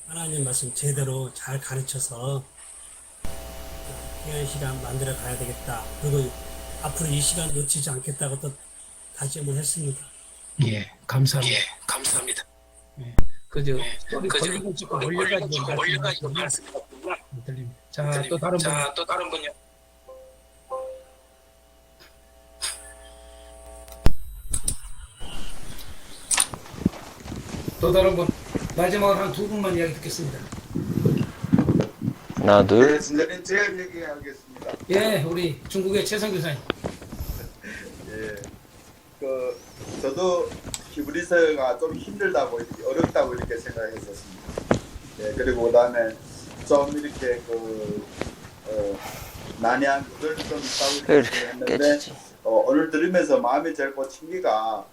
하나님 말씀 제대로 잘 가르쳐서 귀한 시간 만들어 가야 되겠다. 그리고 앞으로 이 시간 놓치지 않겠다고 또 다시 한번 했습니다. 예, 감사합니다. 예, 그저 소리 걸리고 찍고 올려가지고 말씀 들립니다. 자, 또 다른 분요. 또 다른 분 마지막으로 한 두 분만 이야기 듣겠습니다. 하나, 둘. 네, 선생님 제가 얘기하겠습니다. 예, 우리 중국의 최성 교사님. 예, 저도 히브리서가 좀 힘들다고 어렵다고 이렇게 생각했었습니다. 예, 그리고 그다음에 좀 이렇게 난해한 구절이 좀 있다고 이렇게 했는데 오늘 들으면서 마음이 제일 꽂힌 게가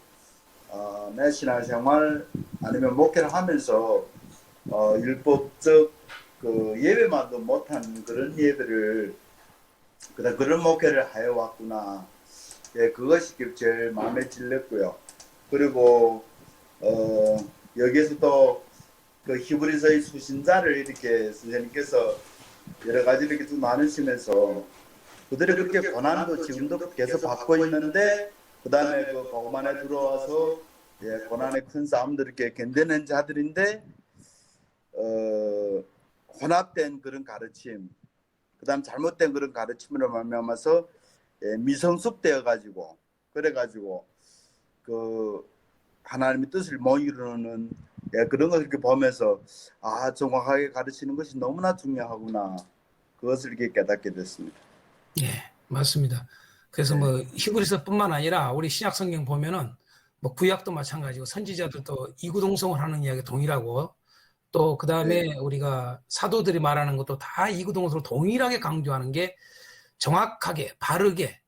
내 신앙생활 아니면 목회를 하면서 율법적 예배만도 못한 그런 예배를 그런 목회를 해왔구나. 예, 그것이 제일 마음에 찔렸고요. 그리고 여기에서 또 그 히브리서의 수신자를 이렇게 선생님께서 여러 가지 이렇게 좀 나누시면서 그들이 그렇게 고난도 지금도 계속 받고 있는데 그 다음에 그 복음 안에 들어와서 예, 고난의 큰 싸움들 이렇게 견뎌낸 자들인데 혼합된 그런 가르침, 그 다음 잘못된 그런 가르침으로 말미암아서 예, 미성숙되어 가지고 그래가지고 하나님의 뜻을 못 이루는 예, 그런 것을 이렇게 보면서 정확하게 가르치는 것이 너무나 중요하구나 그것을 이렇게 깨닫게 됐습니다. 예, 맞습니다. 그래서 뭐 히브리서뿐만 아니라 우리 신약 성경 보면은 뭐 구약도 마찬가지고 선지자들도 이구동성을 하는 이야기 동일하고 또 그 다음에 우리가 사도들이 말하는 것도 다 이구동성을 동일하게 강조하는 게 정확하게 바르게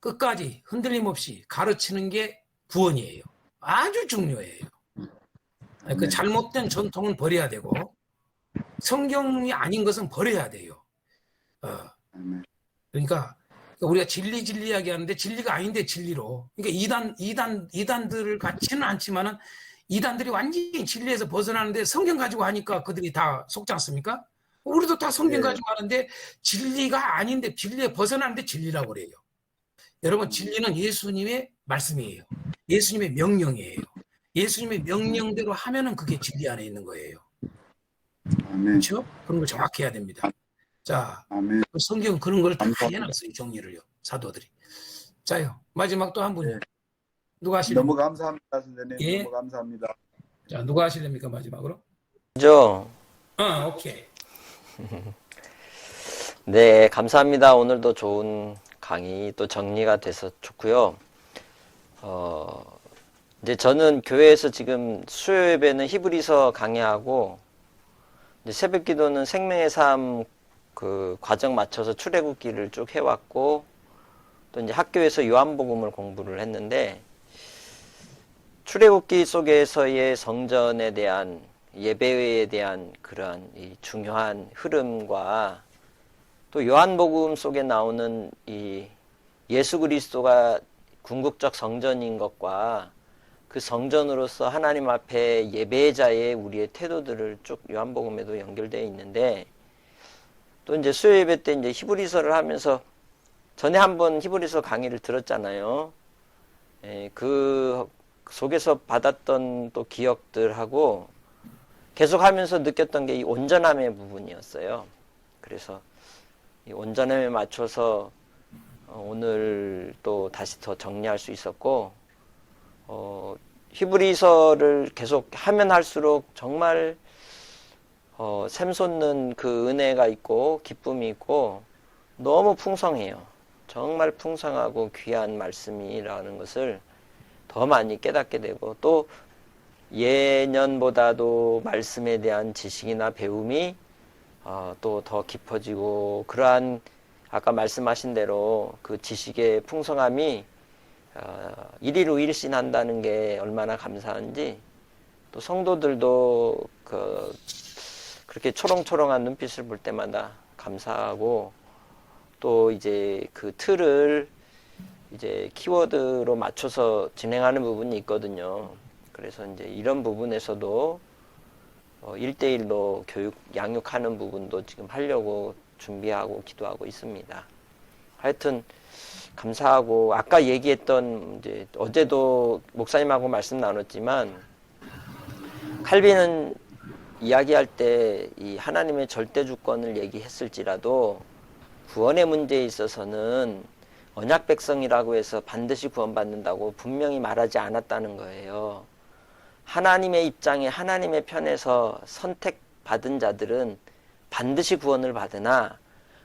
끝까지 흔들림 없이 가르치는 게 구원이에요. 아주 중요해요. 그 잘못된 전통은 버려야 되고 성경이 아닌 것은 버려야 돼요. 그러니까 우리가 진리 이야기하는데 진리가 아닌데 진리로. 그러니까 이단들을 같지는 않지만은 이단들이 완전히 진리에서 벗어나는데 성경 가지고 하니까 그들이 다 속지 않습니까? 우리도 다 성경 가지고 하는데 진리가 아닌데 진리에 벗어나는데 진리라고 그래요. 여러분 진리는 예수님의 말씀이에요. 예수님의 명령이에요. 예수님의 명령대로 하면은 그게 진리 안에 있는 거예요. 그렇죠? 그런 걸 정확히 해야 됩니다. 자, 성경은 그런 걸 다 해놨어요. 정리를요. 사도들이. 자요. 마지막 또 한 분이요. 누가 하실래요? 너무 감사합니다, 선생님. 예? 너무 감사합니다. 자, 누가 하실랍니까 마지막으로? 죠. 오케이. 네, 감사합니다. 오늘도 좋은 강의 또 정리가 돼서 좋고요. 이제 저는 교회에서 지금 수요 예배는 히브리서 강의하고 이제 새벽 기도는 생명의 삶 그 과정 맞춰서 출애굽기를 쭉 해왔고 또 이제 학교에서 요한복음을 공부를 했는데 출애굽기 속에서의 성전에 대한 예배에 대한 그러한 이 중요한 흐름과 또 요한복음 속에 나오는 이 예수 그리스도가 궁극적 성전인 것과 그 성전으로서 하나님 앞에 예배자의 우리의 태도들을 쭉 요한복음에도 연결되어 있는데, 또 이제 수요 예배 때 이제 히브리서를 하면서 전에 한번 히브리서 강의를 들었잖아요. 그 속에서 받았던 또 기억들하고 계속 하면서 느꼈던 게 이 온전함의 부분이었어요. 그래서 이 온전함에 맞춰서 오늘 또 다시 더 정리할 수 있었고, 히브리서를 계속 하면 할수록 정말 샘솟는 그 은혜가 있고 기쁨이 있고 너무 풍성해요. 정말 풍성하고 귀한 말씀이라는 것을 더 많이 깨닫게 되고, 또 예년보다도 말씀에 대한 지식이나 배움이 또 더 깊어지고, 그러한 아까 말씀하신 대로 그 지식의 풍성함이 일일 일신한다는 게 얼마나 감사한지, 또 성도들도 그렇게 초롱초롱한 눈빛을 볼 때마다 감사하고, 또 이제 그 틀을 이제 키워드로 맞춰서 진행하는 부분이 있거든요. 그래서 이제 이런 부분에서도 1대1로 교육, 양육하는 부분도 지금 하려고 준비하고 기도하고 있습니다. 하여튼 감사하고, 아까 얘기했던 이제 어제도 목사님하고 말씀 나눴지만, 칼빈은 이야기할 때 이 하나님의 절대 주권을 얘기했을지라도 구원의 문제에 있어서는 언약 백성이라고 해서 반드시 구원받는다고 분명히 말하지 않았다는 거예요. 하나님의 입장에 하나님의 편에서 선택받은 자들은 반드시 구원을 받으나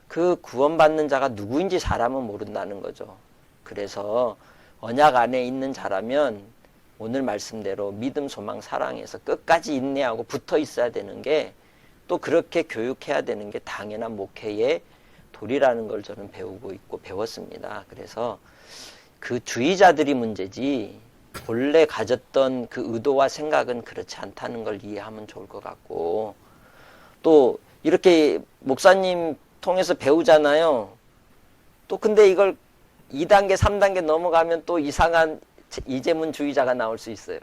그 구원받는 자가 누구인지 사람은 모른다는 거죠. 그래서 언약 안에 있는 자라면 오늘 말씀대로 믿음, 소망, 사랑에서 끝까지 인내하고 붙어 있어야 되는 게, 또 그렇게 교육해야 되는 게 당연한 목회의 도리라는 걸 저는 배우고 있고 배웠습니다. 그래서 그 주의자들이 문제지 본래 가졌던 그 의도와 생각은 그렇지 않다는 걸 이해하면 좋을 것 같고, 또 이렇게 목사님 통해서 배우잖아요. 또 근데 이걸 2단계, 3단계 넘어가면 또 이상한 이재문주의자가 나올 수 있어요.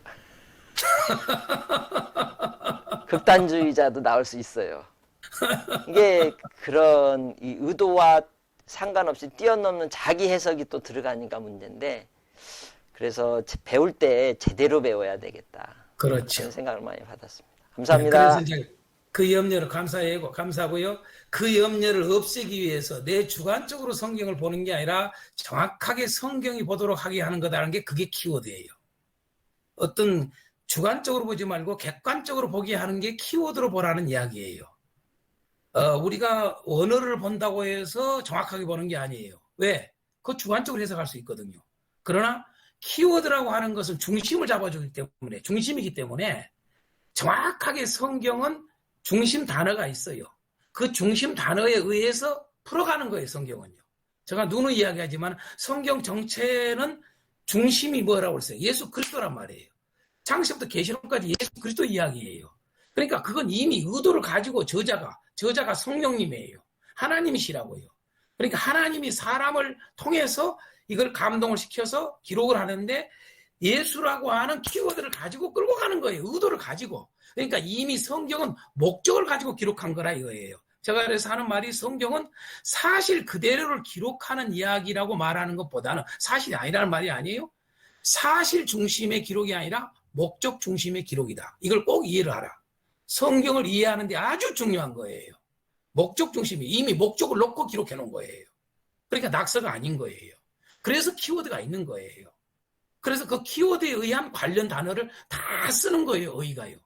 극단주의자도 나올 수 있어요. 이게 그런 이 의도와 상관없이 뛰어넘는 자기 해석이 또 들어가니까 문제인데, 그래서 배울 때 제대로 배워야 되겠다. 그렇죠. 그런 생각을 많이 받았습니다. 감사합니다. 그래서 이제 그 염려를 감사하고요. 그 염려를 없애기 위해서 내 주관적으로 성경을 보는 게 아니라 정확하게 성경이 보도록 하게 하는 거다라는 게 그게 키워드예요. 어떤 주관적으로 보지 말고 객관적으로 보게 하는 게 키워드로 보라는 이야기예요. 우리가 언어를 본다고 해서 정확하게 보는 게 아니에요. 왜? 그거 주관적으로 해석할 수 있거든요. 그러나 키워드라고 하는 것은 중심을 잡아주기 때문에, 중심이기 때문에 정확하게 성경은 중심 단어가 있어요. 그 중심 단어에 의해서 풀어가는 거예요, 성경은요. 제가 누누이 이야기하지만 성경 정체는 중심이 뭐라고 했어요? 예수 그리스도란 말이에요. 창세부터 계시록까지 예수 그리스도 이야기예요. 그러니까 그건 이미 의도를 가지고 저자가 성령님이에요. 하나님이시라고요. 그러니까 하나님이 사람을 통해서 이걸 감동을 시켜서 기록을 하는데, 예수라고 하는 키워드를 가지고 끌고 가는 거예요. 의도를 가지고. 그러니까 이미 성경은 목적을 가지고 기록한 거라 이거예요. 제가 그래서 하는 말이, 성경은 사실 그대로를 기록하는 이야기라고 말하는 것보다는, 사실이 아니라는 말이 아니에요. 사실 중심의 기록이 아니라 목적 중심의 기록이다. 이걸 꼭 이해를 하라. 성경을 이해하는 데 아주 중요한 거예요. 목적 중심이, 이미 목적을 놓고 기록해 놓은 거예요. 그러니까 낙서가 아닌 거예요. 그래서 키워드가 있는 거예요. 그래서 그 키워드에 의한 관련 단어를 다 쓰는 거예요, 의의가요.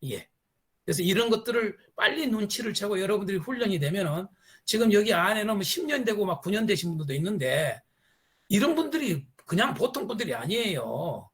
예. 그래서 이런 것들을 빨리 눈치를 채고 여러분들이 훈련이 되면은, 지금 여기 안에는 뭐 10년 되고 막 9년 되신 분들도 있는데, 이런 분들이 그냥 보통 분들이 아니에요.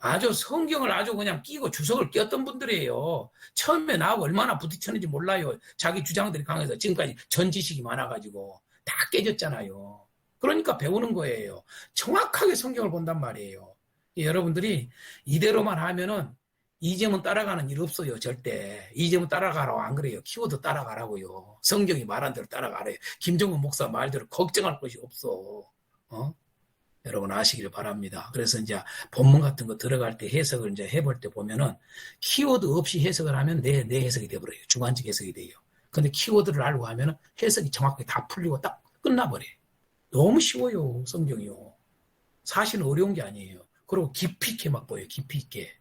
아주 성경을 아주 그냥 끼고 주석을 끼었던 분들이에요. 처음에 나하고 얼마나 부딪혔는지 몰라요. 자기 주장들이 강해서 지금까지 전 지식이 많아가지고 다 깨졌잖아요. 그러니까 배우는 거예요. 정확하게 성경을 본단 말이에요. 여러분들이 이대로만 하면은 이재문 따라가는 일 없어요. 절대. 이재문 따라가라고 안 그래요. 키워드 따라가라고요. 성경이 말한 대로 따라가래요. 김정은 목사 말대로 걱정할 것이 없어. 여러분 아시길 바랍니다. 그래서 이제 본문 같은 거 들어갈 때 해석을 이제 해볼 때 보면은 키워드 없이 해석을 하면 내 해석이 돼버려요. 주관적 해석이 돼요. 근데 키워드를 알고 하면은 해석이 정확하게 다 풀리고 딱 끝나버려요. 너무 쉬워요, 성경이요. 사실은 어려운 게 아니에요. 그리고 깊이 있게 막 보여요, 깊이 있게.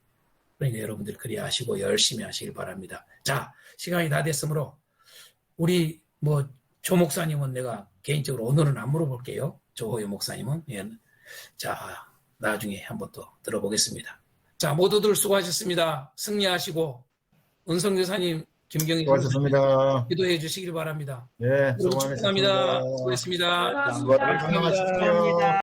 그러니까 여러분들 그리 하시고 열심히 하시길 바랍니다. 자, 시간이 다 됐으므로 우리 조 목사님은 내가 개인적으로 오늘은 안 물어볼게요. 조호요 목사님은. 예. 자, 나중에 한번 또 들어보겠습니다. 자, 모두들 수고하셨습니다. 승리하시고 은성 교사님, 김경희 수고하셨습니다. 기도해 주시길 바랍니다. 예, 축복합니다. 수고했습니다. 건강하십시오.